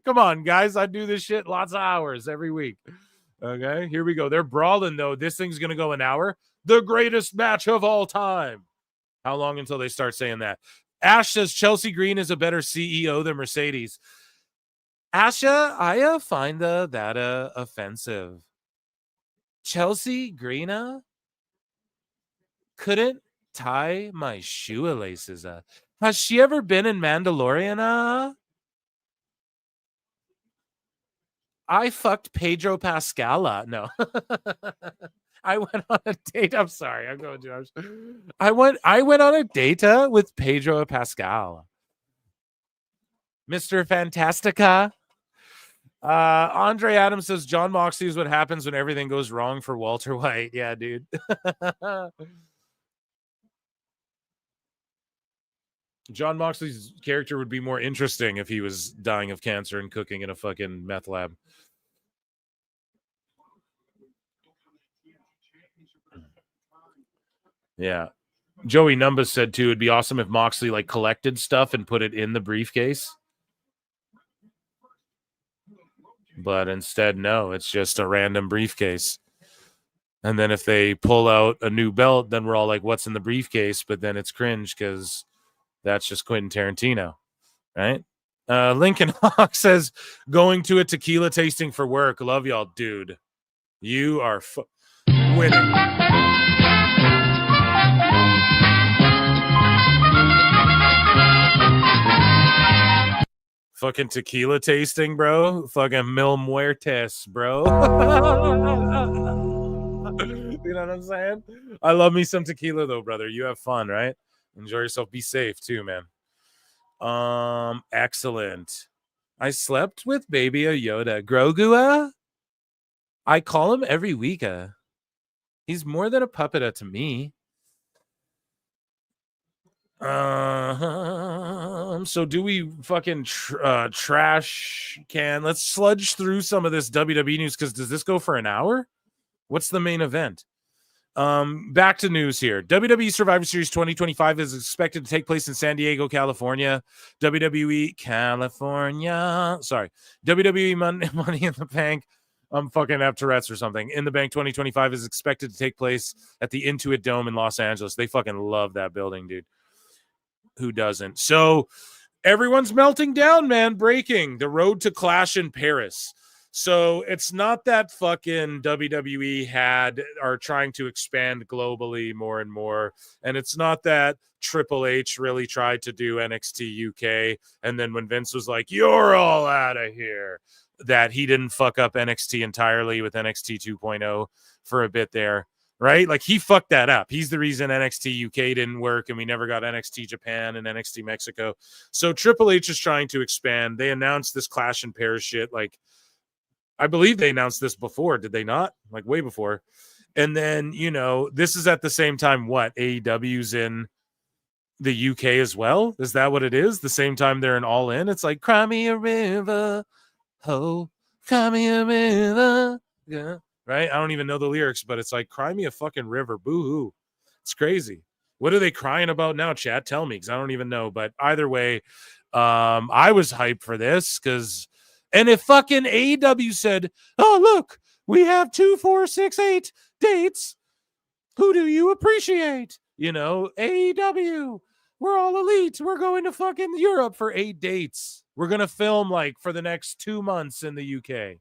Come on, guys. I do this shit lots of hours every week. Okay, here we go. They're brawling, though. This thing's going to go an hour. The greatest match of all time. How long until they start saying that? Ash says Chelsea Green is a better CEO than Mercedes. Asha, I find that offensive. Chelsea Green couldn't tie my shoelaces. Has she ever been in Mandalorian? I fucked Pedro Pascal. No. I went on a date. I'm sorry. I'm going Josh. I went on a date with Pedro Pascal. Mr. Fantastica. Andre Adams says John Moxley is what happens when everything goes wrong for Walter White. Yeah, dude. John Moxley's character would be more interesting if he was dying of cancer and cooking in a fucking meth lab. Yeah. Joey Numbers said, too, it'd be awesome if Moxley, like, collected stuff and put it in the briefcase. But instead, no, it's just a random briefcase. And then if they pull out a new belt, then we're all like, what's in the briefcase? But then it's cringe because that's just Quentin Tarantino, right? Lincoln Hawk says, going to a tequila tasting for work. Love y'all, dude. You are winning. Fucking tequila tasting, bro. Fucking Mil Muertes, bro. You know what I'm saying? I love me some tequila, though, brother. You have fun, right? Enjoy yourself. Be safe, too, man. Excellent. I slept with Baby Yoda. Grogu? I call him every week. He's more than a puppet to me. So do we fucking trash can? Let's sludge through some of this WWE news, because does this go for an hour? What's the main event? Back to news here. WWE Survivor Series 2025 is expected to take place in San Diego, California. WWE Money in the Bank. I'm fucking have Tourette's or something. In the Bank 2025 is expected to take place at the Intuit Dome in Los Angeles. They fucking love that building, dude. Who doesn't? So everyone's melting down, man. Breaking the road to Clash in Paris. So it's not that fucking WWE are trying to expand globally more and more. And it's not that Triple H really tried to do NXT UK. And then when Vince was like, you're all out of here, that he didn't fuck up NXT entirely with NXT 2.0 for a bit there. right? Like he fucked that up. He's the reason NXT UK didn't work and we never got NXT Japan and NXT Mexico. So Triple H is trying to expand. They announced this Clash in Paris shit. Like, I believe they announced this before. Did they not? Like way before. And then, you know, this is at the same time what? AEW's in the UK as well? Is that what it is? The same time they're in All In? It's like, cry me a river, ho, cry me a river. Yeah. Right? I don't even know the lyrics, but it's like, cry me a fucking river, boo-hoo. It's crazy. What are they crying about now, chat? Tell me, because I don't even know. But either way, I was hyped for this because, and if fucking AEW said, oh, look, we have 2, 4, 6, 8 dates. Who do you appreciate? You know, AEW. We're all elite. We're going to fucking Europe for 8 dates. We're going to film like for the next 2 months in the UK.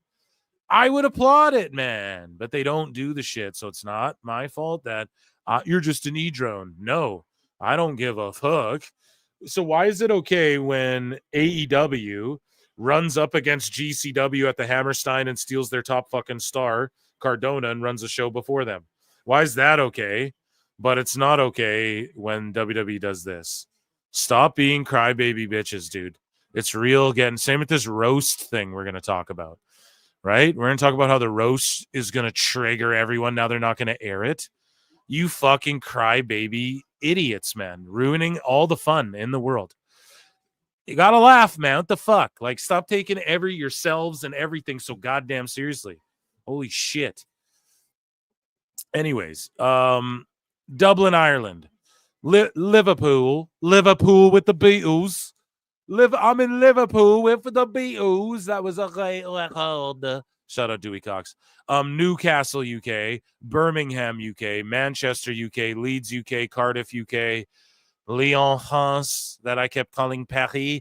I would applaud it, man. But they don't do the shit. So it's not my fault that you're just an e-drone. No, I don't give a fuck. So why is it okay when AEW runs up against GCW at the Hammerstein and steals their top fucking star, Cardona, and runs a show before them? Why is that okay? But it's not okay when WWE does this. Stop being crybaby bitches, dude. It's real again. Same with this roast thing we're going to talk about, right? We're going to talk about how the roast is going to trigger everyone. Now they're not going to air it. You fucking crybaby idiots, man. Ruining all the fun in the world. You got to laugh, man. What the fuck? Like, stop taking yourselves and everything so goddamn seriously. Holy shit. Anyways, Dublin, Ireland, Liverpool with the Beatles. I'm in Liverpool with the Beatles. That was a great record. Shout out Dewey Cox. Newcastle, UK, Birmingham, UK, Manchester, UK, Leeds, UK, Cardiff, UK, Lyon, France, that I kept calling Paris.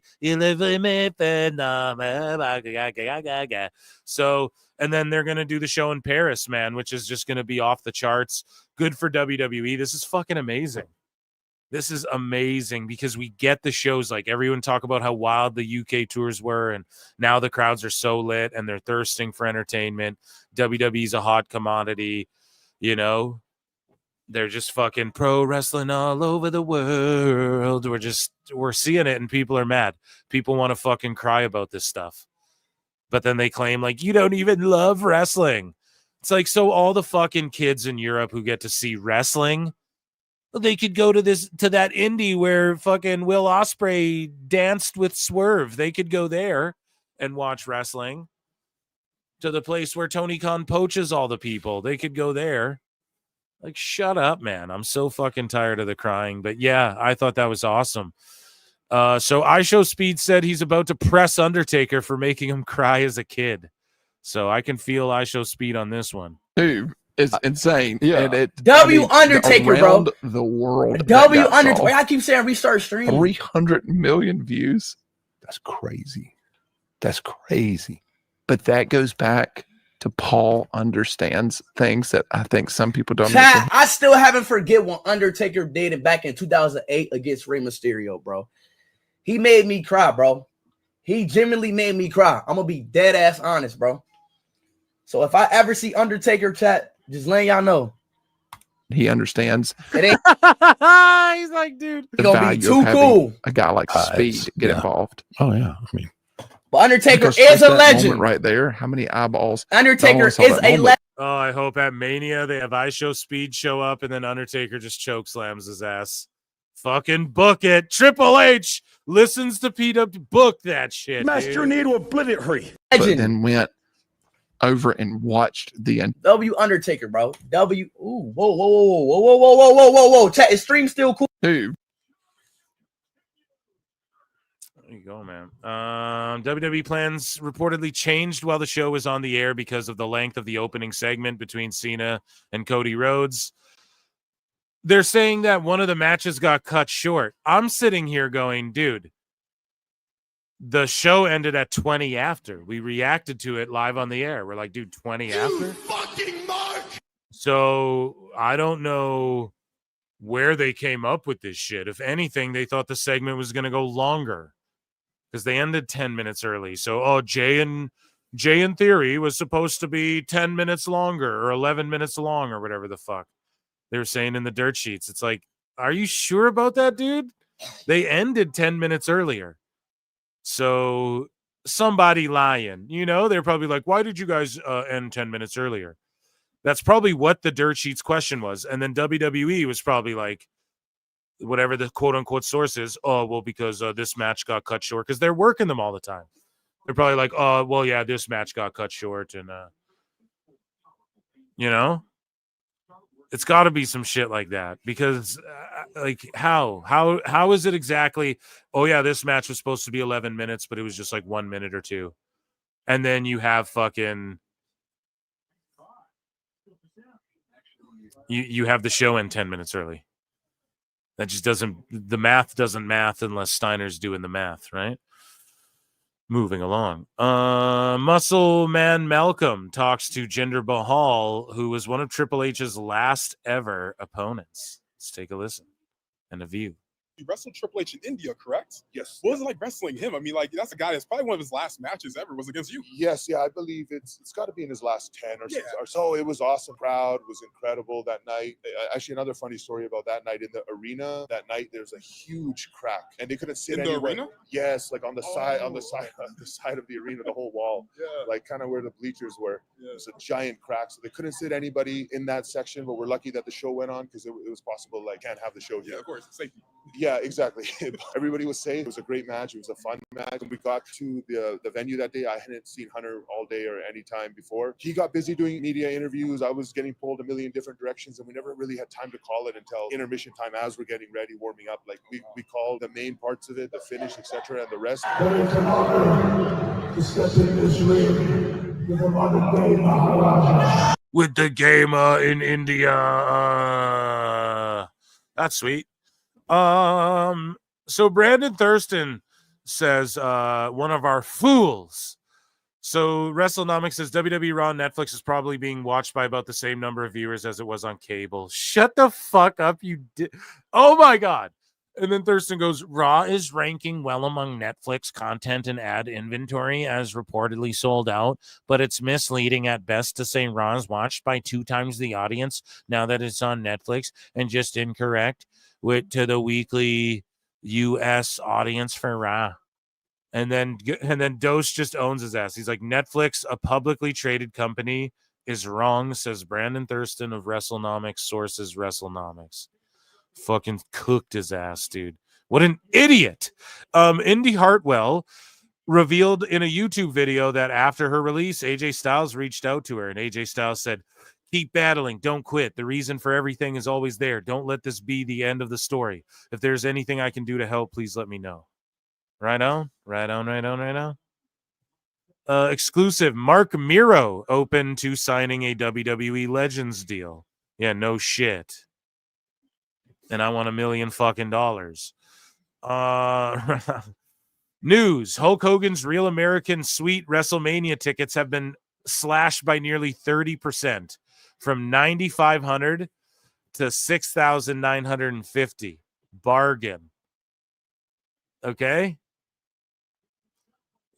So, and then they're going to do the show in Paris, man, which is just going to be off the charts. Good for WWE. This is fucking amazing. This is amazing because we get the shows. Like everyone talk about how wild the UK tours were, and now the crowds are so lit and they're thirsting for entertainment. WWE's a hot commodity, you know. They're just fucking pro wrestling all over the world. We're seeing it and people are mad. People want to fucking cry about this stuff. But then they claim like, you don't even love wrestling. It's like, so all the fucking kids in Europe who get to see wrestling, they could go to that indie where fucking Will Ospreay danced with Swerve. They could go there and watch wrestling. To the place where Tony Khan poaches all the people. They could go there. Like, shut up, man. I'm so fucking tired of the crying. But yeah, I thought that was awesome. So IShowSpeed said he's about to press Undertaker for making him cry as a kid. So I can feel IShowSpeed on this one. Dude, it's insane. Yeah. And Undertaker, bro. The world. Undertaker. I keep saying restart stream. 300 million views. That's crazy. That's crazy. But that goes back to Paul understands things that I think some people don't understand. I still haven't forget what Undertaker did back in 2008 against Rey Mysterio, bro. He made me cry, bro. He genuinely made me cry. I'm going to be dead ass honest, bro. So if I ever see Undertaker, chat, just letting y'all know. He understands. It ain't. He's like, dude. He's going to be too cool. A guy like Speed to get involved. Oh, yeah. I mean. But Undertaker is a legend. Right there. How many eyeballs? Undertaker is a legend. Oh, I hope at Mania they have IShowSpeed show up and then Undertaker just choke slams his ass. Fucking book it. Triple H listens to PW. Book that shit. Master need to obliterate. But then went over and watched the W Undertaker, bro. W. Ooh, whoa. Chat, is stream still cool? Dude. There you go, man. WWE plans reportedly changed while the show was on the air because of the length of the opening segment between Cena and Cody Rhodes. They're saying that one of the matches got cut short. I'm sitting here going, dude, the show ended at 20 after. We reacted to it live on the air. We're like, dude, 20 after? Fucking Mark! So I don't know where they came up with this shit. If anything, they thought the segment was going to go longer because they ended 10 minutes early. So, Jay in Theory was supposed to be 10 minutes longer or 11 minutes long or whatever the fuck. They were saying in the dirt sheets. It's like, are you sure about that, dude? They ended 10 minutes earlier. So somebody lying, they're probably like, why did you guys end 10 minutes earlier? That's probably what the dirt sheets question was. And then WWE was probably like, whatever the quote unquote source is, oh, well, because this match got cut short, because they're working them all the time. They're probably like, oh, well, yeah, this match got cut short. And, it's got to be some shit like that, because how is it exactly? Oh yeah, this match was supposed to be 11 minutes, but it was just like 1 minute or two. And then you have fucking, you have the show end 10 minutes early. That just the math doesn't math unless Steiner's doing the math, right? Moving along. Muscle Man Malcolm talks to Jinder Mahal, who was one of Triple H's last ever opponents. Let's take a listen and a view. You wrestled Triple H in India, correct? Yes. What was it like wrestling him? I mean, like, that's a guy that's probably one of his last matches ever was against you. Yes, yeah, I believe it's got to be in his last 10 or so. It was awesome. Crowd was incredible that night. Actually, another funny story about that night in the arena. That night, there's a huge crack, and they couldn't sit in the anywhere. arena. Yes, like on the side of the arena, the whole wall, like kind of where the bleachers were. It was a giant crack, so they couldn't sit anybody in that section. But we're lucky that the show went on, because it was possible, like, can't have the show here. Yeah, of course, safety. Yeah, exactly. Everybody was safe. It was a great match. It was a fun match. When we got to the venue that day, I hadn't seen Hunter all day or any time before. He got busy doing media interviews. I was getting pulled a million different directions, and we never really had time to call it until intermission time, as we're getting ready, warming up. Like, we called the main parts of it, the finish, etc., and the rest. It's an honor to step in this ring with the modern day Maharaja. With the gamer in India. That's sweet. So Brandon Thurston says, one of our fools. So WrestleNomics says WWE Raw on Netflix is probably being watched by about the same number of viewers as it was on cable. Shut the fuck up, you oh my God. And then Thurston goes, Raw is ranking well among Netflix content and ad inventory as reportedly sold out, but it's misleading at best to say Raw is watched by 2 times the audience now that it's on Netflix, and just incorrect to the weekly U.S. audience for Raw. And then Dose just owns his ass. He's like, Netflix, a publicly traded company, is wrong, says Brandon Thurston of WrestleNomics, sources WrestleNomics. Fucking cooked his ass, dude. What an idiot. Indy Hartwell revealed in a YouTube video that after her release, AJ Styles reached out to her, and AJ Styles said, keep battling, don't quit. The reason for everything is always there. Don't let this be the end of the story. If there's anything I can do to help, please let me know. Right on. Exclusive, Mark Miro open to signing a WWE Legends deal. Yeah, no shit. And I want $1 million fucking dollars. News: Hulk Hogan's Real American Suite WrestleMania tickets have been slashed by nearly 30%, from 9,500 to 6,950. Bargain. Okay.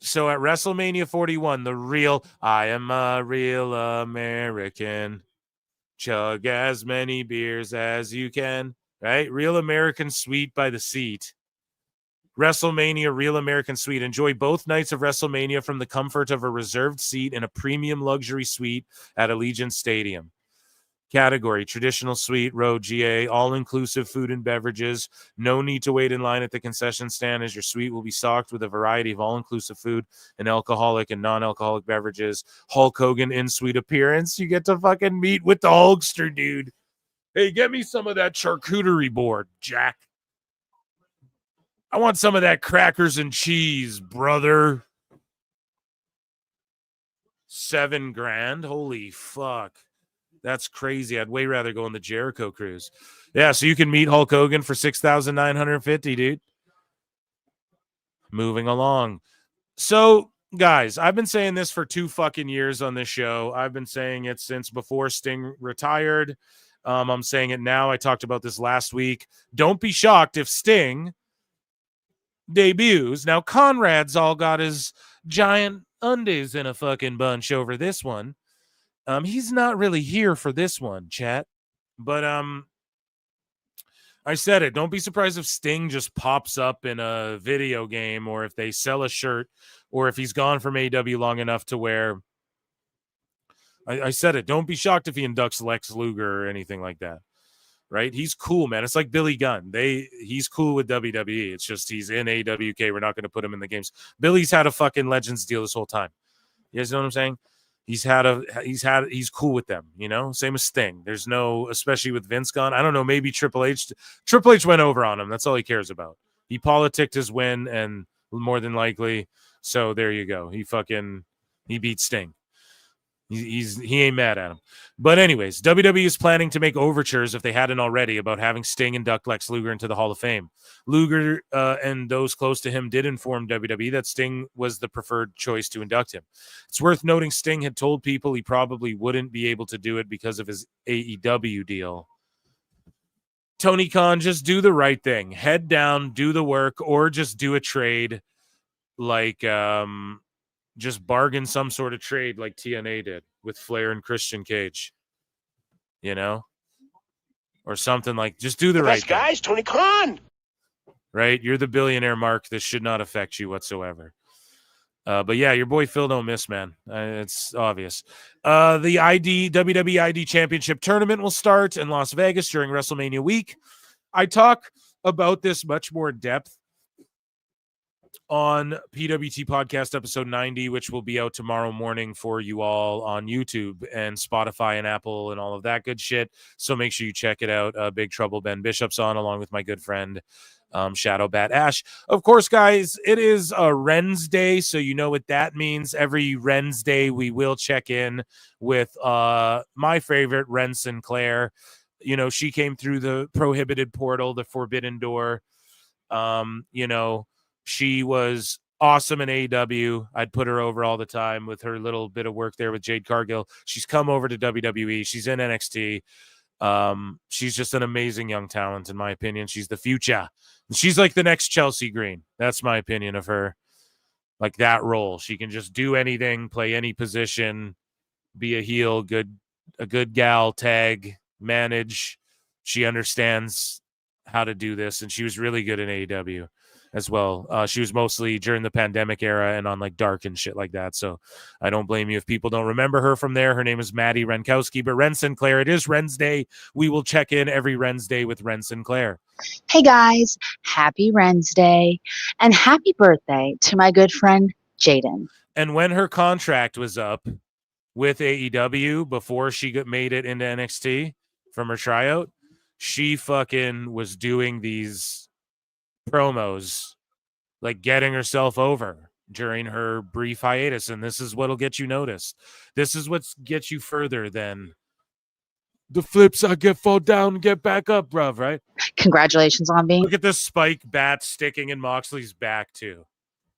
So at WrestleMania 41, I am a real American. Chug as many beers as you can. Right? Real American Suite by the seat. WrestleMania Real American Suite. Enjoy both nights of WrestleMania from the comfort of a reserved seat in a premium luxury suite at Allegiant Stadium. Category: traditional suite, row GA, all-inclusive food and beverages. No need to wait in line at the concession stand, as your suite will be stocked with a variety of all-inclusive food and alcoholic and non-alcoholic beverages. Hulk Hogan in-suite appearance. You get to fucking meet with the Hulkster, dude. Hey, get me some of that charcuterie board, Jack. I want some of that crackers and cheese, brother. $7,000. Holy fuck. That's crazy. I'd way rather go on the Jericho cruise. Yeah, so you can meet Hulk Hogan for 6,950, dude. Moving along. So, guys, I've been saying this for 2 fucking years on this show. I've been saying it since before Sting retired. I'm saying it now. I talked about this last week. Don't be shocked if Sting debuts. Now, Conrad's all got his giant undies in a fucking bunch over this one. He's not really here for this one, chat. But I said it. Don't be surprised if Sting just pops up in a video game, or if they sell a shirt, or if he's gone from AEW long enough to where I said it. Don't be shocked if he inducts Lex Luger or anything like that. Right? He's cool, man. It's like Billy Gunn. He's cool with WWE. It's just he's in AWK. We're not going to put him in the games. Billy's had a fucking Legends deal this whole time. You guys know what I'm saying? He's cool with them, you know? Same as Sting. There's no, especially with Vince gone. I don't know, maybe Triple H went over on him. That's all he cares about. He politicked his win, and more than likely, so there you go. He beat Sting. He ain't mad at him. But anyways, WWE is planning to make overtures, if they hadn't already, about having Sting induct Lex Luger into the Hall of Fame. Luger and those close to him did inform WWE that Sting was the preferred choice to induct him. It's worth noting Sting had told people he probably wouldn't be able to do it because of his AEW deal. Tony Khan, just do the right thing. Head down, do the work, or just do a trade like just bargain some sort of trade like TNA did with Flair and Christian Cage, you know, or something like. Just do the right thing. Guys, Tony Khan. Right, you're the billionaire, Mark. This should not affect you whatsoever. But yeah, your boy Phil don't miss, man. It's obvious. The WWE ID Championship tournament will start in Las Vegas during WrestleMania week. I talk about this much more in depth on PWT Podcast episode 90, which will be out tomorrow morning for you all on YouTube and Spotify and Apple and all of that good shit. So make sure you check it out. Big Trouble Ben Bishop's on, along with my good friend Shadow Bat Ash. Of course, guys, it is a Ren's Day, so you know what that means. Every Ren's Day, we will check in with my favorite, Ren Sinclair. You know, she came through the prohibited portal, the forbidden door. You know, she was awesome in AEW. I'd put her over all the time with her little bit of work there with Jade Cargill. She's come over to WWE. She's in NXT. She's just an amazing young talent, in my opinion. She's the future. She's like the next Chelsea Green. That's my opinion of her. Like that role. She can just do anything, play any position, be a heel, a good gal, tag, manage. She understands how to do this, and she was really good in AEW as well. She was mostly during the pandemic era and on like Dark and shit like that. So I don't blame you if people don't remember her from there. Her name is Maddie Renkowski, but Ren Sinclair, it is Ren's Day. We will check in every Ren's Day with Ren Sinclair. Hey guys, happy Ren's Day and happy birthday to my good friend Jaden. And when her contract was up with AEW before she made it into NXT from her tryout, she fucking was doing these promos, like getting herself over during her brief hiatus, and this is what'll get you noticed. This is what gets you further than the flips. I fall down and get back up, bruv, right? Congratulations on being. Look at the spike bat sticking in Moxley's back too,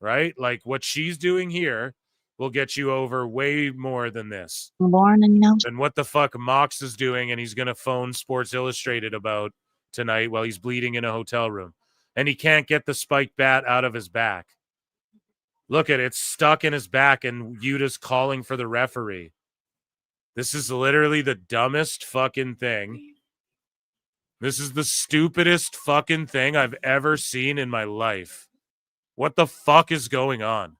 right? Like what she's doing here will get you over way more than this. Born and and what the fuck Mox is doing, and he's gonna phone Sports Illustrated about tonight while he's bleeding in a hotel room. And he can't get the spike bat out of his back. Look at it, it's stuck in his back, and Yuta's calling for the referee. This is literally the dumbest fucking thing. This is the stupidest fucking thing I've ever seen in my life. What the fuck is going on?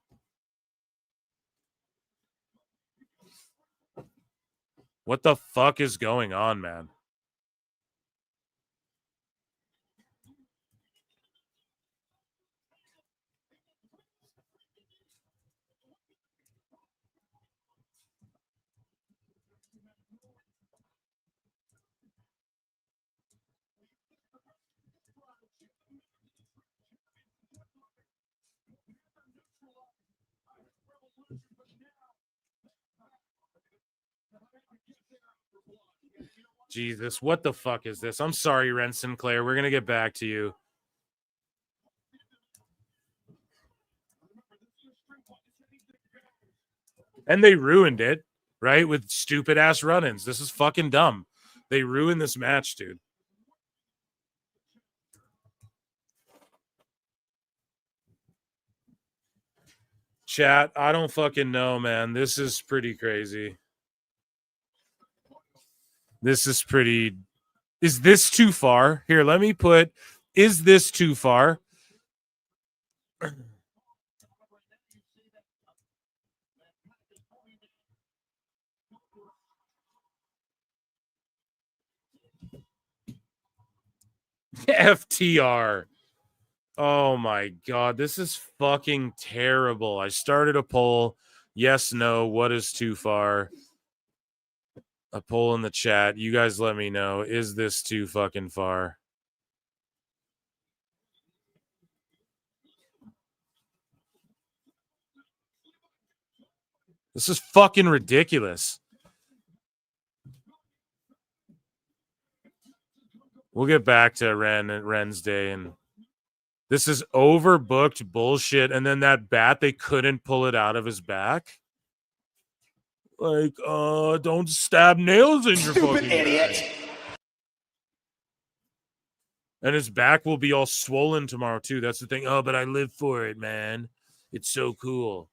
What the fuck is going on, man? Jesus, what the fuck is this? I'm sorry, Ren Sinclair. We're going to get back to you. And they ruined it, right? With stupid ass run-ins. This is fucking dumb. They ruined this match, dude. Chat, I don't fucking know, man. This is pretty crazy. This is pretty Is this too far? Here, let me put, is this too far? FTR. Oh my God, this is fucking terrible. I started a poll. Yes, no, what is too far? A poll in the chat. You guys let me know. Is this too fucking far? This is fucking ridiculous. We'll get back to Ren at Ren's Day, and this is overbooked bullshit. And then that bat, they couldn't pull it out of his back. Like, don't stab nails in your fucking idiot. Back. And his back will be all swollen tomorrow too. That's the thing. Oh, but I live for it, man. It's so cool.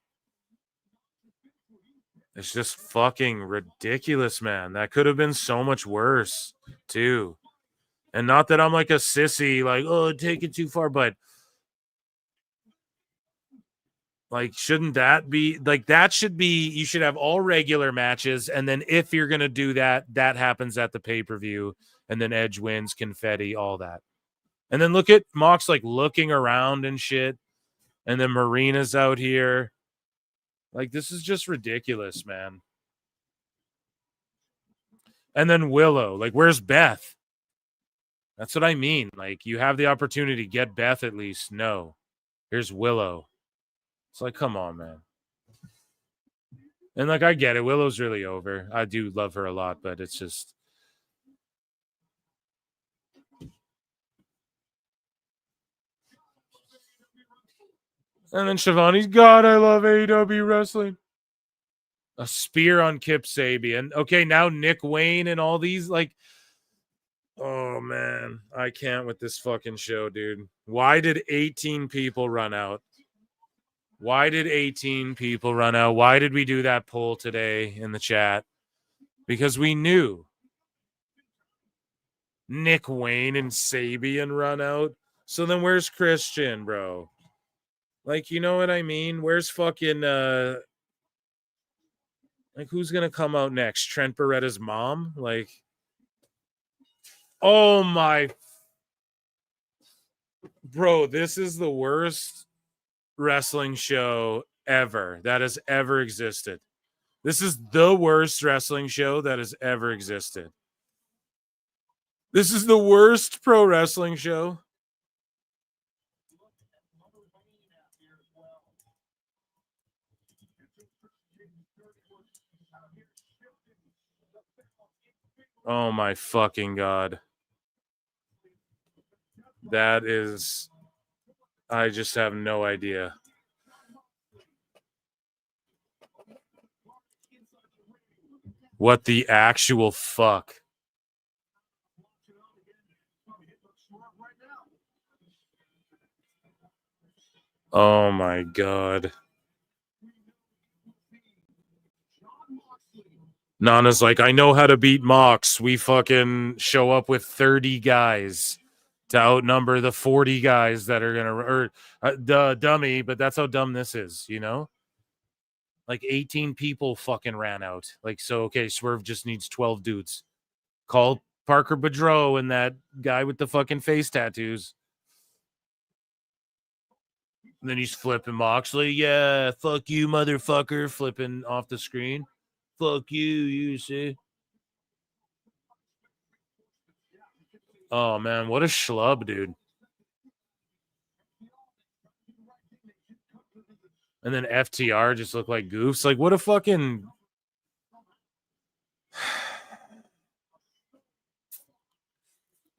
It's just fucking ridiculous, man. That could have been so much worse too. And not that I'm like a sissy, like, oh, take it too far, but like, shouldn't that be like, that should be, you should have all regular matches. And then if you're going to do that, that happens at the pay-per-view. And then Edge wins, confetti, all that. And then look at Mox like looking around and shit. And then Marina's out here. Like, this is just ridiculous, man. And then Willow, like, where's Beth? That's what I mean. Like, you have the opportunity to get Beth at least. No. Here's Willow. It's like, come on, man. And like, I get it. Willow's really over. I do love her a lot, but it's just. And then Shivani's, God, I love AEW wrestling. A spear on Kip Sabian. Okay, now Nick Wayne and all these, like, oh, man. I can't with this fucking show, dude. Why did 18 people run out? Why did 18 people run out? Why did we do that poll today in the chat? Because we knew Nick Wayne and Sabian run out. So then where's Christian, bro? Like, you know what I mean? Where's fucking, like, who's going to come out next? Trent Beretta's mom? Like, oh my. Bro, this is the worst wrestling show ever that has ever existed. This is the worst wrestling show that has ever existed. This is the worst pro wrestling show. Oh my fucking God. That is, I just have no idea. What the actual fuck? Oh my God. Nana's like, I know how to beat Mox. We fucking show up with 30 guys to outnumber the 40 guys that are going to, or dummy, but that's how dumb this is, you know? Like 18 people fucking ran out. Like, so, okay, Swerve just needs 12 dudes. Call Parker Boudreaux and that guy with the fucking face tattoos. And then he's flipping Moxley. Yeah, fuck you, motherfucker. Flipping off the screen. Fuck you, you see. Oh, man, what a schlub, dude. And then FTR just look like goofs. Like, what a fucking...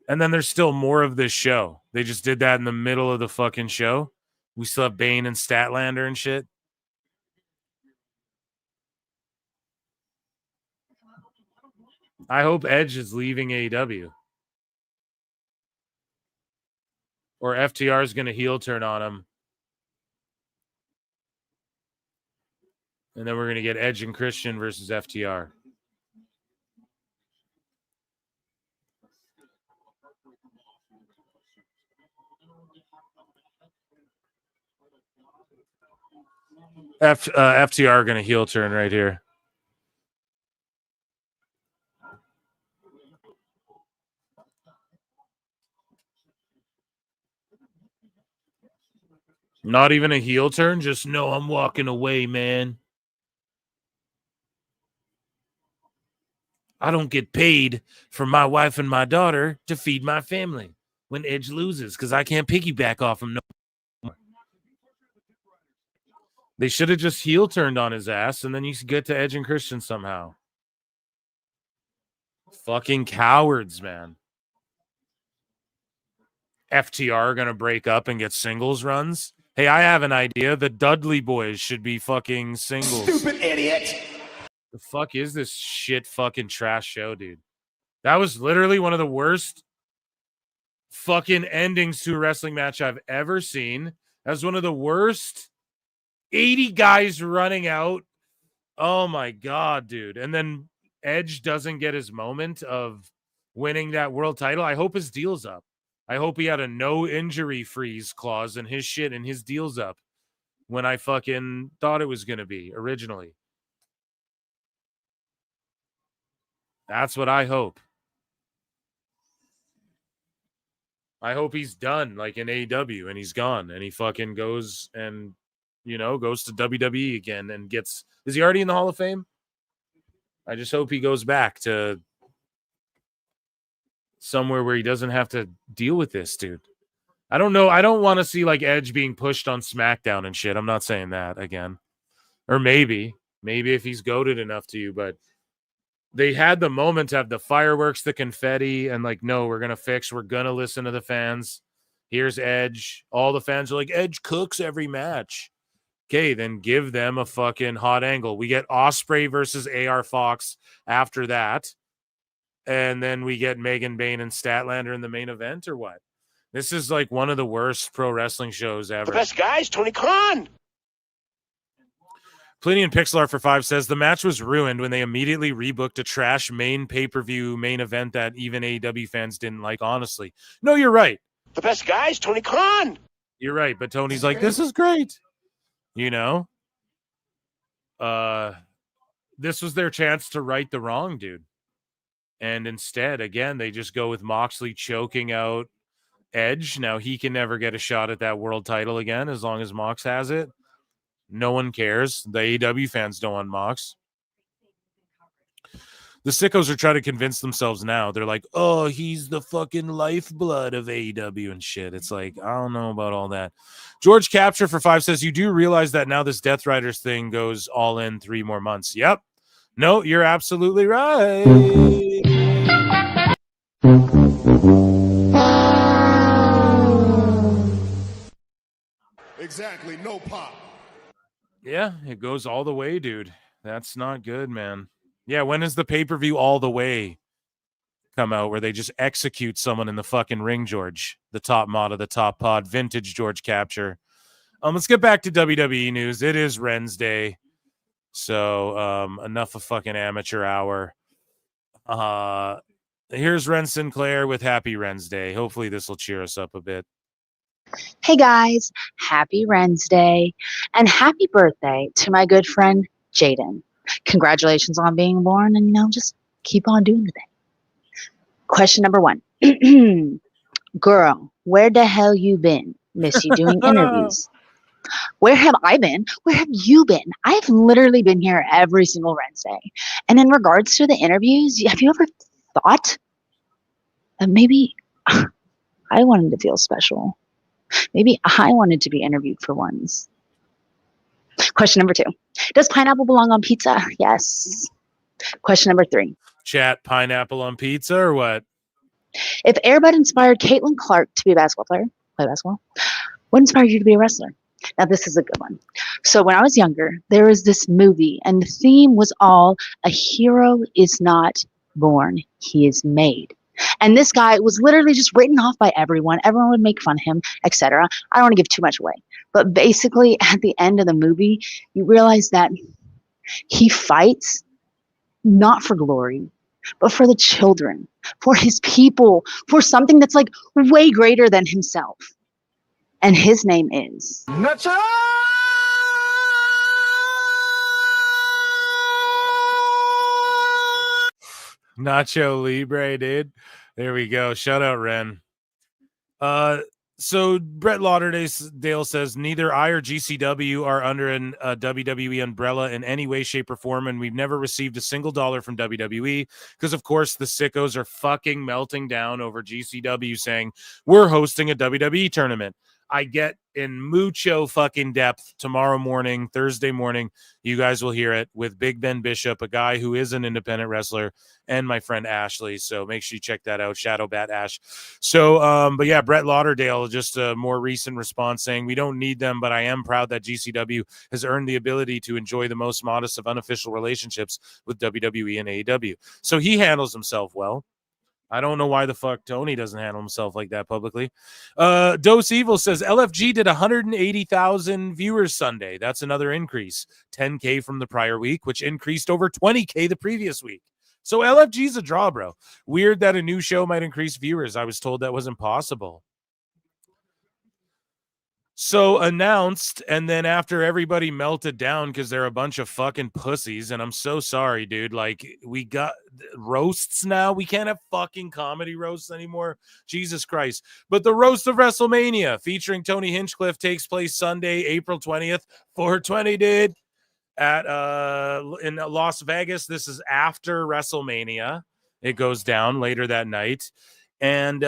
And then there's still more of this show. They just did that in the middle of the fucking show. We still have Bane and Statlander and shit. I hope Edge is leaving AEW. Or FTR is going to heel turn on him. And then we're going to get Edge and Christian versus FTR. FTR going to heel turn right here. Not even a heel turn, just no, I'm walking away, man. I don't get paid for my wife and my daughter to feed my family when Edge loses because I can't piggyback off him no more. They should have just heel turned on his ass and then you could get to Edge and Christian somehow. Fucking cowards, man. FTR going to break up and get singles runs? Hey, I have an idea. The Dudley Boys should be fucking singles. Stupid idiot. The fuck is this shit fucking trash show, dude? That was literally one of the worst fucking endings to a wrestling match I've ever seen. That was one of the worst. 80 guys running out. Oh my God, dude. And then Edge doesn't get his moment of winning that world title. I hope his deal's up. I hope he had a no injury freeze clause in his shit and his deal's up when I fucking thought it was going to be originally. That's what I hope. I hope he's done like in AEW and he's gone and he fucking goes and, you know, goes to WWE again and gets, is he already in the Hall of Fame? I just hope he goes back to somewhere where he doesn't have to deal with this, dude. I don't know. I don't want to see like Edge being pushed on SmackDown and shit. I'm not saying that again. Or maybe if he's goated enough to you, but they had the moment to have the fireworks, the confetti, and like, no, we're going to listen to the fans. Here's Edge. All the fans are like, Edge cooks every match. Okay, then give them a fucking hot angle. We get Ospreay versus AR Fox after that. And then we get Megan Bayne and Statlander in the main event or what? This is like one of the worst pro wrestling shows ever. The best guys, Tony Khan. Pliny and Pixelar for 5 says the match was ruined when they immediately rebooked a trash main pay-per-view main event that even AEW fans didn't like, honestly. No, you're right. The best guys, Tony Khan. You're right, but Tony's like, this is great. You know? This was their chance to right the wrong, dude. And instead, again, they just go with Moxley choking out Edge. Now, he can never get a shot at that world title again as long as Mox has it. No one cares. The AEW fans don't want Mox. The sickos are trying to convince themselves now. They're like, oh, he's the fucking lifeblood of AEW and shit. It's like, I don't know about all that. George Capture for 5 says, you do realize that now this Death Riders thing goes all in 3 more months. Yep. No, you're absolutely right. Exactly. No pop. Yeah, it goes all the way, dude. That's not good, man. Yeah, when is the pay-per-view all the way come out where they just execute someone in the fucking ring, George? The top mod of the top pod, vintage George Capture. Let's get back to WWE news. It is Ren's Day. So enough of fucking amateur hour. Here's Ren Sinclair with Happy Ren's Day. Hopefully this will cheer us up a bit. Hey guys, happy Ren's Day and happy birthday to my good friend Jaden. Congratulations on being born and, just keep on doing the thing. Question number 1. Girl, where the hell you been? Miss you doing interviews. Where have I been? Where have you been? I've literally been here every single Wednesday. And in regards to the interviews, have you ever thought that maybe I wanted to feel special? Maybe I wanted to be interviewed for once. Question number 2. Does pineapple belong on pizza? Yes. Question number 3. Chat, pineapple on pizza or what? If Airbud inspired Caitlin Clark to be a basketball player, play basketball, what inspired you to be a wrestler? Now, this is a good one. So when I was younger, there was this movie, and the theme was all, a hero is not born, he is made. And this guy was literally just written off by everyone. Everyone would make fun of him, etc. I don't want to give too much away. But basically, at the end of the movie, you realize that he fights not for glory, but for the children, for his people, for something that's like way greater than himself. And his name is Nacho Libre, dude. There we go. Shout out Ren. So Brett Lauderdale says neither I or GCW are under a WWE umbrella in any way, shape, or form, and we've never received a single dollar from WWE because, of course, the sickos are fucking melting down over GCW saying we're hosting a WWE tournament. I get in mucho fucking depth tomorrow morning, Thursday morning. You guys will hear it with Big Ben Bishop, a guy who is an independent wrestler, and my friend Ashley. So make sure you check that out. Shadow Bat Ash. So, but yeah, Brett Lauderdale, just a more recent response saying we don't need them, but I am proud that GCW has earned the ability to enjoy the most modest of unofficial relationships with WWE and AEW. So he handles himself well. I don't know why the fuck Tony doesn't handle himself like that publicly. Dose Evil says LFG did 180,000 viewers Sunday. That's another increase. 10K from the prior week, which increased over 20K the previous week. So LFG's a draw, bro. Weird that a new show might increase viewers. I was told that was impossible. So announced, and then after everybody melted down because they're a bunch of fucking pussies, and I'm so sorry, dude. Like, we got roasts now. We can't have fucking comedy roasts anymore. Jesus Christ. But the roast of WrestleMania featuring Tony Hinchcliffe takes place Sunday, April 20th, 420, dude, at in Las Vegas. This is after WrestleMania. It goes down later that night. And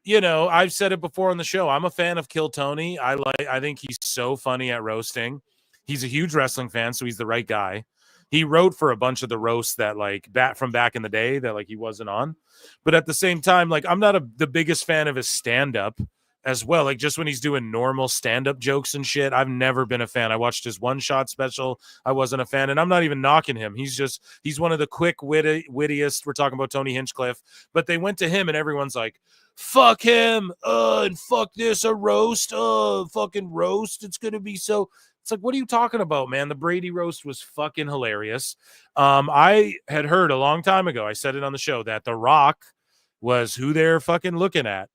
you know, I've said it before on the show. I'm a fan of Kill Tony. I think he's so funny at roasting. He's a huge wrestling fan, so he's the right guy. He wrote for a bunch of the roasts that like from back in the day that like he wasn't on. But at the same time, like I'm not the biggest fan of his stand-up as well. Like just when he's doing normal stand-up jokes and shit, I've never been a fan. I watched his one-shot special. I wasn't a fan, and I'm not even knocking him. He's one of the quick wittiest. We're talking about Tony Hinchcliffe, but they went to him and everyone's like, fuck him, and fuck this, a roast, fucking roast. It's gonna be so. It's like, what are you talking about, man? The Brady roast was fucking hilarious. I had heard a long time ago, I said it on the show, that The Rock was who they're fucking looking at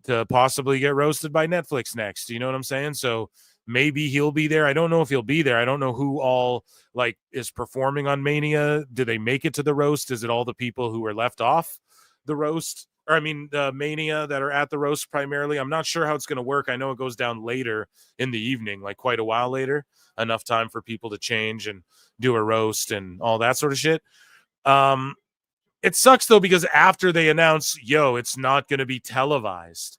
to possibly get roasted by Netflix next. You know what I'm saying? So maybe he'll be there. I don't know if he'll be there. I don't know who all like is performing on Mania. Do they make it to the roast? Is it all the people who were left off the roast? Or I mean, the Mania that are at the roast primarily. I'm not sure how it's going to work. I know it goes down later in the evening, like quite a while later, enough time for people to change and do a roast and all that sort of shit. It sucks though, because after they announce, yo, it's not going to be televised.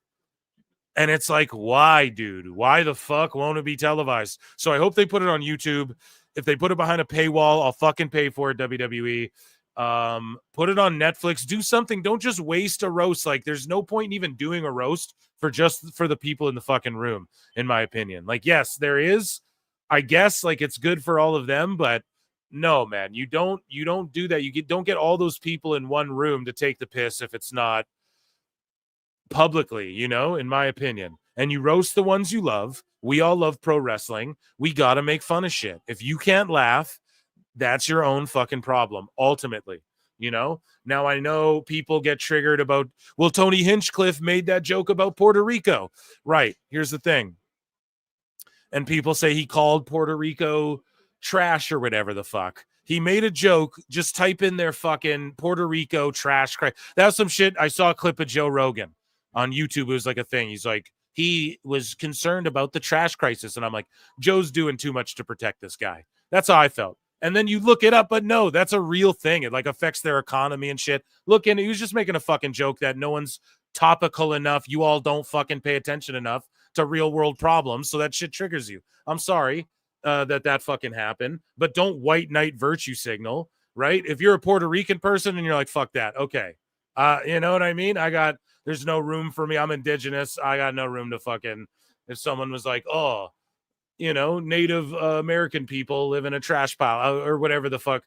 And it's like, why, dude? Why the fuck won't it be televised? So I hope they put it on YouTube. If they put it behind a paywall, I'll fucking pay for it, WWE. Put it on Netflix. Do something. Don't just waste a roast. Like, there's no point in even doing a roast for the people in the fucking room, in my opinion. Like, yes, there is. I guess, like, it's good for all of them, but no, man, you don't do that. Don't get all those people in one room to take the piss if it's not publicly, you know, in my opinion. And you roast the ones you love. We all love pro wrestling. We got to make fun of shit. If you can't laugh, that's your own fucking problem, ultimately, you know? Now, I know people get triggered about, well, Tony Hinchcliffe made that joke about Puerto Rico. Right. Here's the thing. And people say he called Puerto Rico trash or whatever the fuck. He made a joke. Just type in their fucking Puerto Rico trash. That was some shit. I saw a clip of Joe Rogan on YouTube. It was like a thing. He's like, he was concerned about the trash crisis. And I'm like, Joe's doing too much to protect this guy. That's how I felt. And then you look it up, but no, that's a real thing. It like affects their economy and shit. Look, and he was just making a fucking joke that no one's topical enough. You all don't fucking pay attention enough to real world problems. So that shit triggers you. I'm sorry that fucking happened, but don't white knight virtue signal, right? If you're a Puerto Rican person and you're like, fuck that. Okay. You know what I mean? There's no room for me. I'm indigenous. I got no room to fucking, if someone was like, oh, you know, Native American people live in a trash pile or whatever the fuck.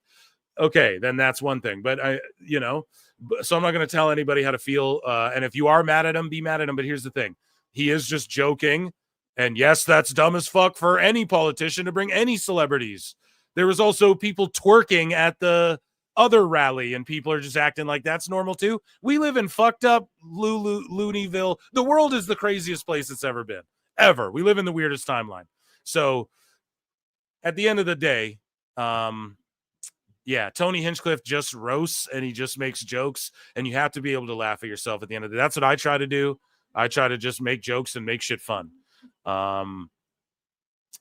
Okay, then that's one thing. But so I'm not going to tell anybody how to feel. And if you are mad at him, be mad at him. But here's the thing. He is just joking. And yes, that's dumb as fuck for any politician to bring any celebrities. There was also people twerking at the other rally and people are just acting like that's normal too. We live in fucked up Looneyville. The world is the craziest place it's ever been, ever. We live in the weirdest timeline. So at the end of the day, yeah, Tony Hinchcliffe just roasts and he just makes jokes, and you have to be able to laugh at yourself at the end of the day. That's what I try to do. I try to just make jokes and make shit fun.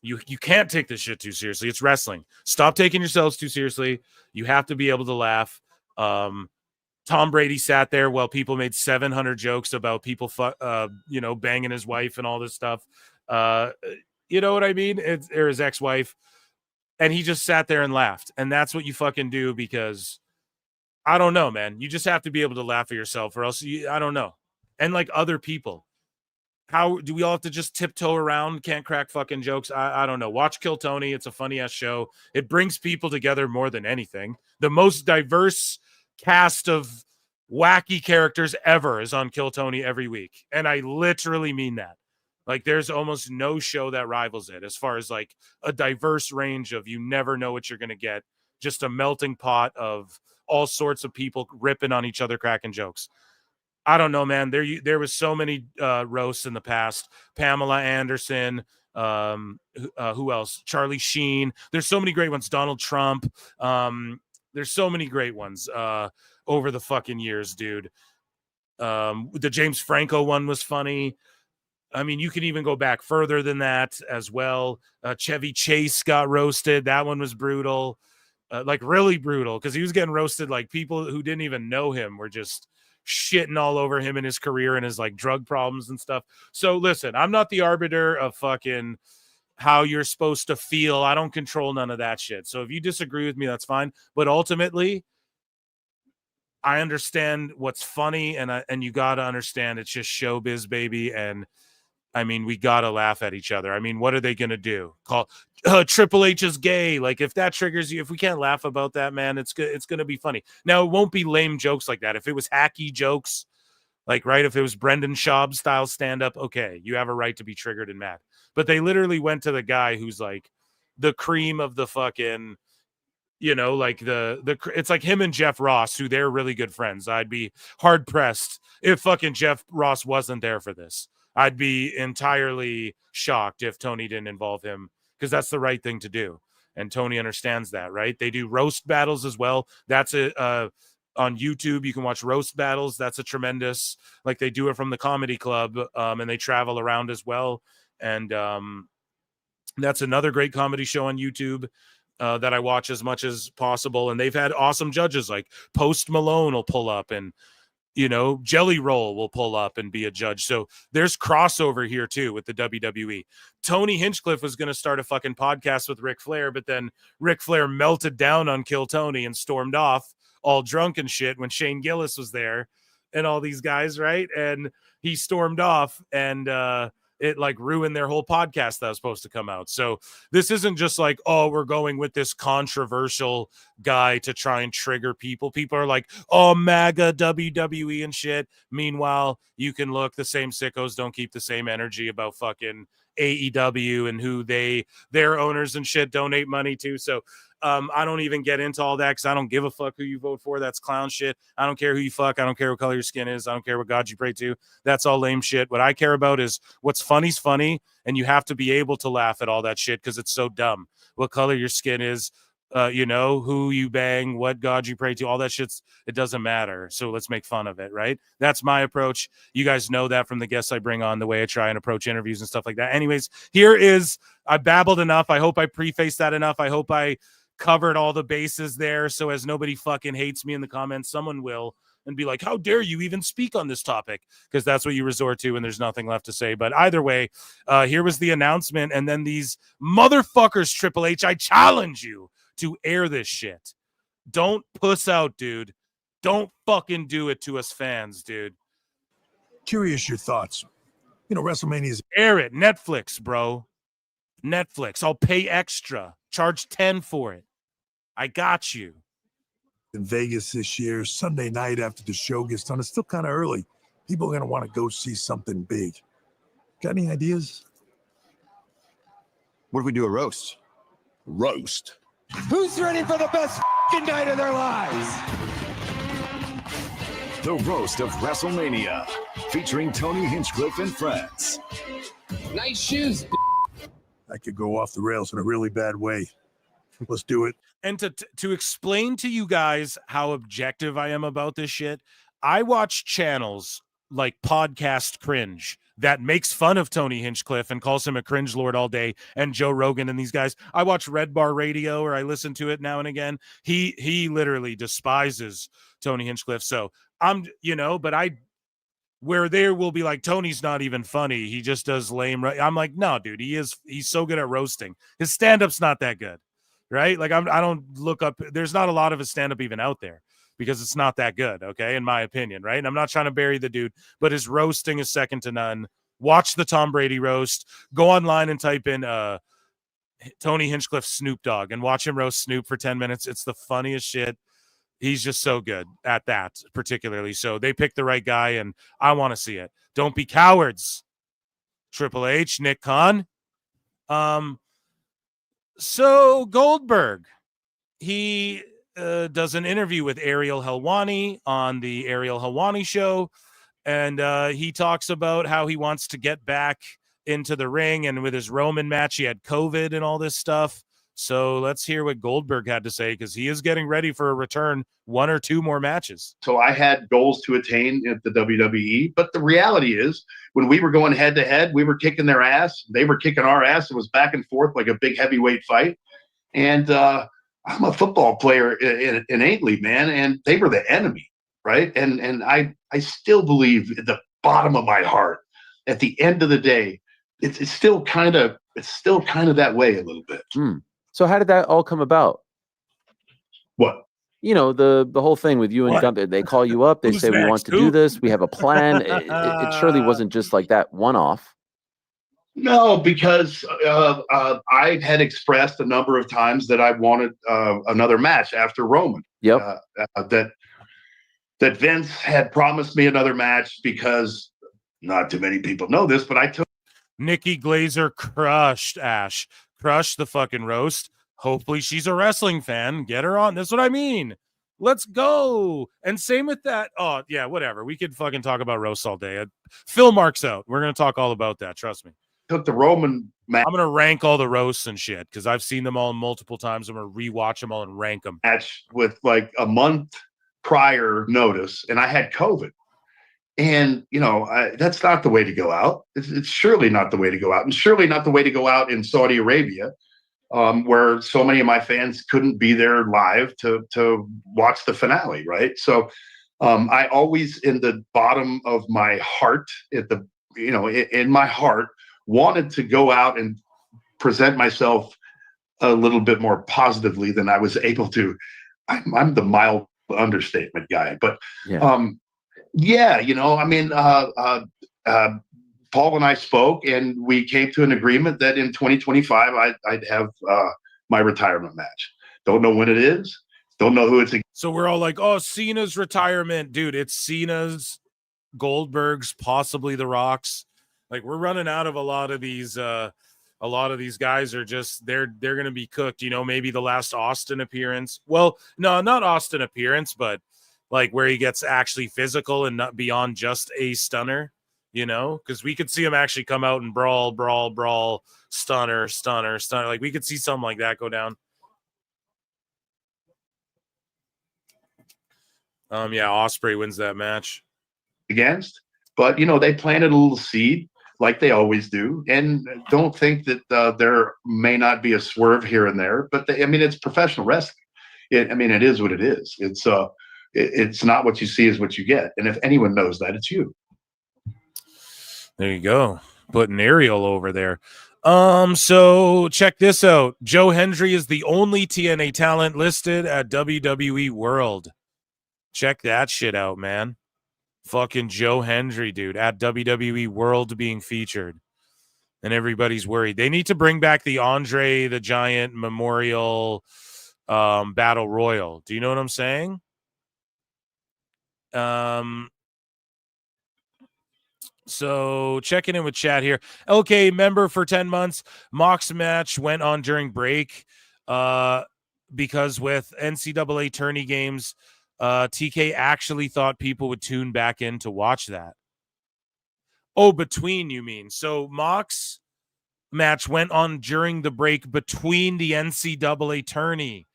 You can't take this shit too seriously. It's wrestling. Stop taking yourselves too seriously. You have to be able to laugh. Tom Brady sat there while people made 700 jokes about people, banging his wife and all this stuff. You know what I mean? Or his ex-wife. And he just sat there and laughed. And that's what you fucking do, because I don't know, man. You just have to be able to laugh at yourself, or else I don't know. And like other people. How do we all have to just tiptoe around? Can't crack fucking jokes. I don't know. Watch Kill Tony. It's a funny ass show. It brings people together more than anything. The most diverse cast of wacky characters ever is on Kill Tony every week. And I literally mean that. Like, there's almost no show that rivals it as far as like a diverse range of, you never know what you're going to get. Just a melting pot of all sorts of people ripping on each other, cracking jokes. I don't know, man. There was so many roasts in the past. Pamela Anderson, who else? Charlie Sheen. There's so many great ones. Donald Trump. There's so many great ones over the fucking years, dude. The James Franco one was funny. I mean, you can even go back further than that as well. Chevy Chase got roasted. That one was brutal, like really brutal, because he was getting roasted. Like, people who didn't even know him were just shitting all over him and his career and his like drug problems and stuff. So listen, I'm not the arbiter of fucking how you're supposed to feel. I don't control none of that shit. So if you disagree with me, that's fine. But ultimately, I understand what's funny, and you got to understand it's just showbiz, baby. And I mean, we got to laugh at each other. I mean, what are they going to do? Call Triple H is gay. Like, if that triggers you, if we can't laugh about that, man, it's good. It's going to be funny. Now, it won't be lame jokes like that. If it was hacky jokes, like, right, if it was Brendan Schaub style stand-up, okay, you have a right to be triggered and mad. But they literally went to the guy who's like the cream of the fucking, you know, like it's like him and Jeff Ross, who they're really good friends. I'd be hard pressed if fucking Jeff Ross wasn't there for this. I'd be entirely shocked if Tony didn't involve him, because that's the right thing to do. And Tony understands that, right? They do roast battles as well. That's on YouTube. You can watch roast battles. That's a tremendous, like, they do it from the comedy club, and they travel around as well. And that's another great comedy show on YouTube that I watch as much as possible. And they've had awesome judges, like Post Malone will pull up, and you know, Jelly Roll will pull up and be a judge. So there's crossover here too with the WWE. Tony Hinchcliffe was going to start a fucking podcast with Ric Flair, but then Ric Flair melted down on Kill Tony and stormed off all drunk and shit when Shane Gillis was there and all these guys, right? And he stormed off, and it like ruined their whole podcast that was supposed to come out. So this isn't just like, oh, we're going with this controversial guy to try and trigger people. People are like, oh, MAGA, WWE and shit. Meanwhile, you can look, the same sickos don't keep the same energy about fucking AEW and who their owners and shit donate money to. So I don't even get into all that, because I don't give a fuck who you vote for. That's clown shit. I don't care who you fuck. I don't care what color your skin is. I don't care what God you pray to. That's all lame shit. What I care about is what's funny's funny, and you have to be able to laugh at all that shit, because it's so dumb. What color your skin is, you know, who you bang, what God you pray to, all that shit's, it doesn't matter. So let's make fun of it, right? That's my approach. You guys know that from the guests I bring on, the way I try and approach interviews and stuff like that. Anyways, I babbled enough. I hope I prefaced that enough. I hope I covered all the bases there, so as nobody fucking hates me in the comments, someone will, and be like, how dare you even speak on this topic? Because that's what you resort to, and there's nothing left to say. But either way, here was the announcement, and then these motherfuckers, Triple H, I challenge you to air this shit. Don't puss out, dude. Don't fucking do it to us fans, dude. Curious your thoughts. You know, WrestleMania is... Air it. Netflix, bro. Netflix. I'll pay extra. Charge 10 for it. I got you. In Vegas this year, Sunday night after the show gets done. It's still kind of early. People are going to want to go see something big. Got any ideas? What if we do a roast? Roast? Who's ready for the best night of their lives. The Roast of WrestleMania, featuring Tony Hinchcliffe and friends. Nice shoes. I could go off the rails in a really bad way. Let's do it. And to explain to you guys how objective I am about this shit, I watch channels like Podcast Cringe that makes fun of Tony Hinchcliffe and calls him a cringe lord all day, and Joe Rogan and these guys. I watch Red Bar Radio, or I listen to it now and again. He literally despises Tony Hinchcliffe. So but where there will be like, Tony's not even funny. He just does lame. I'm like, no, dude, he's so good at roasting. His stand-up's not that good, right? Like I don't look up. There's not a lot of his stand-up even out there because it's not that good. Okay. In my opinion. Right. And I'm not trying to bury the dude, but his roasting is second to none. Watch the Tom Brady roast, go online and type in, Tony Hinchcliffe Snoop Dogg and watch him roast Snoop for 10 minutes. It's the funniest shit. He's just so good at that particularly. So they picked the right guy, and I want to see it. Don't be cowards. Triple H, Nick Khan. So Goldberg, he does an interview with Ariel Helwani on the Ariel Helwani show, and he talks about how he wants to get back into the ring, and with his Roman match, he had COVID and all this stuff. So let's hear what Goldberg had to say, because he is getting ready for a return, 1 or 2 more matches. So I had goals to attain at the WWE, but the reality is when we were going head to head, we were kicking their ass. They were kicking our ass. It was back and forth like a big heavyweight fight. And I'm a football player in Aintley, man, and they were the enemy, right? And I still believe at the bottom of my heart, at the end of the day, it's still kind of that way a little bit. So how did that all come about? What? The whole thing with you and Gunther. They call you up. They say, we want to do this. We have a plan. It surely wasn't just like that one-off. No, because I had expressed a number of times that I wanted another match after Roman. Yep. That Vince had promised me another match because not too many people know this, but I took Nikki Glazer crushed Ash. Crushed the fucking roast. Hopefully she's a wrestling fan. Get her on. That's what I mean. Let's go. And same with that. Oh, yeah, whatever. We could fucking talk about roasts all day. Phil Mark's out. We're going to talk all about that. Trust me. Took the Roman match. I'm going to rank all the roasts and shit because I've seen them all multiple times. I'm going to rewatch them all and rank them. Match with like a month prior notice, and I had COVID. And, that's not the way to go out. It's surely not the way to go out, and surely not the way to go out in Saudi Arabia, where so many of my fans couldn't be there live to watch the finale, right? So I always, in the bottom of my heart, in my heart, wanted to go out and present myself a little bit more positively than I was able to. I'm the mild understatement guy, but Paul and I spoke, and we came to an agreement that in 2025 I'd have my retirement match. Don't know when it is. Don't know who it's against. So we're all like, oh, Cena's retirement. Dude, it's Cena's, Goldberg's, possibly The Rock's. Like, we're running out of a lot of these guys are just, they're going to be cooked. Maybe the last Austin appearance. Well, no, not Austin appearance, but like where he gets actually physical and not beyond just a stunner, because we could see him actually come out and brawl, stunner. Like we could see something like that go down. Ospreay wins that match. Against, but they planted a little seed like they always do, and don't think that there may not be a swerve here and there, but it's professional wrestling. It is what it is. It's not what you see is what you get. And if anyone knows that, it's you. There you go. Putting Ariel over there. So check this out. Joe Hendry is the only TNA talent listed at WWE World. Check that shit out, man. Fucking Joe Hendry, dude, at WWE World being featured. And everybody's worried. They need to bring back the Andre the Giant Memorial Battle Royal. Do you know what I'm saying? So checking in with chat here. Okay, member for 10 months. Mox match went on during break. because with NCAA tourney games, TK actually thought people would tune back in to watch that. Oh, between, you mean? So Mox match went on during the break between the NCAA tourney.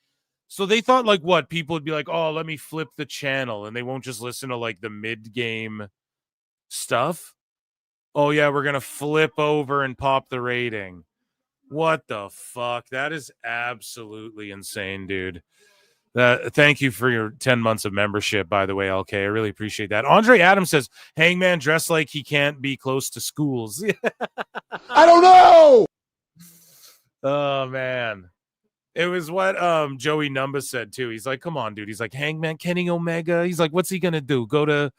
So they thought, like, what? People would be like, oh, let me flip the channel, and they won't just listen to, like, the mid-game stuff. Oh, yeah, we're going to flip over and pop the rating. What the fuck? That is absolutely insane, dude. Thank you for your 10 months of membership, by the way, LK. I really appreciate that. Andre Adams says, Hangman dressed like he can't be close to schools. I don't know. Oh, man. It was what Joey Numba said, too. He's like, come on, dude. He's like, Hangman, Kenny Omega. He's like, what's he going to do? Go to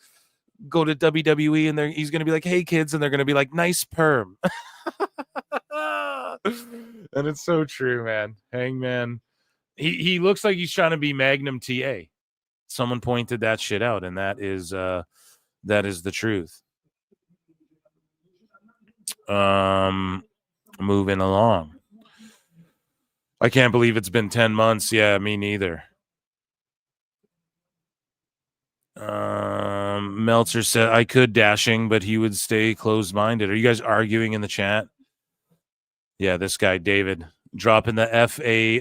WWE, and he's going to be like, hey, kids. And they're going to be like, nice perm. And it's so true, man. Hangman. He looks like he's trying to be Magnum TA. Someone pointed that shit out, and that is the truth. Moving along. I can't believe it's been 10 months. Yeah, me neither. Meltzer said I could dashing, but he would stay closed-minded. Are you guys arguing in the chat? Yeah, this guy, David. Dropping the F-A,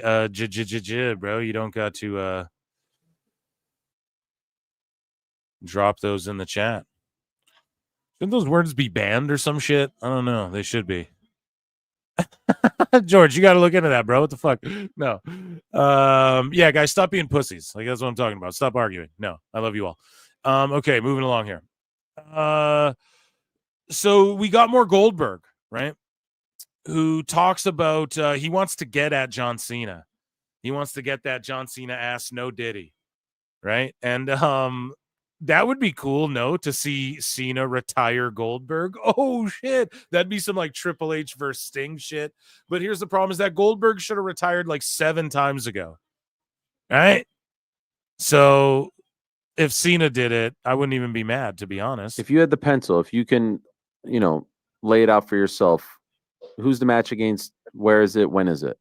bro. You don't got to drop those in the chat. Shouldn't those words be banned or some shit? I don't know. They should be. George, you got to look into that, bro. What the fuck? No. Yeah, guys, stop being pussies. Like, that's what I'm talking about. Stop arguing. No, I love you all. Okay, moving along here. So we got more Goldberg, right? Who talks about he wants to get at John Cena. He wants to get that John Cena ass no Diddy, right? And that would be cool, no, to see Cena retire Goldberg. Oh, shit. That'd be some, like, Triple H versus Sting shit. But here's the problem is that Goldberg should have retired, like, 7 times ago, right? So if Cena did it, I wouldn't even be mad, to be honest. If you had the pencil, if you can, lay it out for yourself, who's the match against? Where is it? When is it?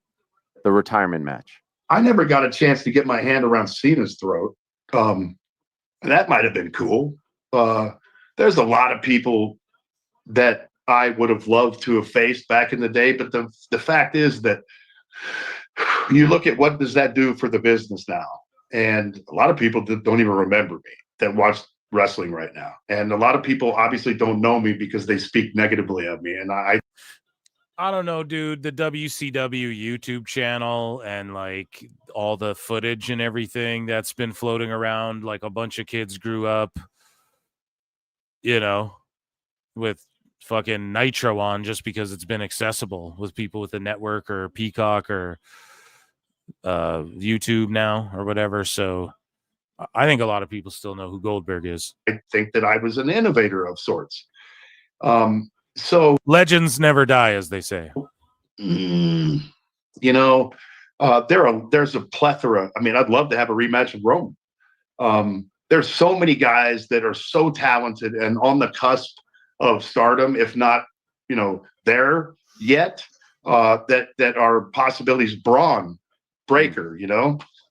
The retirement match. I never got a chance to get my hand around Cena's throat. That might have been cool. There's a lot of people that I would have loved to have faced back in the day, but the fact is that you look at what does that do for the business now, and a lot of people don't even remember me that watch wrestling right now, and a lot of people obviously don't know me because they speak negatively of me, and I don't know, dude, the WCW YouTube channel and like all the footage and everything that's been floating around, like a bunch of kids grew up, with fucking Nitro on just because it's been accessible with people with the network or Peacock or YouTube now or whatever. So I think a lot of people still know who Goldberg is. I think that I was an innovator of sorts. So legends never die, as they say. There's a plethora. I mean, I'd love to have a rematch of Roman. There's so many guys that are so talented and on the cusp of stardom, if not, there yet, that are possibilities. Braun Breaker,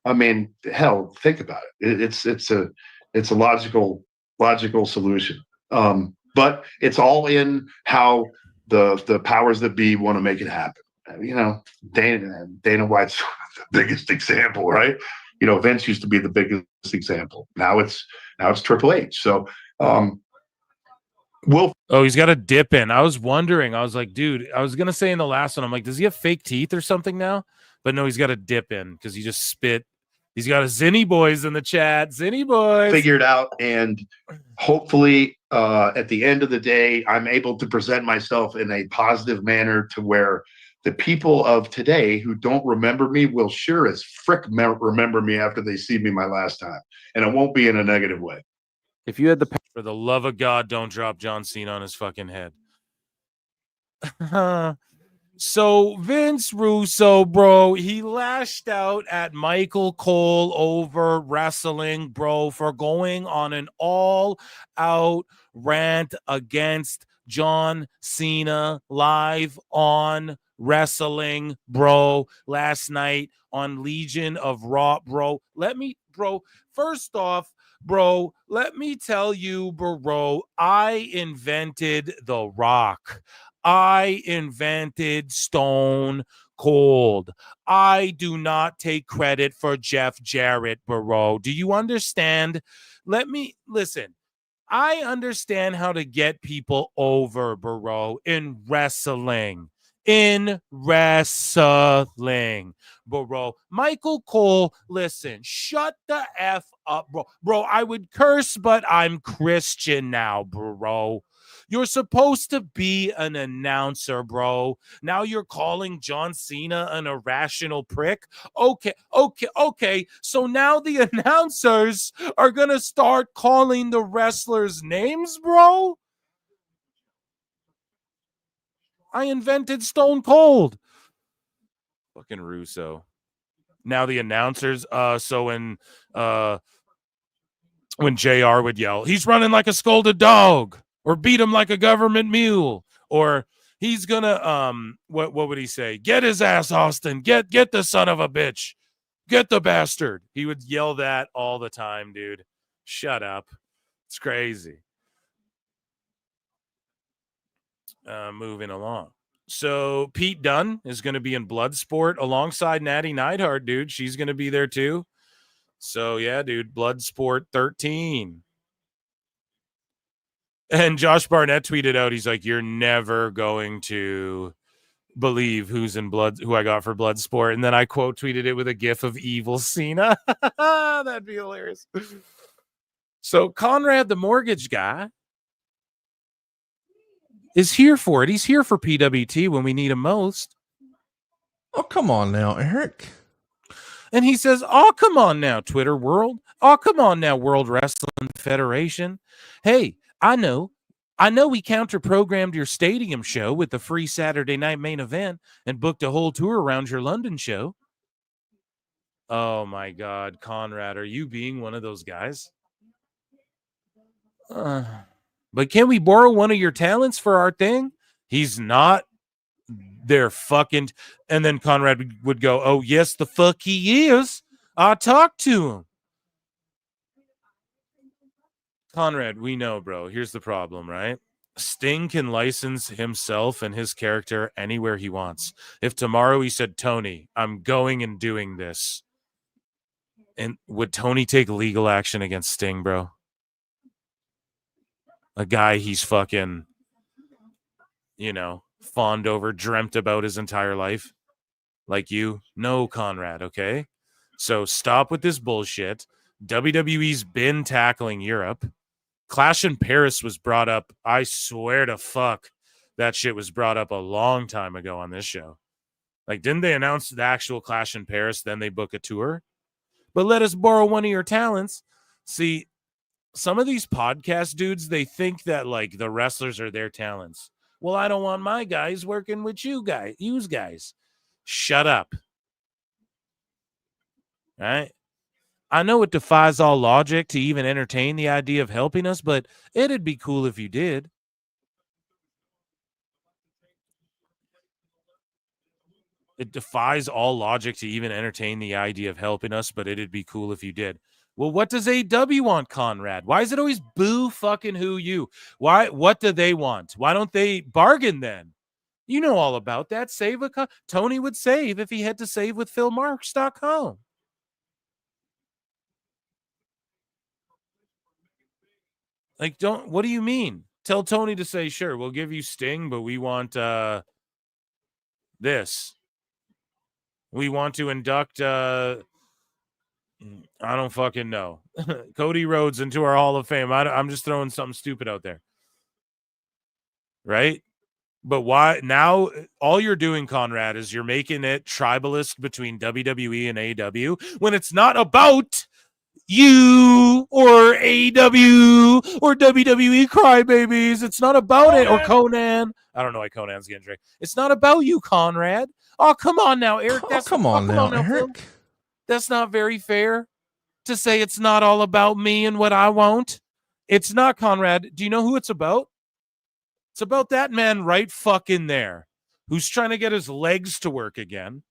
I mean, hell, think about it. It's a logical solution. But it's all in how the powers that be want to make it happen. Dana White's the biggest example, right? Vince used to be the biggest example. Now it's Triple H. So he's got a dip in. I was wondering. I was like, dude, I was gonna say in the last one, I'm like, does he have fake teeth or something now? But no, he's got a dip in because he just spit. He's got a Zinny Boys in the chat. Zinny Boys figured out, and hopefully at the end of the day, I'm able to present myself in a positive manner to where the people of today who don't remember me will sure as frick remember me after they see me my last time, and it won't be in a negative way. If you had for the love of God, don't drop John Cena on his fucking head. So Vince Russo, bro, he lashed out at Michael Cole over wrestling, bro, for going on an all-out rant against John Cena live on Wrestling, bro, last night on Legion of Raw, bro. First off, bro, let me tell you, bro, I invented The Rock. I invented Stone Cold. I do not take credit for Jeff Jarrett, bro. Do you understand? Listen. I understand how to get people over, bro, in wrestling. Bro. Michael Cole, listen, shut the F up, bro. Bro, I would curse, but I'm Christian now, bro. You're supposed to be an announcer, bro. Now you're calling John Cena an irrational prick? Okay. So now the announcers are going to start calling the wrestlers names, bro? I invented Stone Cold. Fucking Russo. Now the announcers, so when JR would yell, he's running like a scolded dog, or beat him like a government mule, or he's gonna what would he say? Get his ass, Austin. Get the son of a bitch. Get the bastard. He would yell that all the time, dude. Shut up. It's crazy. Moving along. So Pete Dunne is going to be in Bloodsport alongside Natty Neidhart, dude. She's going to be there too. So yeah, dude, Bloodsport 13. And Josh Barnett tweeted out, he's like, you're never going to believe who I got for Bloodsport. And then I quote tweeted it with a gif of evil Cena. That'd be hilarious. So Conrad, the mortgage guy, is here for it. He's here for PWT when we need him most. Oh, come on now, Eric. And he says, oh, come on now, Twitter world. Oh, come on now, World Wrestling Federation. Hey, I know we counter-programmed your stadium show with the free Saturday night main event and booked a whole tour around your London show. Oh, my God, Conrad, are you being one of those guys? But can we borrow one of your talents for our thing? He's not. They're fucking. And then Conrad would go, oh, yes, the fuck he is. I'll talk to him. Conrad, we know, bro. Here's the problem, right? Sting can license himself and his character anywhere he wants. If tomorrow he said, Tony, I'm going and doing this, and would Tony take legal action against Sting, bro? A guy he's fucking, fawned over, dreamt about his entire life. Like you? No, Conrad, okay? So stop with this bullshit. WWE's been tackling Europe. Clash in Paris was brought up. I swear to fuck, that shit was brought up a long time ago on this show. Like, didn't they announce the actual Clash in Paris, then they book a tour? But let us borrow one of your talents. See, some of these podcast dudes, they think that, like, the wrestlers are their talents. Well, I don't want my guys working with you guys. Shut up. All right? I know it defies all logic to even entertain the idea of helping us, but it'd be cool if you did. It defies all logic to even entertain the idea of helping us, but it'd be cool if you did. Well, what does AEW want, Conrad? Why is it always boo fucking who you? Why? What do they want? Why don't they bargain then? You know all about that. Tony would save if he had to save with PhilMarks.com. Like, what do you mean? Tell Tony to say, sure, we'll give you Sting, but we want this. We want to induct, I don't fucking know, Cody Rhodes into our Hall of Fame. I'm just throwing something stupid out there. Right? But why? Now, all you're doing, Conrad, is you're making it tribalist between WWE and AEW when it's not about you or AEW or WWE crybabies. It's not about it. Or Conan. I don't know why Conan's getting dragged. It's not about you, Conrad. Oh, come on now, Eric. Come on now, Eric. Phil. That's not very fair to say it's not all about me and what I want. It's not, Conrad. Do you know who it's about? It's about that man right fucking there who's trying to get his legs to work again.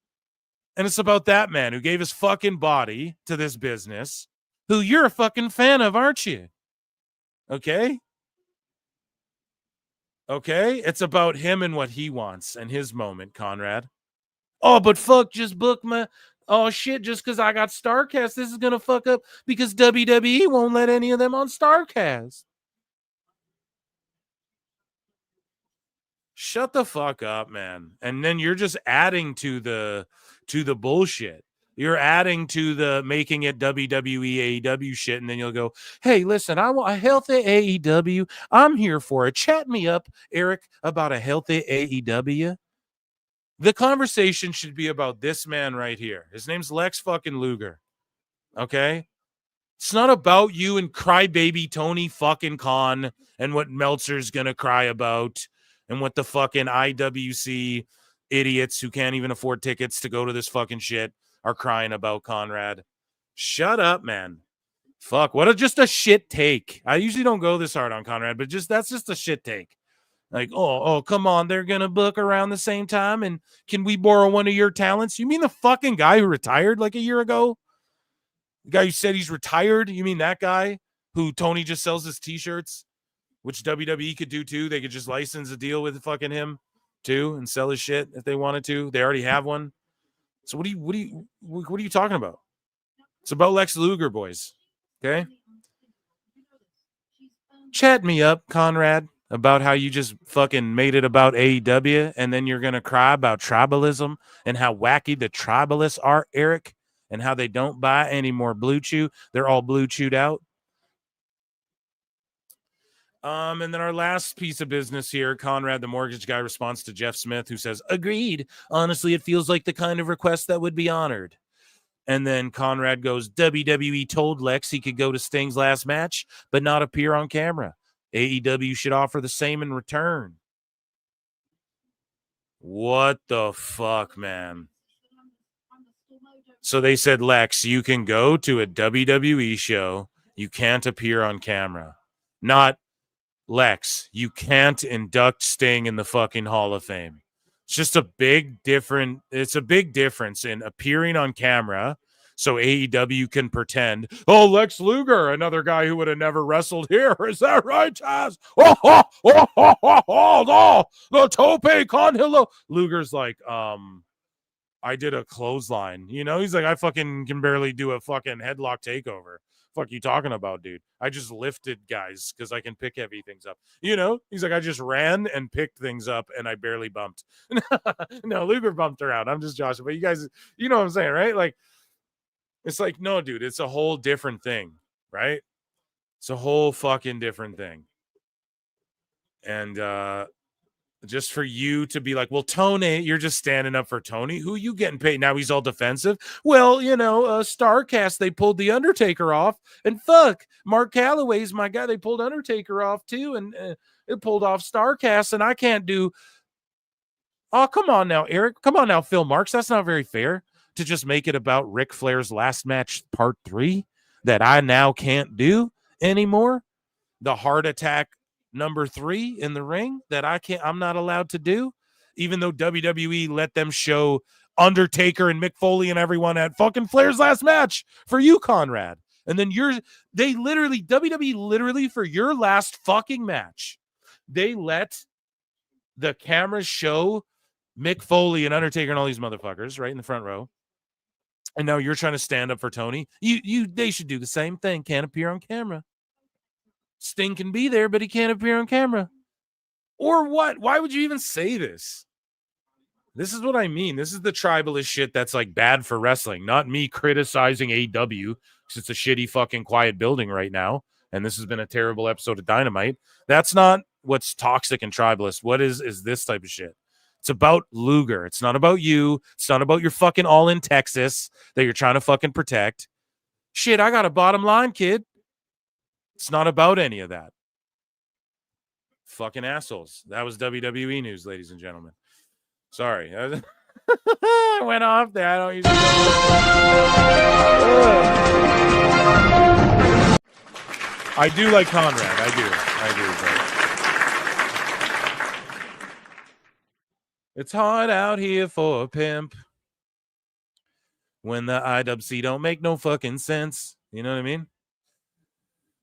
And it's about that man who gave his fucking body to this business, who you're a fucking fan of, aren't you? Okay? Okay? It's about him and what he wants and his moment, Conrad. Oh, but fuck, just book my... Oh, shit, just because I got StarCast, this is going to fuck up because WWE won't let any of them on StarCast. Shut the fuck up, man. And then you're just adding to the bullshit. You're adding to the making it WWE AEW shit, and then you'll go, hey, listen, I want a healthy AEW. I'm here for it. Chat me up, Eric, about a healthy AEW. The conversation should be about this man right here. His name's Lex fucking Luger. Okay? It's not about you and crybaby Tony fucking Khan and what Meltzer's gonna cry about and what the fucking IWC idiots who can't even afford tickets to go to this fucking shit are crying about, Conrad. Shut up, man. Fuck, just a shit take. I usually don't go this hard on Conrad, but that's just a shit take. Like, oh, come on, they're going to book around the same time, and can we borrow one of your talents? You mean the fucking guy who retired like a year ago? The guy who said he's retired? You mean that guy who Tony just sells his t-shirts, which WWE could do too? They could just license a deal with fucking him too and sell his shit if they wanted to. They already have one. So what are you talking about? It's about Lex Luger, boys. Okay? Chat me up, Conrad, about how you just fucking made it about AEW, and then you're going to cry about tribalism and how wacky the tribalists are, Eric, and how they don't buy any more Blue Chew. They're all Blue Chewed out. And then our last piece of business here, Conrad, the mortgage guy, responds to Jeff Smith, who says, agreed. Honestly, it feels like the kind of request that would be honored. And then Conrad goes, WWE told Lex he could go to Sting's last match, but not appear on camera. AEW should offer the same in return. What the fuck, man? So they said, Lex, you can go to a WWE show. You can't appear on camera. Not, Lex, you can't induct Sting in the fucking Hall of Fame. It's just a big difference in appearing on camera so AEW can pretend, oh, Lex Luger, another guy who would have never wrestled here. Is that right, Chaz? Oh, the tope con hilo. Luger's like, I did a clothesline. You know, he's like, I fucking can barely do a fucking headlock takeover. Fuck you talking about, dude? I just lifted guys because I can pick heavy things up. You know, he's like, I just ran and picked things up and I barely bumped. No, Luger bumped around. I'm just joshing, but you guys, you know what I'm saying, right? Like, it's like, no, dude, it's a whole different thing, right? It's a whole fucking different thing. And just for you to be like, well, Tony, you're just standing up for Tony. Who you getting paid? Now he's all defensive. Well, you know, StarCast, they pulled The Undertaker off. And fuck, Mark Calloway's my guy. They pulled Undertaker off too. And it pulled off StarCast. And I can't do. Oh, come on now, Eric. Come on now, Phil Marks. That's not very fair to just make it about Ric Flair's last match, part 3, that I now can't do anymore. The heart attack number 3 in the ring that I'm not allowed to do, even though WWE let them show Undertaker and Mick Foley and everyone at fucking Flair's last match for you, Conrad. And then WWE literally for your last fucking match, they let the cameras show Mick Foley and Undertaker and all these motherfuckers right in the front row. And now you're trying to stand up for Tony. They should do the same thing. Can't appear on camera. Sting can be there, but he can't appear on camera. Or what? Why would you even say this? This is what I mean. This is the tribalist shit that's like bad for wrestling, not me criticizing AEW because it's a shitty fucking quiet building right now. And this has been a terrible episode of Dynamite. That's not what's toxic and tribalist. What is this type of shit? It's about Luger. It's not about you. It's not about your fucking all in Texas that you're trying to fucking protect. Shit, I got a bottom line, kid. It's not about any of that. Fucking assholes. That was WWE news, ladies and gentlemen. Sorry. I went off there. I don't usually I do like Conrad. I do. It's hard out here for a pimp when the IWC don't make no fucking sense. You know what I mean?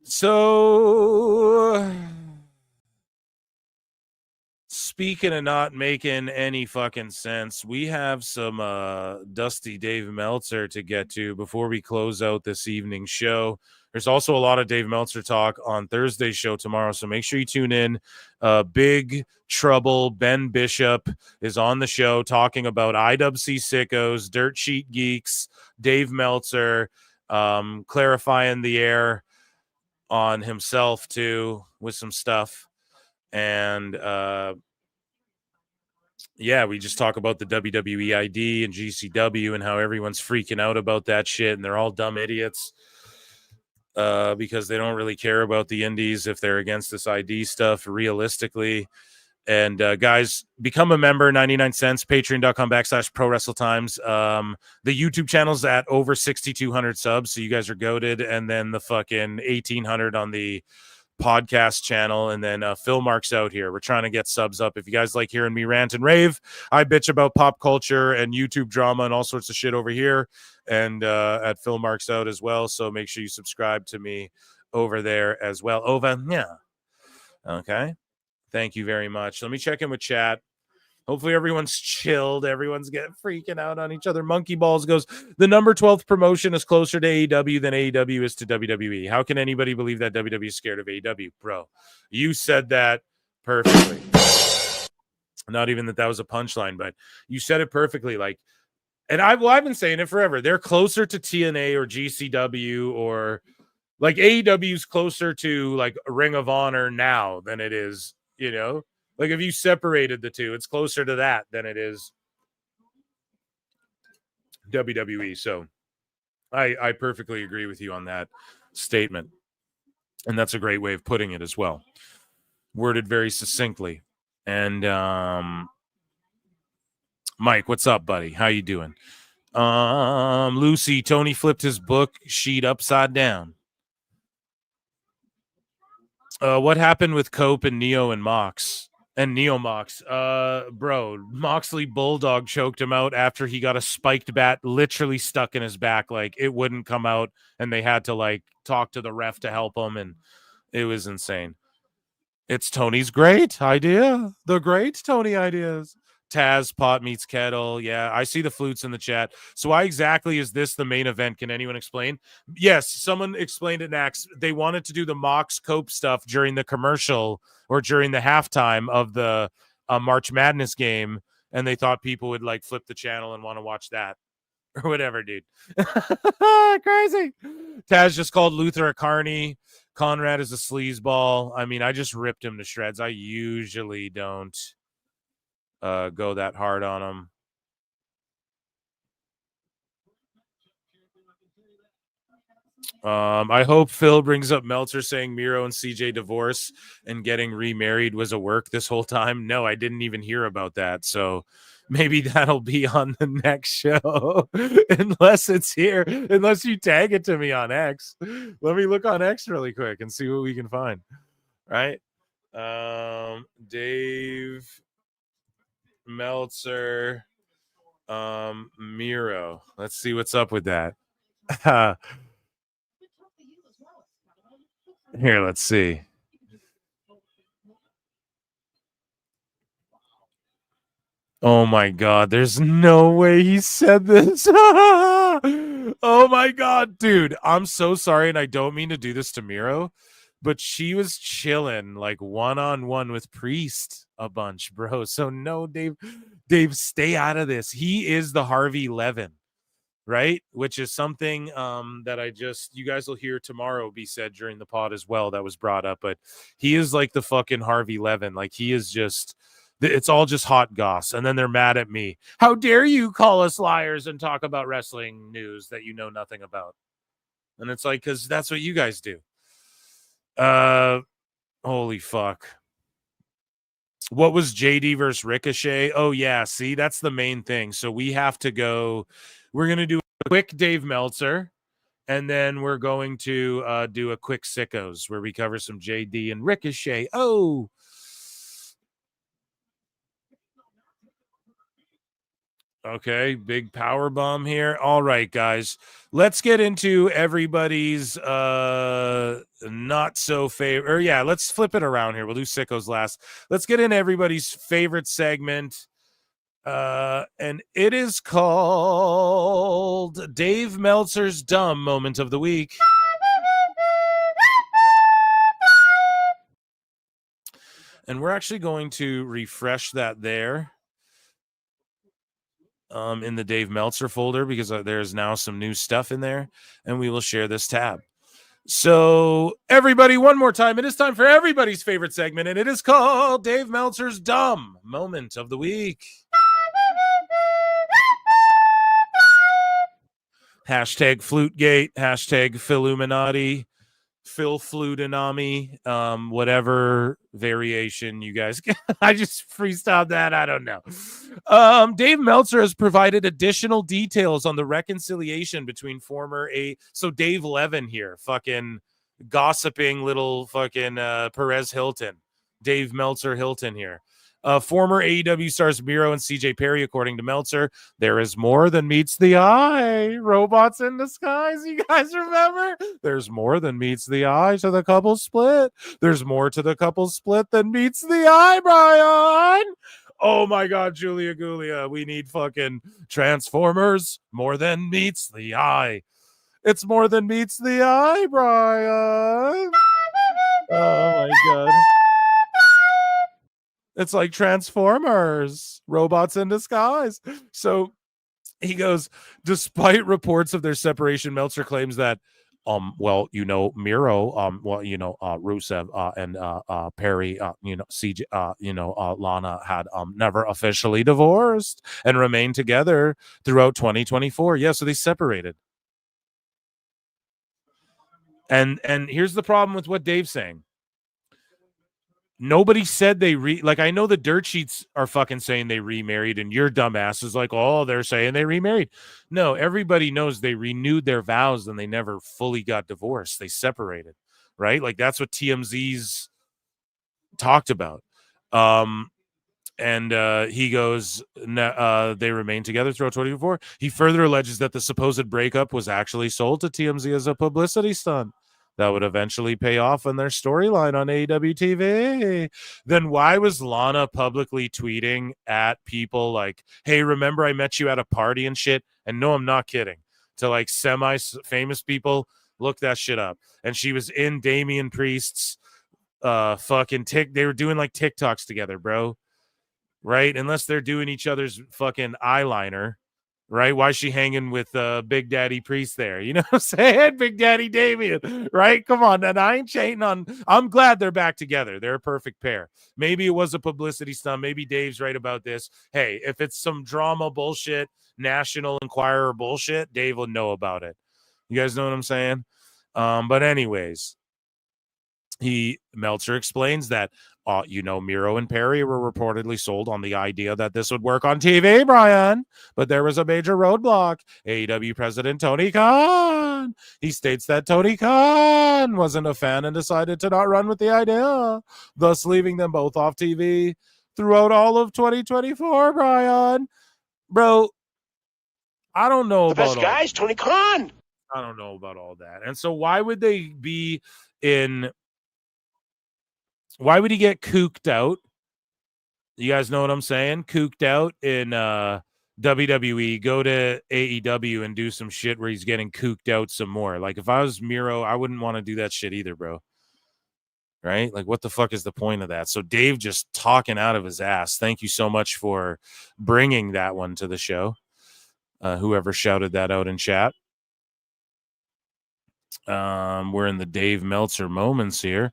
So, speaking of not making any fucking sense, we have some dusty Dave Meltzer to get to before we close out this evening's show. There's also a lot of Dave Meltzer talk on Thursday's show tomorrow, so make sure you tune in. Big Trouble Ben Bishop is on the show talking about IWC sickos, dirt sheet geeks, Dave Meltzer, clarifying the air on himself too with some stuff. And yeah, we just talk about the WWE ID and GCW and how everyone's freaking out about that shit, and they're all dumb idiots because they don't really care about the indies if they're against this ID stuff realistically. And guys, become a member, 99 cents, patreon.com/prowrestletimes. The YouTube channel's at over 6,200 subs, so you guys are goated. And then the fucking 1,800 on the podcast channel. And then Phil Mark's out here. We're trying to get subs up. If you guys like hearing me rant and rave, I bitch about pop culture and YouTube drama and all sorts of shit over here. And at Phil Mark's out as well. So make sure you subscribe to me over there as well. Over, yeah. Okay. Thank you very much. Let me check in with chat. Hopefully everyone's chilled. Everyone's getting freaking out on each other. Monkey Balls goes, the number 12th promotion is closer to AEW than AEW is to WWE. How can anybody believe that WWE is scared of AEW? Bro, you said that perfectly. Not even that was a punchline, but you said it perfectly. Like, and I've been saying it forever. They're closer to TNA or GCW, or like AEW's closer to like Ring of Honor now than it is, you know? Like if you separated the two, it's closer to that than it is WWE. So I perfectly agree with you on that statement. And that's a great way of putting it as well. Worded very succinctly. And Mike, what's up, buddy? How you doing? Lucy, Tony flipped his book sheet upside down. What happened with Cope and Neo and Mox? And Neo Mox, bro, Moxley Bulldog choked him out after he got a spiked bat literally stuck in his back. Like it wouldn't come out, and they had to like talk to the ref to help him, and it was insane. It's Tony's great idea. The great Tony ideas. Taz, pot meets kettle. Yeah, I see the flutes in the chat. So why exactly is this the main event? Can anyone explain? Yes, someone explained it next. They wanted to do the Mox Cope stuff during the commercial or during the halftime of the March Madness game, and they thought people would like flip the channel and want to watch that or whatever, dude. Crazy. Taz just called Luther a carny. Conrad is a sleazeball. I mean, I just ripped him to shreds. I usually don't go that hard on him. I hope Phil brings up Meltzer saying Miro and CJ divorce and getting remarried was a work this whole time. No, I didn't even hear about that. So maybe that'll be on the next show. Unless it's here. Unless you tag it to me on X. Let me look on X really quick and see what we can find. Right? Dave Meltzer, Miro. Let's see what's up with that. Here, let's see. Oh my God, there's no way he said this. Oh my God, dude. I'm so sorry, and I don't mean to do this to Miro, but she was chilling like one-on-one with Priest a bunch, bro. So no, Dave, stay out of this. He is the Harvey Levin, right? Which is something that you guys will hear tomorrow be said during the pod as well. That was brought up, but he is like the fucking Harvey Levin. Like he is just, it's all just hot goss. And then they're mad at me. How dare you call us liars and talk about wrestling news that you know nothing about? And it's like, because that's what you guys do. Holy fuck. What was JD versus Ricochet? Oh yeah, see, that's the main thing. So we have to go. We're gonna do a quick Dave Meltzer, and then we're going to do a quick Sickos where we cover some JD and Ricochet. Oh, Okay, big power bomb here. All right, guys. Let's get into everybody's not so favorite. Or yeah, let's flip it around here. We'll do sickos last. Let's get into everybody's favorite segment. And it is called Dave Meltzer's Dumb Moment of the Week. And we're actually going to refresh that there. In the Dave Meltzer folder, because there's now some new stuff in there, and we will share this tab. So everybody, one more time, it is time for everybody's favorite segment, and it is called Dave Meltzer's Dumb Moment of the Week. Hashtag Flutegate, hashtag Philuminati, Phil Flutinami, whatever variation you guys get. I just freestyled that. I don't know. Dave Meltzer has provided additional details on the reconciliation between so Dave Levin here, fucking gossiping little fucking Perez Hilton, Dave Meltzer Hilton here. Former AEW stars Miro and CJ Perry, according to Meltzer, there is more than meets the eye. Robots in disguise, you guys remember? There's more than meets the eye to the couple split. There's more to the couple split than meets the eye, Brian. Oh my God, Julia Gulia, we need fucking Transformers. More than meets the eye. It's more than meets the eye, Brian. Oh my God. It's like Transformers, robots in disguise. So he goes, despite reports of their separation, Meltzer claims that, Miro, Rusev, and Perry, CJ, Lana had never officially divorced and remained together throughout 2024. Yeah, so they separated. And here's the problem with what Dave's saying. Nobody said I know the dirt sheets are fucking saying they remarried, and your dumbass is like, oh, they're saying they remarried. No, everybody knows they renewed their vows and they never fully got divorced. They separated, right? Like that's what TMZ's talked about. And he goes, they remain together throughout 2024. He further alleges that the supposed breakup was actually sold to TMZ as a publicity stunt that would eventually pay off in their storyline on AEW TV. Then why was Lana publicly tweeting at people like, hey, remember I met you at a party and shit? And no, I'm not kidding. To like semi-famous people, look that shit up. And she was in Damian Priest's they were doing like TikToks together, bro. Right? Unless they're doing each other's fucking eyeliner. Right? Why is she hanging with Big Daddy Priest there? You know what I'm saying? Big Daddy Damien, right? Come on. And I ain't cheating on. I'm glad they're back together. They're a perfect pair. Maybe it was a publicity stunt. Maybe Dave's right about this. Hey, if it's some drama bullshit, National Enquirer bullshit, Dave will know about it. You guys know what I'm saying? But anyways, Meltzer explains that Miro and Perry were reportedly sold on the idea that this would work on TV, Brian, but there was a major roadblock. AEW president Tony Khan. He states that Tony Khan wasn't a fan and decided to not run with the idea, thus leaving them both off TV throughout all of 2024, Brian. Bro, I don't know about best guys, Tony Khan. I don't know about all that. And so why would they be in... Why would he get cooked out? You guys know what I'm saying? Cooked out in WWE, go to AEW and do some shit where he's getting cooked out some more. Like if I was Miro, I wouldn't want to do that shit either, bro. Right? Like what the fuck is the point of that? So Dave just talking out of his ass. Thank you so much for bringing that one to the show. Whoever shouted that out in chat. We're in the Dave Meltzer moments here.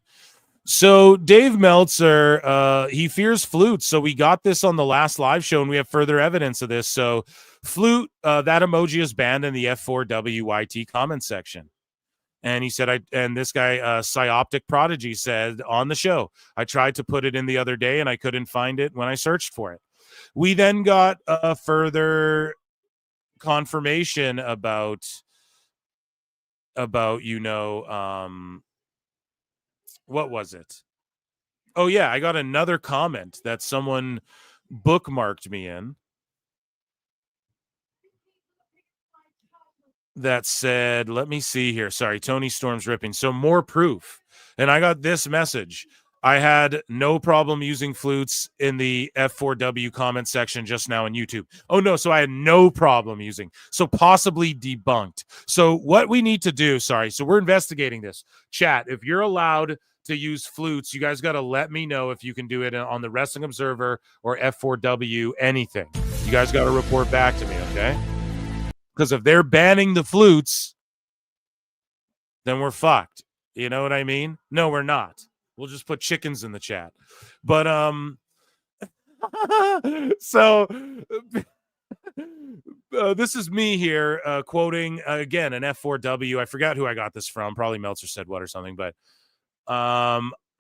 So Dave Meltzer, he fears flutes. So we got this on the last live show, and we have further evidence of this. So flute, that emoji is banned in the F4WYT comment section. And he said, and this guy, Psyoptic Prodigy, said on the show, I tried to put it in the other day, and I couldn't find it when I searched for it. We then got further confirmation about what was it? Oh, yeah, I got another comment that someone bookmarked me in. that said, let me see here. Sorry, Tony Storm's ripping. So more proof. And I got this message. I had no problem using flutes in the F4W comment section just now on YouTube. Oh, no. So I had no problem using. So possibly debunked. So what we need to do, sorry. So we're investigating this. Chat, if you're allowed to use flutes, you guys got to let me know if you can do it on the Wrestling Observer or F4W, anything. You guys got to report back to me, okay? Because if they're banning the flutes, then we're fucked. You know what I mean? No, we're not. We'll just put chickens in the chat. But so this is me here quoting again an F4W. I forgot who I got this from. Probably Meltzer said what or something, but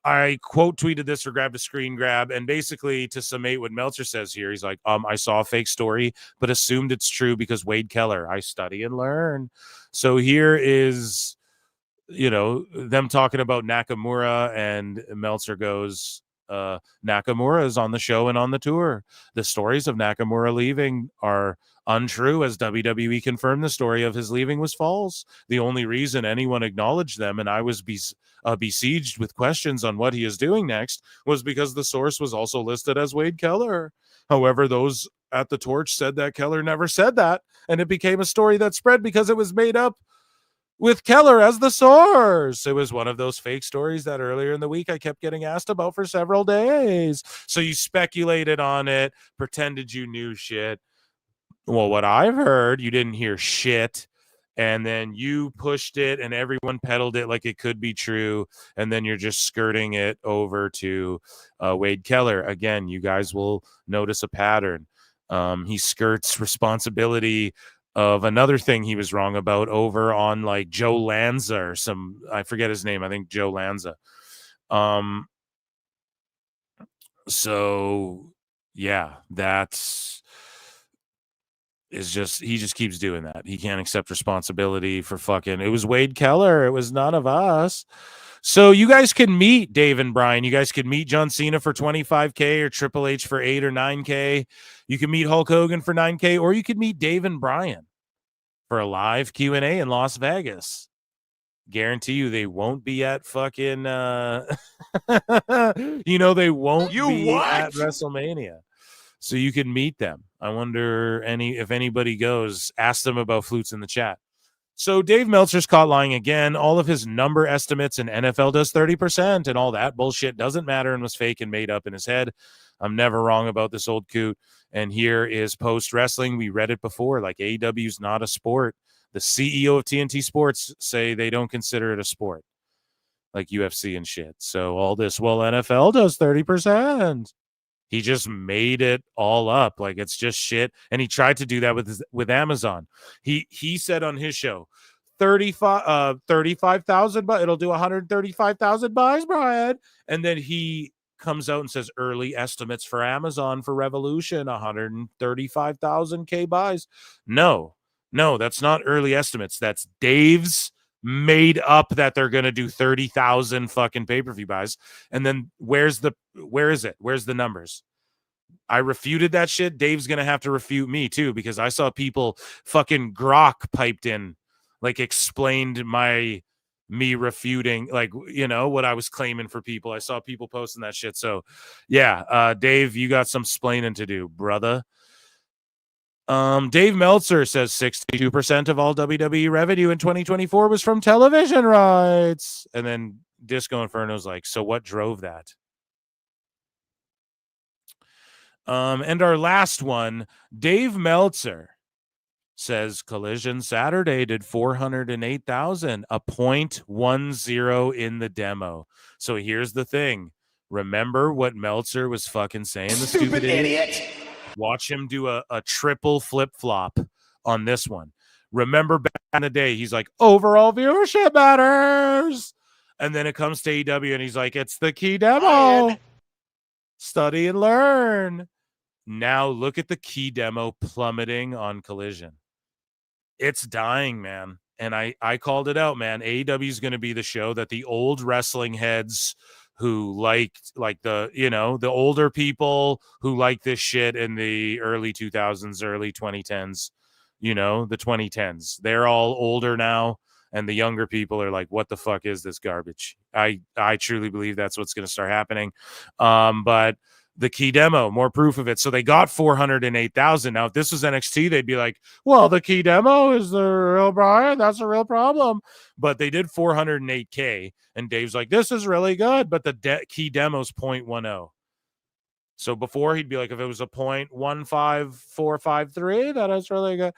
I quote tweeted this or grabbed a screen grab, and basically to summate what Meltzer says here, he's like, I saw a fake story, but assumed it's true because Wade Keller, I study and learn. So here is, them talking about Nakamura, and Meltzer goes, Nakamura is on the show and on the tour. The stories of Nakamura leaving are untrue, as WWE confirmed the story of his leaving was false. The only reason anyone acknowledged them, and I was besieged with questions on what he is doing next, was because the source was also listed as Wade Keller. However, those at the Torch said that Keller never said that, and it became a story that spread because it was made up with Keller as the source. It was one of those fake stories that earlier in the week I kept getting asked about for several days. So you speculated on it, pretended you knew shit. Well, what I've heard, you didn't hear shit, and then you pushed it and everyone peddled it like it could be true, and then you're just skirting it over to Wade Keller. Again, you guys will notice a pattern. He skirts responsibility of another thing he was wrong about over on like Joe Lanza or I forget his name. I think Joe Lanza. So yeah, he just keeps doing that. He can't accept responsibility for fucking, it was Wade Keller. It was none of us. So you guys can meet Dave and Brian. You guys can meet John Cena for $25K or Triple H for $8 or $9K. You can meet Hulk Hogan for $9K, or you could meet Dave and Brian for a live Q&A in Las Vegas. Guarantee you they won't be at fucking they won't be at WrestleMania. So you can meet them. I wonder if anybody goes, ask them about flutes in the chat. So Dave Meltzer's caught lying again. All of his number estimates, and NFL does 30%, and all that bullshit doesn't matter and was fake and made up in his head. I'm never wrong about this old coot. And here is post wrestling. We read it before. Like, AEW is not a sport. The CEO of TNT Sports say they don't consider it a sport, like UFC and shit. So all this, well, NFL does 30%. He just made it all up. Like, it's just shit. And he tried to do that with Amazon. He said on his show, 35,000, but it'll do 135,000 buys, Brian. And then he comes out and says early estimates for Amazon for Revolution, 135,000 K buys. No, that's not early estimates. That's Dave's made up that they're going to do 30,000 fucking pay-per-view buys. And then where is it? Where's the numbers? I refuted that shit. Dave's going to have to refute me too, because I saw people fucking Grok piped in, like explained me refuting, like, what I was claiming for people. I saw people posting that shit. So yeah, Dave, you got some splaining to do, brother. Dave Meltzer says 62% of all WWE revenue in 2024 was from television rights. And then Disco Inferno's like, so what drove that? And our last one, Dave Meltzer says Collision Saturday did 408,000, a 0.10 in the demo. So here's the thing. Remember what Meltzer was fucking saying, the stupid idiot? Watch him do a triple flip-flop on this one. Remember back in the day, he's like, overall viewership matters. And then it comes to AEW and he's like, it's the key demo. Study and learn. Now look at the key demo plummeting on Collision. It's dying, man. And I called it out, man. AEW is going to be the show that the old wrestling heads who liked, like the older people who like this shit in the early 2000s, early 2010s, you know, the 2010s. They're all older now, and the younger people are like, what the fuck is this garbage? I truly believe that's what's going to start happening. But the key demo, more proof of it. So they got 408,000. Now, if this was NXT, they'd be like, well, the key demo is the real Brian. That's a real problem. But they did 408K. And Dave's like, this is really good. But the key demo's 0.10. So before, he'd be like, if it was a 0.15453, that is really good.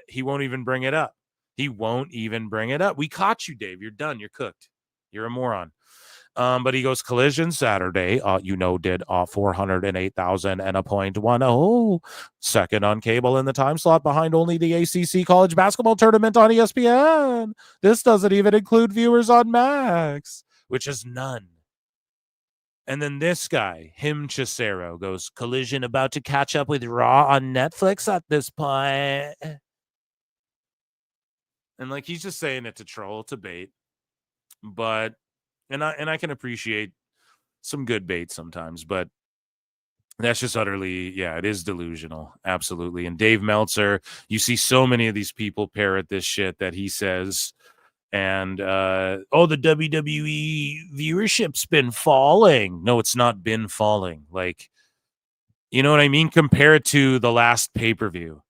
He won't even bring it up. He won't even bring it up. We caught you, Dave. You're done. You're cooked. You're a moron. But he goes, Collision Saturday, did 408,000 and a 0.10. Second on cable in the time slot behind only the ACC college basketball tournament on ESPN. This doesn't even include viewers on Max, which is none. And then this guy, Chisero, goes, Collision about to catch up with Raw on Netflix at this point. And like, he's just saying it to troll, to bait. But And I can appreciate some good bait sometimes, but that's just utterly, it is delusional. Absolutely. And Dave Meltzer, you see so many of these people parrot this shit that he says. And, the WWE viewership's been falling. No, it's not been falling. Like, you know what I mean? Compare it to the last pay-per-view,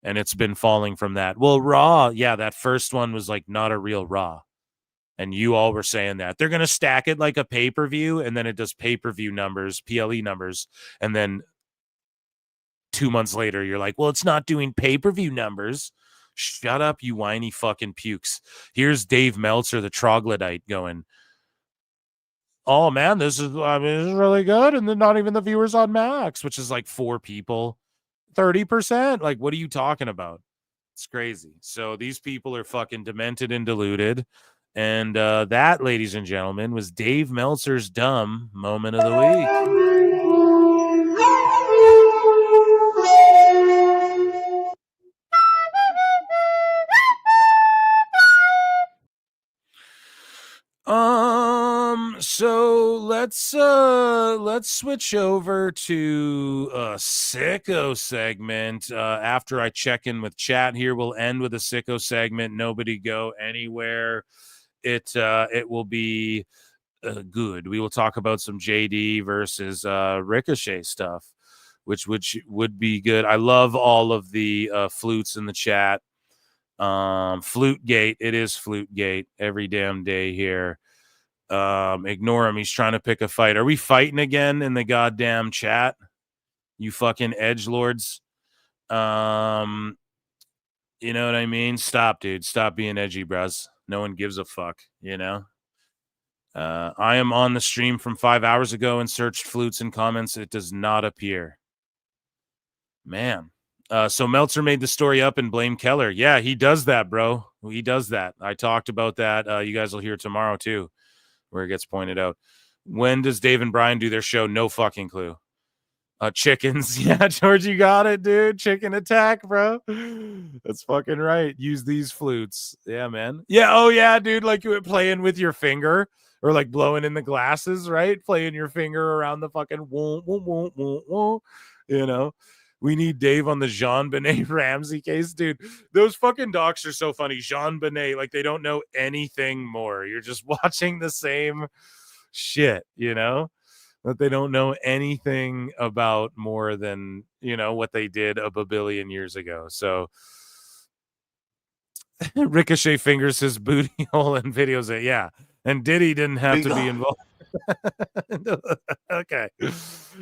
and it's been falling from that. Well, Raw, that first one was like not a real Raw. And you all were saying that they're going to stack it like a pay-per-view, and then it does pay-per-view numbers, PLE numbers. And then 2 months later, you're like, well, it's not doing pay-per-view numbers. Shut up, you whiny fucking pukes. Here's Dave Meltzer, the troglodyte, going, oh man, this is really good. And then not even the viewers on Max, which is like 4 people, 30%. Like, what are you talking about? It's crazy. So these people are fucking demented and deluded. And that, ladies and gentlemen, was Dave Meltzer's dumb moment of the week. So let's switch over to a sicko segment. After I check in with chat here, we'll end with a sicko segment. Nobody go anywhere. It will be good. We will talk about some JD versus Ricochet stuff, which would be good. I love all of the flutes in the chat. Flute-gate. It is Flute-gate every damn day here. Ignore him. He's trying to pick a fight. Are we fighting again in the goddamn chat? You fucking edgelords. You know what I mean? Stop, dude. Stop being edgy, bros. No one gives a fuck, you know? I am on the stream from 5 hours ago and searched flutes in comments. It does not appear. Man. So Meltzer made the story up and blamed Keller. Yeah, he does that, bro. He does that. I talked about that. You guys will hear tomorrow, too, where it gets pointed out. When does Dave and Brian do their show? No fucking clue. Chickens. Yeah, George, you got it, dude. Chicken attack, bro. That's fucking right. Use these flutes. Yeah, man. Yeah, oh yeah, dude. Like you playing with your finger or like blowing in the glasses, right? Playing your finger around the fucking woo, woo, woo, woo, woo. You know, we need Dave on the Jean-Benet Ramsey case, dude. Those fucking docs are so funny. Jean-Benet, like they don't know anything more. You're just watching the same shit, you know? That they don't know anything about more than, you know, what they did a billion years ago. So Ricochet fingers his booty hole in videos. Yeah. And Diddy didn't have to be involved. Okay.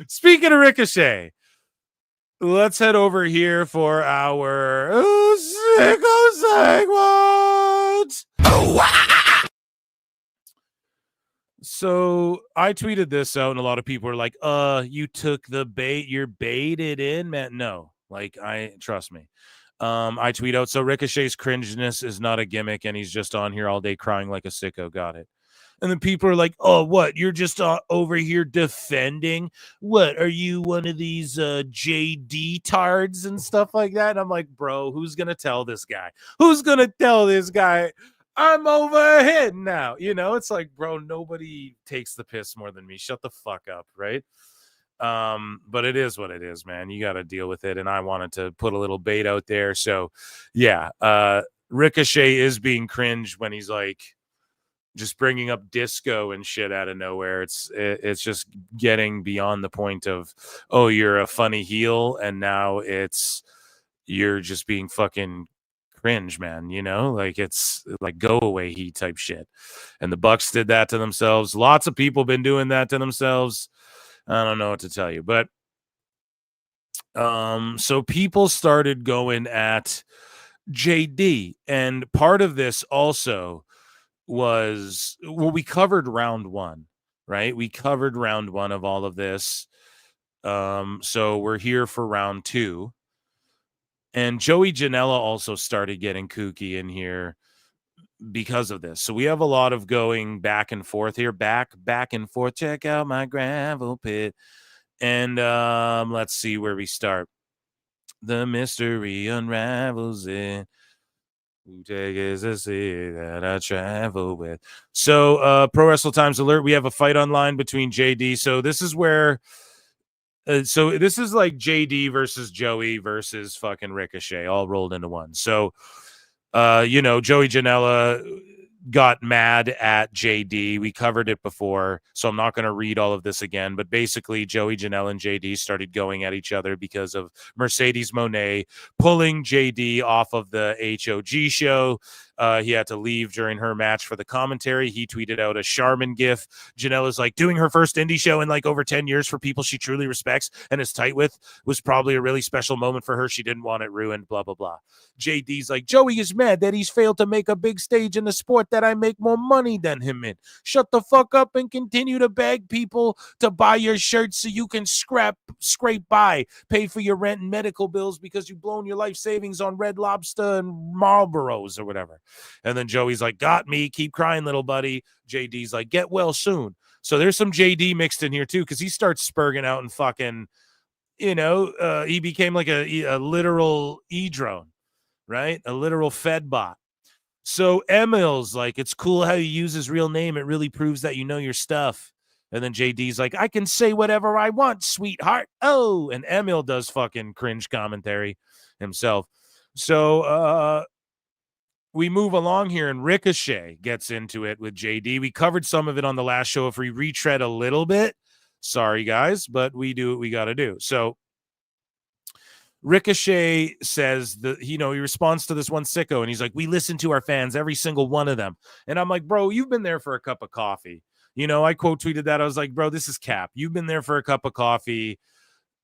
Speaking of Ricochet, let's head over here for our sicko segment. So I tweeted this out, and a lot of people are like, you took the bait. You're baited in, man. No, like, trust me. I tweet out, so Ricochet's cringeness is not a gimmick, and he's just on here all day crying like a sicko. Got it. And then people are like, oh, what? You're just over here defending? What? Are you one of these JD tards and stuff like that? And I'm like, bro, who's going to tell this guy? Who's going to tell this guy? I'm overhead now. You know, it's like, bro, nobody takes the piss more than me. Shut the fuck up, right? But it is what it is, man. You got to deal with it. And I wanted to put a little bait out there. So yeah, Ricochet is being cringe when he's like just bringing up disco and shit out of nowhere. It's just getting beyond the point of, oh, you're a funny heel, and now you're just being fucking cringe, man. You know, like it's like go away heat type shit. And the Bucks did that to themselves. Lots of people been doing that to themselves. I don't know what to tell you, but so people started going at JD, and part of this also was, well, we covered round one, right? We covered round one of all of this. So we're here for round two. And Joey Janella also started getting kooky in here because of this. So we have a lot of going back and forth here, back and forth. Check out my gravel pit. And let's see where we start. The mystery unravels it. Who take is the sea that I travel with. So Pro Wrestle Times alert. We have a fight online between JD. So this is where so this is like JD versus Joey versus fucking Ricochet all rolled into one. So you know, Joey Janela got mad at JD. We covered it before, so I'm not going to read all of this again, but basically Joey Janela and JD started going at each other because of Mercedes Moné pulling JD off of the HOG show. He had to leave during her match for the commentary. He tweeted out a Charmin gif. Janela's like, doing her first indie show in like over 10 years for people she truly respects and is tight with was probably a really special moment for her. She didn't want it ruined, blah, blah, blah. JD's like, Joey is mad that he's failed to make a big stage in the sport that I make more money than him in. Shut the fuck up and continue to beg people to buy your shirts so you can scrape by, pay for your rent and medical bills because you've blown your life savings on Red Lobster and Marlboros or whatever. And then Joey's like, got me, keep crying, little buddy. JD's like, get well soon. So there's some JD mixed in here too, because he starts spurging out and fucking, you know, he became like a literal e-drone, right? A literal fed bot. So Emil's like, it's cool how you use his real name. It really proves that you know your stuff. And then JD's like, I can say whatever I want, sweetheart. Oh, and Emil does fucking cringe commentary himself. So we move along here, and Ricochet gets into it with JD. We covered some of it on the last show. If we retread a little bit, sorry, guys, but we do what we got to do. So Ricochet says that, you know, he responds to this one sicko, and he's like, we listen to our fans, every single one of them. And I'm like, bro, you've been there for a cup of coffee. You know, I quote tweeted that. I was like, bro, this is cap. You've been there for a cup of coffee.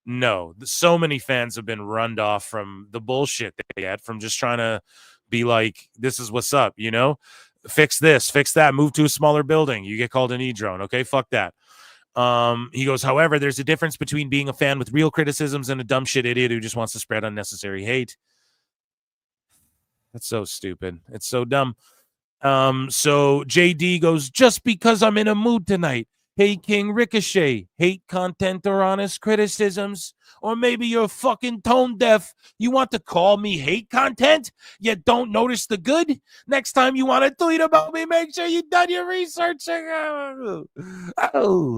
No, so many fans have been runned off from the bullshit they had, from just trying to be like, this is what's up, you know, fix this, fix that, move to a smaller building. You get called an e-drone. Okay, fuck that. He goes, however, there's a difference between being a fan with real criticisms and a dumb shit idiot who just wants to spread unnecessary hate. That's so stupid. It's so dumb. So JD goes, just because I'm in a mood tonight. Hey, King Ricochet, hate content or honest criticisms? Or maybe you're fucking tone deaf. You want to call me hate content, yet don't notice the good? Next time you want to tweet about me, make sure you've done your research. Oh,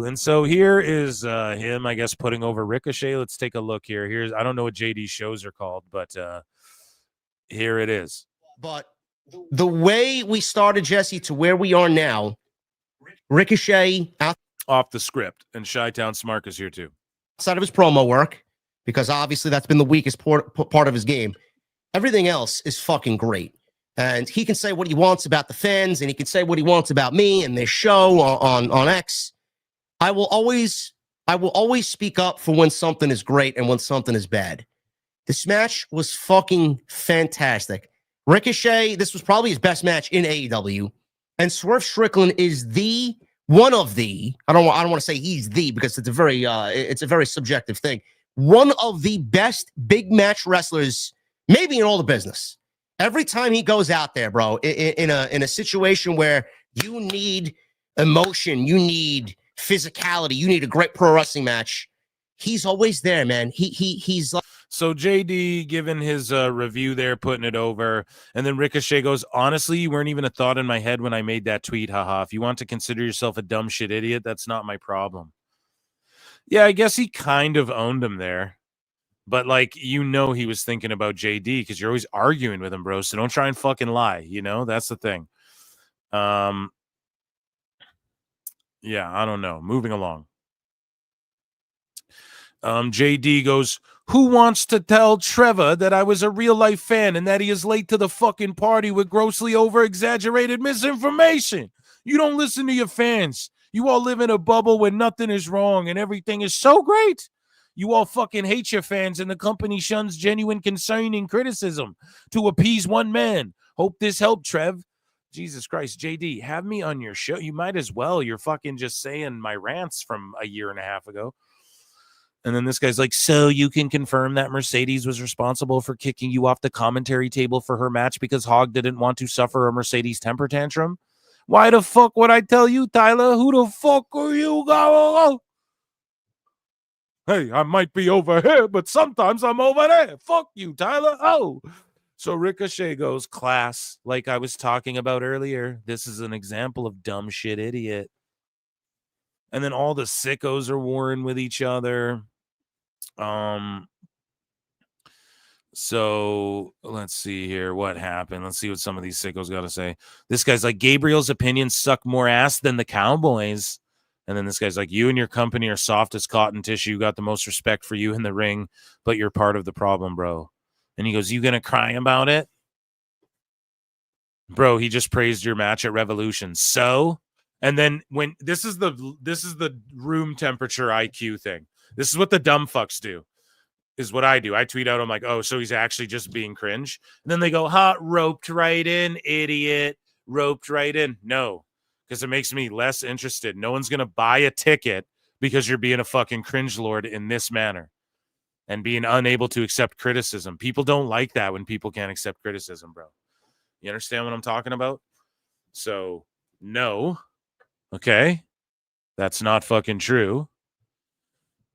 and so here is him, I guess, putting over Ricochet. Let's take a look here. I don't know what JD's shows are called, but here it is. But the way we started, Jesse, to where we are now, Ricochet out off the script, and Chi-Town Smart is here too. Outside of his promo work, because obviously that's been the weakest part of his game. Everything else is fucking great. And he can say what he wants about the fans, and he can say what he wants about me and this show on X. I will always speak up for when something is great and when something is bad. This match was fucking fantastic. Ricochet, this was probably his best match in AEW. And Swerve Strickland is one of the, I don't want to say he's the, because it's a very subjective thing. One of the best big match wrestlers, maybe in all the business. Every time he goes out there, bro, in a situation where you need emotion, you need physicality, you need a great pro wrestling match, he's always there, man. He's like. So JD giving his review there, putting it over, and then Ricochet goes, honestly, you weren't even a thought in my head when I made that tweet, haha. If you want to consider yourself a dumb shit idiot, that's not my problem. Yeah, I guess he kind of owned him there. But, like, he was thinking about JD because you're always arguing with him, bro. So don't try and fucking lie, That's the thing. Yeah, I don't know. Moving along. JD goes, who wants to tell Trevor that I was a real-life fan and that he is late to the fucking party with grossly over-exaggerated misinformation? You don't listen to your fans. You all live in a bubble where nothing is wrong and everything is so great. You all fucking hate your fans, and the company shuns genuine concern and criticism to appease one man. Hope this helped, Trev. Jesus Christ, JD, have me on your show. You might as well. You're fucking just saying my rants from a year and a half ago. And then this guy's like, so you can confirm that Mercedes was responsible for kicking you off the commentary table for her match because Hogg didn't want to suffer a Mercedes temper tantrum? Why the fuck would I tell you, Tyler? Who the fuck are you? Hey, I might be over here, but sometimes I'm over there. Fuck you, Tyler. Oh. So Ricochet goes, class, like I was talking about earlier. This is an example of dumb shit idiot. And then all the sickos are warring with each other. So let's see here what happened. Let's see what some of these sickos got to say. This guy's like, Gabriel's opinions suck more ass than the Cowboys. And then this guy's like, you and your company are soft as cotton tissue. Got the most respect for you in the ring, but you're part of the problem, bro. And he goes, you gonna cry about it? Bro, he just praised your match at Revolution. So, and then when this is the room temperature IQ thing. This is what the dumb fucks do. Is what I do. I tweet out, I'm like, oh, so he's actually just being cringe. And then they go, roped right in, idiot. Roped right in. No, because it makes me less interested. No one's going to buy a ticket because you're being a fucking cringe lord in this manner and being unable to accept criticism. People don't like that when people can't accept criticism, bro. You understand what I'm talking about? So, no. Okay. That's not fucking true.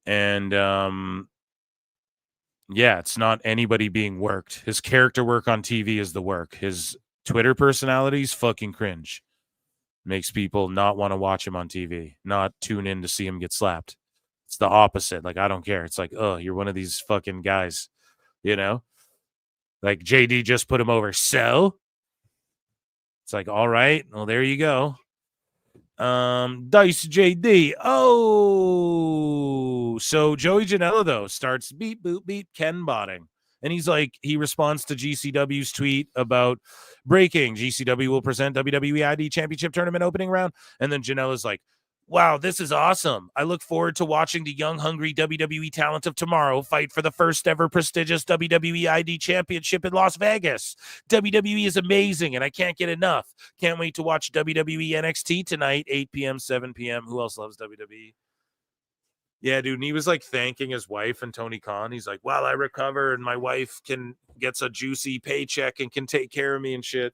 And, yeah, it's not anybody being worked. His character work on TV is the work. His Twitter personality's fucking cringe. Makes people not want to watch him on TV, not tune in to see him get slapped. It's the opposite. Like, I don't care. It's like, oh, you're one of these fucking guys, Like, JD just put him over. So it's like, all right, well, there you go. Dice JD. Oh, so Joey Janella though starts beep boop beep Ken botting, and he's like, he responds to GCW's tweet about breaking. GCW will present WWE ID Championship Tournament opening round, and then Janella's like, wow, this is awesome. I look forward to watching the young, hungry WWE talent of tomorrow fight for the first ever prestigious WWE ID Championship in Las Vegas. WWE is amazing, and I can't get enough. Can't wait to watch WWE NXT tonight, 8 p.m., 7 p.m. Who else loves WWE? Yeah, dude, and he was like thanking his wife and Tony Khan. He's like, well, I recover, and my wife gets a juicy paycheck and can take care of me and shit.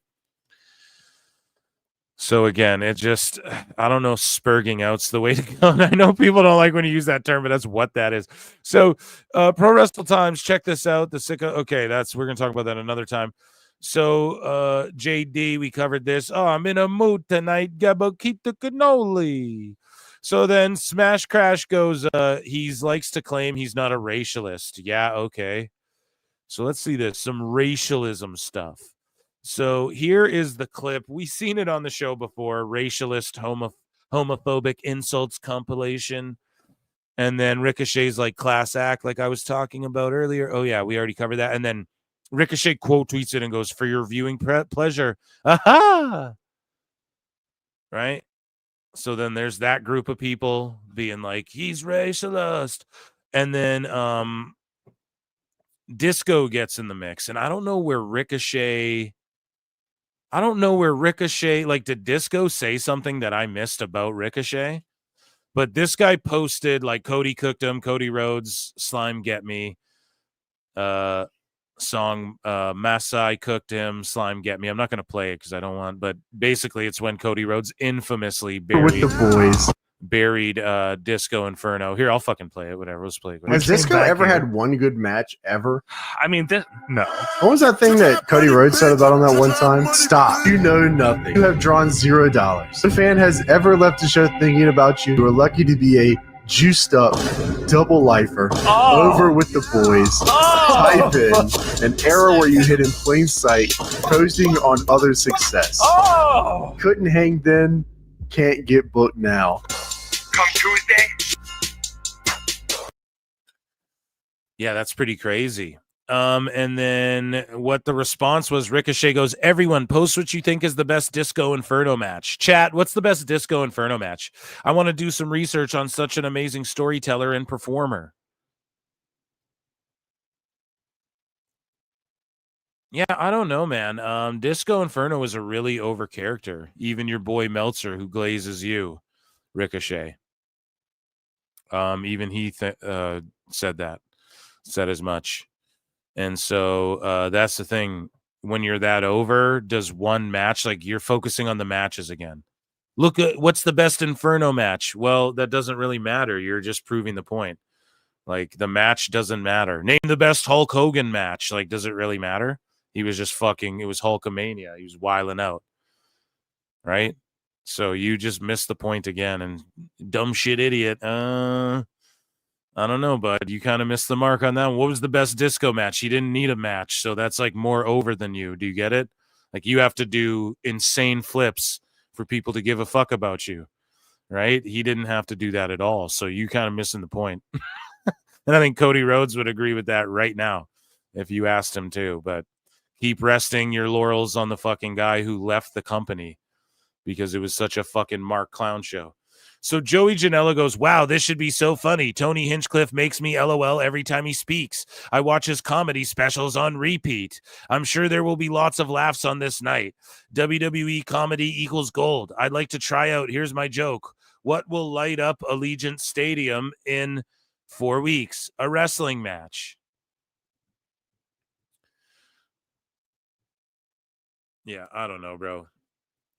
So again, it just, I don't know, spurging out's the way to go. And I know people don't like when you use that term, but that's what that is. So Pro Wrestle Times, check this out. The sicko. Okay, we're going to talk about that another time. So JD, we covered this. Oh, I'm in a mood tonight. Gabba, keep the cannoli. So then Smash Crash goes, he likes to claim he's not a racialist. Yeah, okay. So let's see this, some racialism stuff. So here is the clip. We've seen it on the show before. Racialist, homophobic insults compilation. And then Ricochet's like class act, like I was talking about earlier. Oh, yeah, we already covered that. And then Ricochet quote tweets it and goes, for your viewing pleasure. Aha! Right? So then there's that group of people being like, he's racialist. And then Disco gets in the mix. And I don't know where Ricochet, like, did Disco say something that I missed about Ricochet? But this guy posted, like, Cody cooked him, Cody Rhodes, Slime Get Me, song, Masai cooked him, Slime Get Me. I'm not going to play it because I don't want, but basically it's when Cody Rhodes infamously buried Disco Inferno. Here, I'll fucking play it. Whatever. Let's play it. Has Disco ever had one good match ever? I mean, no. What was that thing that Cody Rhodes said about him that one time? Stop. You know nothing. You have drawn $0. If a fan has ever left the show thinking about you, you are lucky to be a juiced up, double lifer, over with the boys, type in an era where you hid in plain sight, coasting on other success. Couldn't hang then, can't get booked now. Come Tuesday. Yeah, that's pretty crazy. And then what the response was, Ricochet goes, everyone post what you think is the best Disco Inferno match. Chat, what's the best Disco Inferno match? I want to do some research on such an amazing storyteller and performer. Yeah, I don't know, man. Disco Inferno is a really over character. Even your boy Meltzer, who glazes you, Ricochet. Even he said as much. And so that's the thing. When you're that over, does one match, like you're focusing on the matches again. Look at what's the best Inferno match. Well, that doesn't really matter. You're just proving the point. Like the match doesn't matter. Name the best Hulk Hogan match. Like, does it really matter? He was just fucking, it was Hulkamania. He was wiling out. Right? So you just missed the point again. And dumb shit idiot. I don't know, bud. You kind of missed the mark on that one. What was the best disco match? He didn't need a match, so that's like more over than you. Do you get it? Like you have to do insane flips for people to give a fuck about you, right? He didn't have to do that at all, so you kind of missing the point. And I think Cody Rhodes would agree with that right now if you asked him to, but keep resting your laurels on the fucking guy who left the company because it was such a fucking Mark Clown show. So Joey Janella goes, wow, this should be so funny. Tony Hinchcliffe makes me LOL every time he speaks. I watch his comedy specials on repeat. I'm sure there will be lots of laughs on this night. WWE comedy equals gold. I'd like to try out. Here's my joke. What will light up Allegiant Stadium in 4 weeks? A wrestling match. Yeah, I don't know, bro.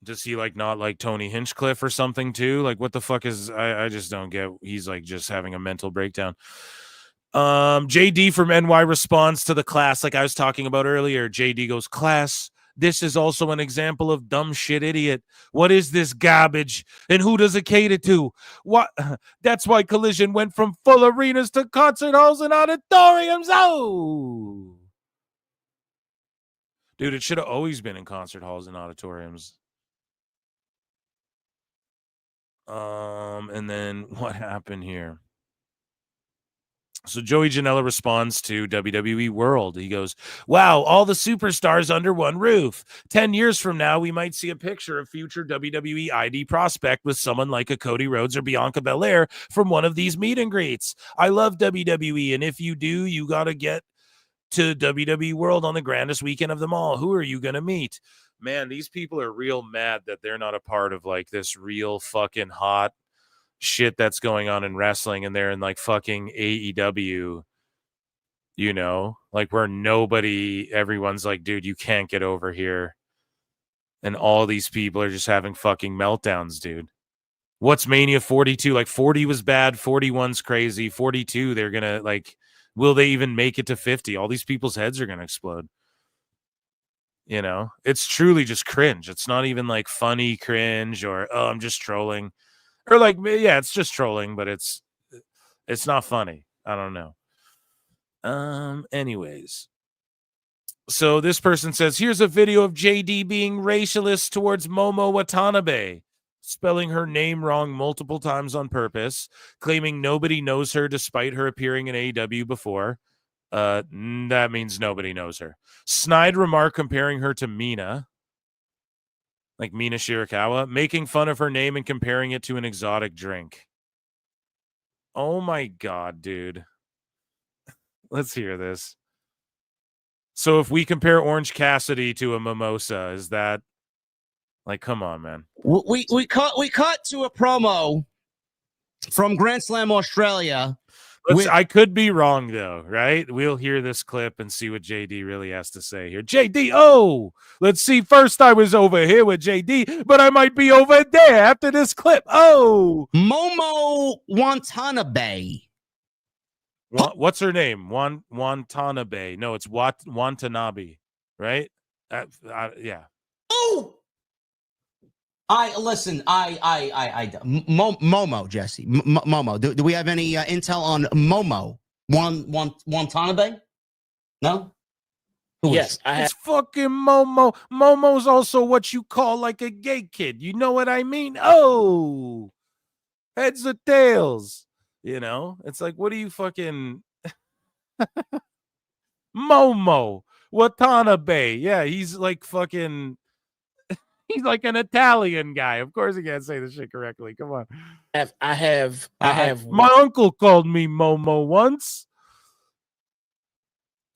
Does he like not like Tony Hinchcliffe or something too? Like what the fuck is I just don't get. He's like just having a mental breakdown. JD from NY responds to the class like I was talking about earlier. JD goes, class, this is also an example of dumb shit idiot. What is this garbage? And who does it cater to? What? That's why Collision went from full arenas to concert halls and auditoriums. Oh. Dude, it should have always been in concert halls and auditoriums. And then what happened here? So Joey Janella responds to WWE World. He goes, wow, all the superstars under one roof. 10 years from now, we might see a picture of future WWE ID prospect with someone like a Cody Rhodes or Bianca Belair from one of these meet and greets. I love WWE, and if you do, you got to get to WWE World on the grandest weekend of them all. Who are you going to meet? Man, these people are real mad that they're not a part of like this real fucking hot shit that's going on in wrestling, and they're in like fucking AEW, you know, like where everyone's like, dude, you can't get over here. And all these people are just having fucking meltdowns, dude. What's Mania 42? Like 40 was bad, 41's crazy, 42, they're going to like, will they even make it to 50? All these people's heads are going to explode. You know, it's truly just cringe. It's not even like funny cringe or, oh, I'm just trolling. Or like, yeah, it's just trolling, but it's not funny. I don't know. Anyways. So this person says, here's a video of JD being racialist towards Momo Watanabe, spelling her name wrong multiple times on purpose, claiming nobody knows her despite her appearing in AEW before. That means nobody knows her. Snide remark comparing her to Mina, like Mina Shirakawa, making fun of her name and comparing it to an exotic drink. Oh my God, dude. Let's hear this. So if we compare Orange Cassidy to a mimosa, is that like, come on, man. We cut to a promo from Grand Slam Australia. I could be wrong, though, right? We'll hear this clip and see what JD really has to say here. JD, oh, let's see. First, I was over here with JD, but I might be over there after this clip. Oh, Momo Watanabe. What's her name? Watanabe. No, it's Watanabe, right? Yeah. Oh, Momo, Jesse. Momo. Do we have any intel on Momo? Watanabe? No? Yes, it's fucking Momo. Momo's also what you call like a gay kid. You know what I mean? Oh, heads or tails. You know, it's like, what are you fucking Momo Watanabe? Yeah, he's like fucking. He's like an Italian guy. Of course, he can't say this shit correctly. Come on. I have. My uncle called me Momo once.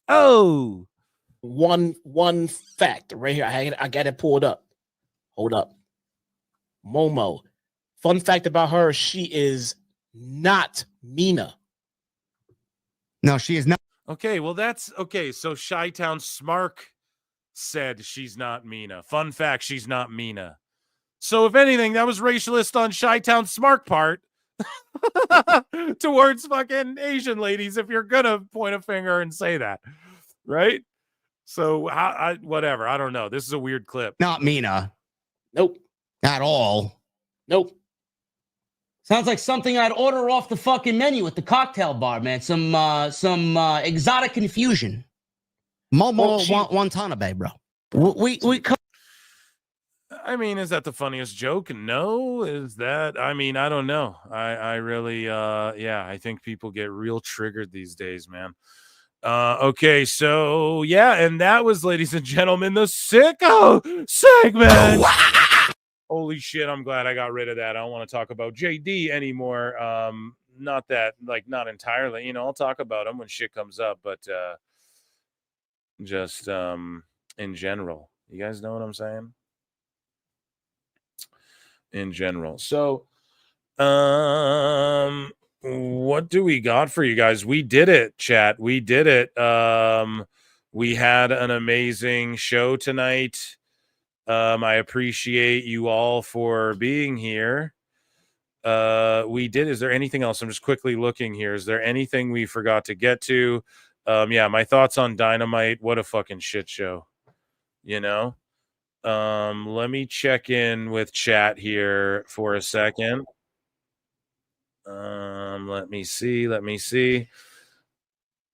Oh. One fact right here. I got it pulled up. Hold up. Momo. Fun fact about her, she is not Mina. No, she is not. Okay, well, that's okay. So Chi-Town Smark said she's not Mina. Fun fact, she's not Mina. So if anything, that was racialist on Chi-Town Smark part towards fucking Asian ladies, if you're gonna point a finger and say that, right? So whatever. I don't know. This is a weird clip. Not Mina. Nope. At all. Nope. Sounds like something I'd order off the fucking menu at the cocktail bar, man. Some exotic confusion. Momo Watanabe, bro. I mean, is that the funniest joke? No. Is that? I mean, I don't know. I really, I think people get real triggered these days, man. Okay, so yeah, and that was, ladies and gentlemen, the sicko segment. Holy shit, I'm glad I got rid of that. I don't want to talk about JD anymore. Not that, like, not entirely. You know, I'll talk about him when shit comes up, but just in general. You guys know what I'm saying? In general. So, what do we got for you guys? We did it, chat. We did it. We had an amazing show tonight. I appreciate you all for being here. We did. Is there anything else? I'm just quickly looking here. Is there anything we forgot to get to? Yeah, my thoughts on Dynamite. What a fucking shit show. You know? Let me check in with chat here for a second. Let me see.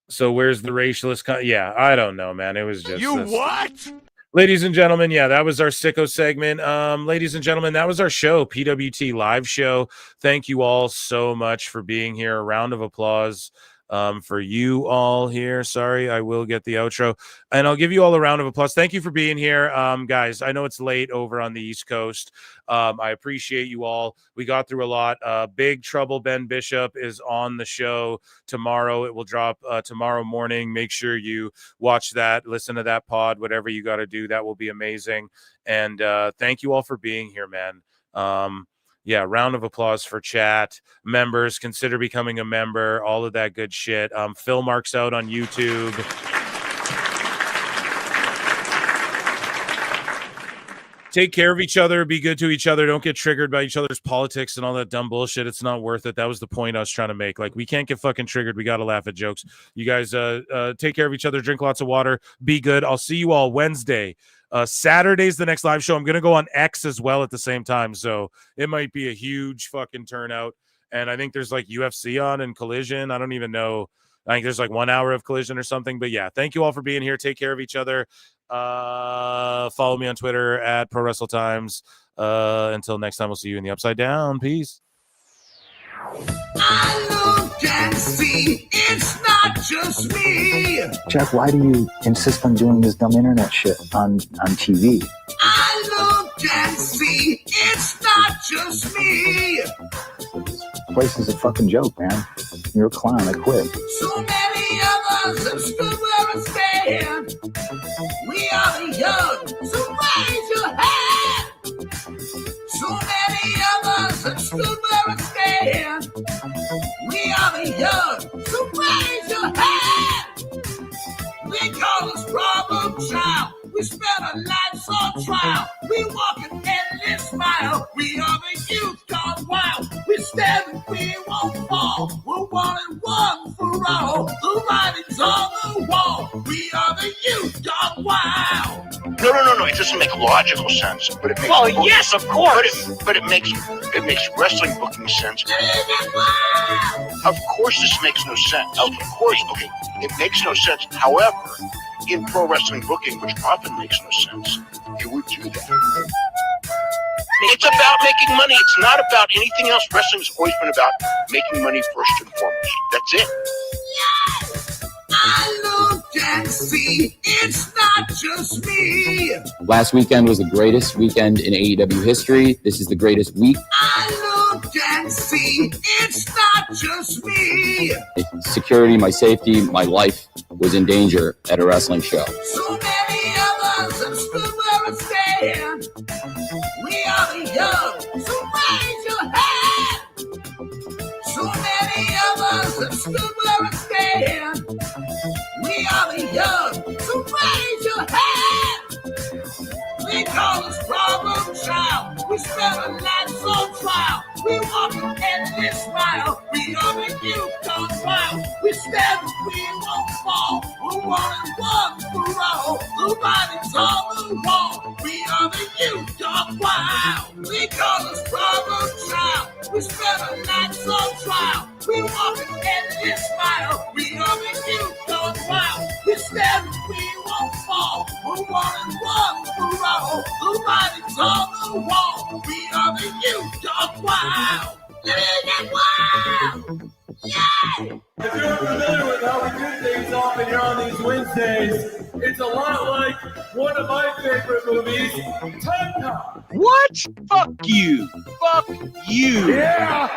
So where's the racialist? Yeah, I don't know, man. It was just what? Ladies and gentlemen, yeah, that was our sicko segment. Ladies and gentlemen, that was our show, PWT live show. Thank you all so much for being here. A round of applause for you all here. Sorry, I will get the outro. And I'll give you all a round of applause. Thank you for being here. Guys, I know it's late over on the East Coast. I appreciate you all. We got through a lot. Big Trouble Ben Bishop is on the show tomorrow. It will drop tomorrow morning. Make sure you watch that, listen to that pod, whatever you got to do. That will be amazing. And thank you all for being here, man. Yeah, round of applause for chat. Members, consider becoming a member, all of that good shit. Phil Marks out on YouTube. Take care of each other. Be good to each other. Don't get triggered by each other's politics and all that dumb bullshit. It's not worth it. That was the point I was trying to make. Like, we can't get fucking triggered. We got to laugh at jokes. You guys take care of each other. Drink lots of water. Be good. I'll see you all Wednesday. Saturday's the next live show. I'm going to go on X as well at the same time. So it might be a huge fucking turnout. And I think there's like UFC on and Collision. I don't even know. I think there's like 1 hour of Collision or something. But yeah, thank you all for being here. Take care of each other. Follow me on Twitter at prowrestletimes. Until next time, we'll see you in the Upside Down. Peace. I look and see it's not just me. Jeff, why do you insist on doing this dumb internet shit on TV? I look and see it's not just me. This place is a fucking joke, man. You're a clown. I quit. So many of us have stood where I stand. We are the young, so raise your hand. So many of us have stood where I stand. We are the young, so raise your hand. We call us problem child. We spend our lives on trial. We walk an endless mile. We are the youth gone wild. We stand and we won't fall. We're one and one for all. The writing's on the wall. We are the youth gone wild. No. It doesn't make logical sense, but it makes. Well, yes, of course. But it makes wrestling booking sense. Of course, this makes no sense. Of course, okay, it makes no sense. However, in pro wrestling booking, which often makes no sense, you would do that. It's about making money. It's not about anything else. Wrestling's always been about making money first and foremost. That's it. I look and see it's not just me. Last weekend was the greatest weekend in AEW history. This is the greatest week. I look and see it's not just me. Security, my safety, my life was in danger at a wrestling show. So many of us have stood where we stand. We are the young, so raise your hand. So many of us have stood where we stand. We are the young, so raise your hand. We call this problem child. We spend our lives on trial. We walk an endless smile. We are the youth gone wild. We stand, we won't fall. We're one and one for all. The writing's on the wall. We are the youth gone wild. We call this problem child. We spend our lives on trial. We walk an endless smile. We are the youth gone wild. We stand, we won't fall. We're one and one for all. The writing's on the wall. We are the youth gone wild. Get wild! Yeah! If you're familiar with how we do things often here on these Wednesdays, it's a lot like one of my favorite movies, Time Cop. What? Fuck you! Fuck you! Yeah!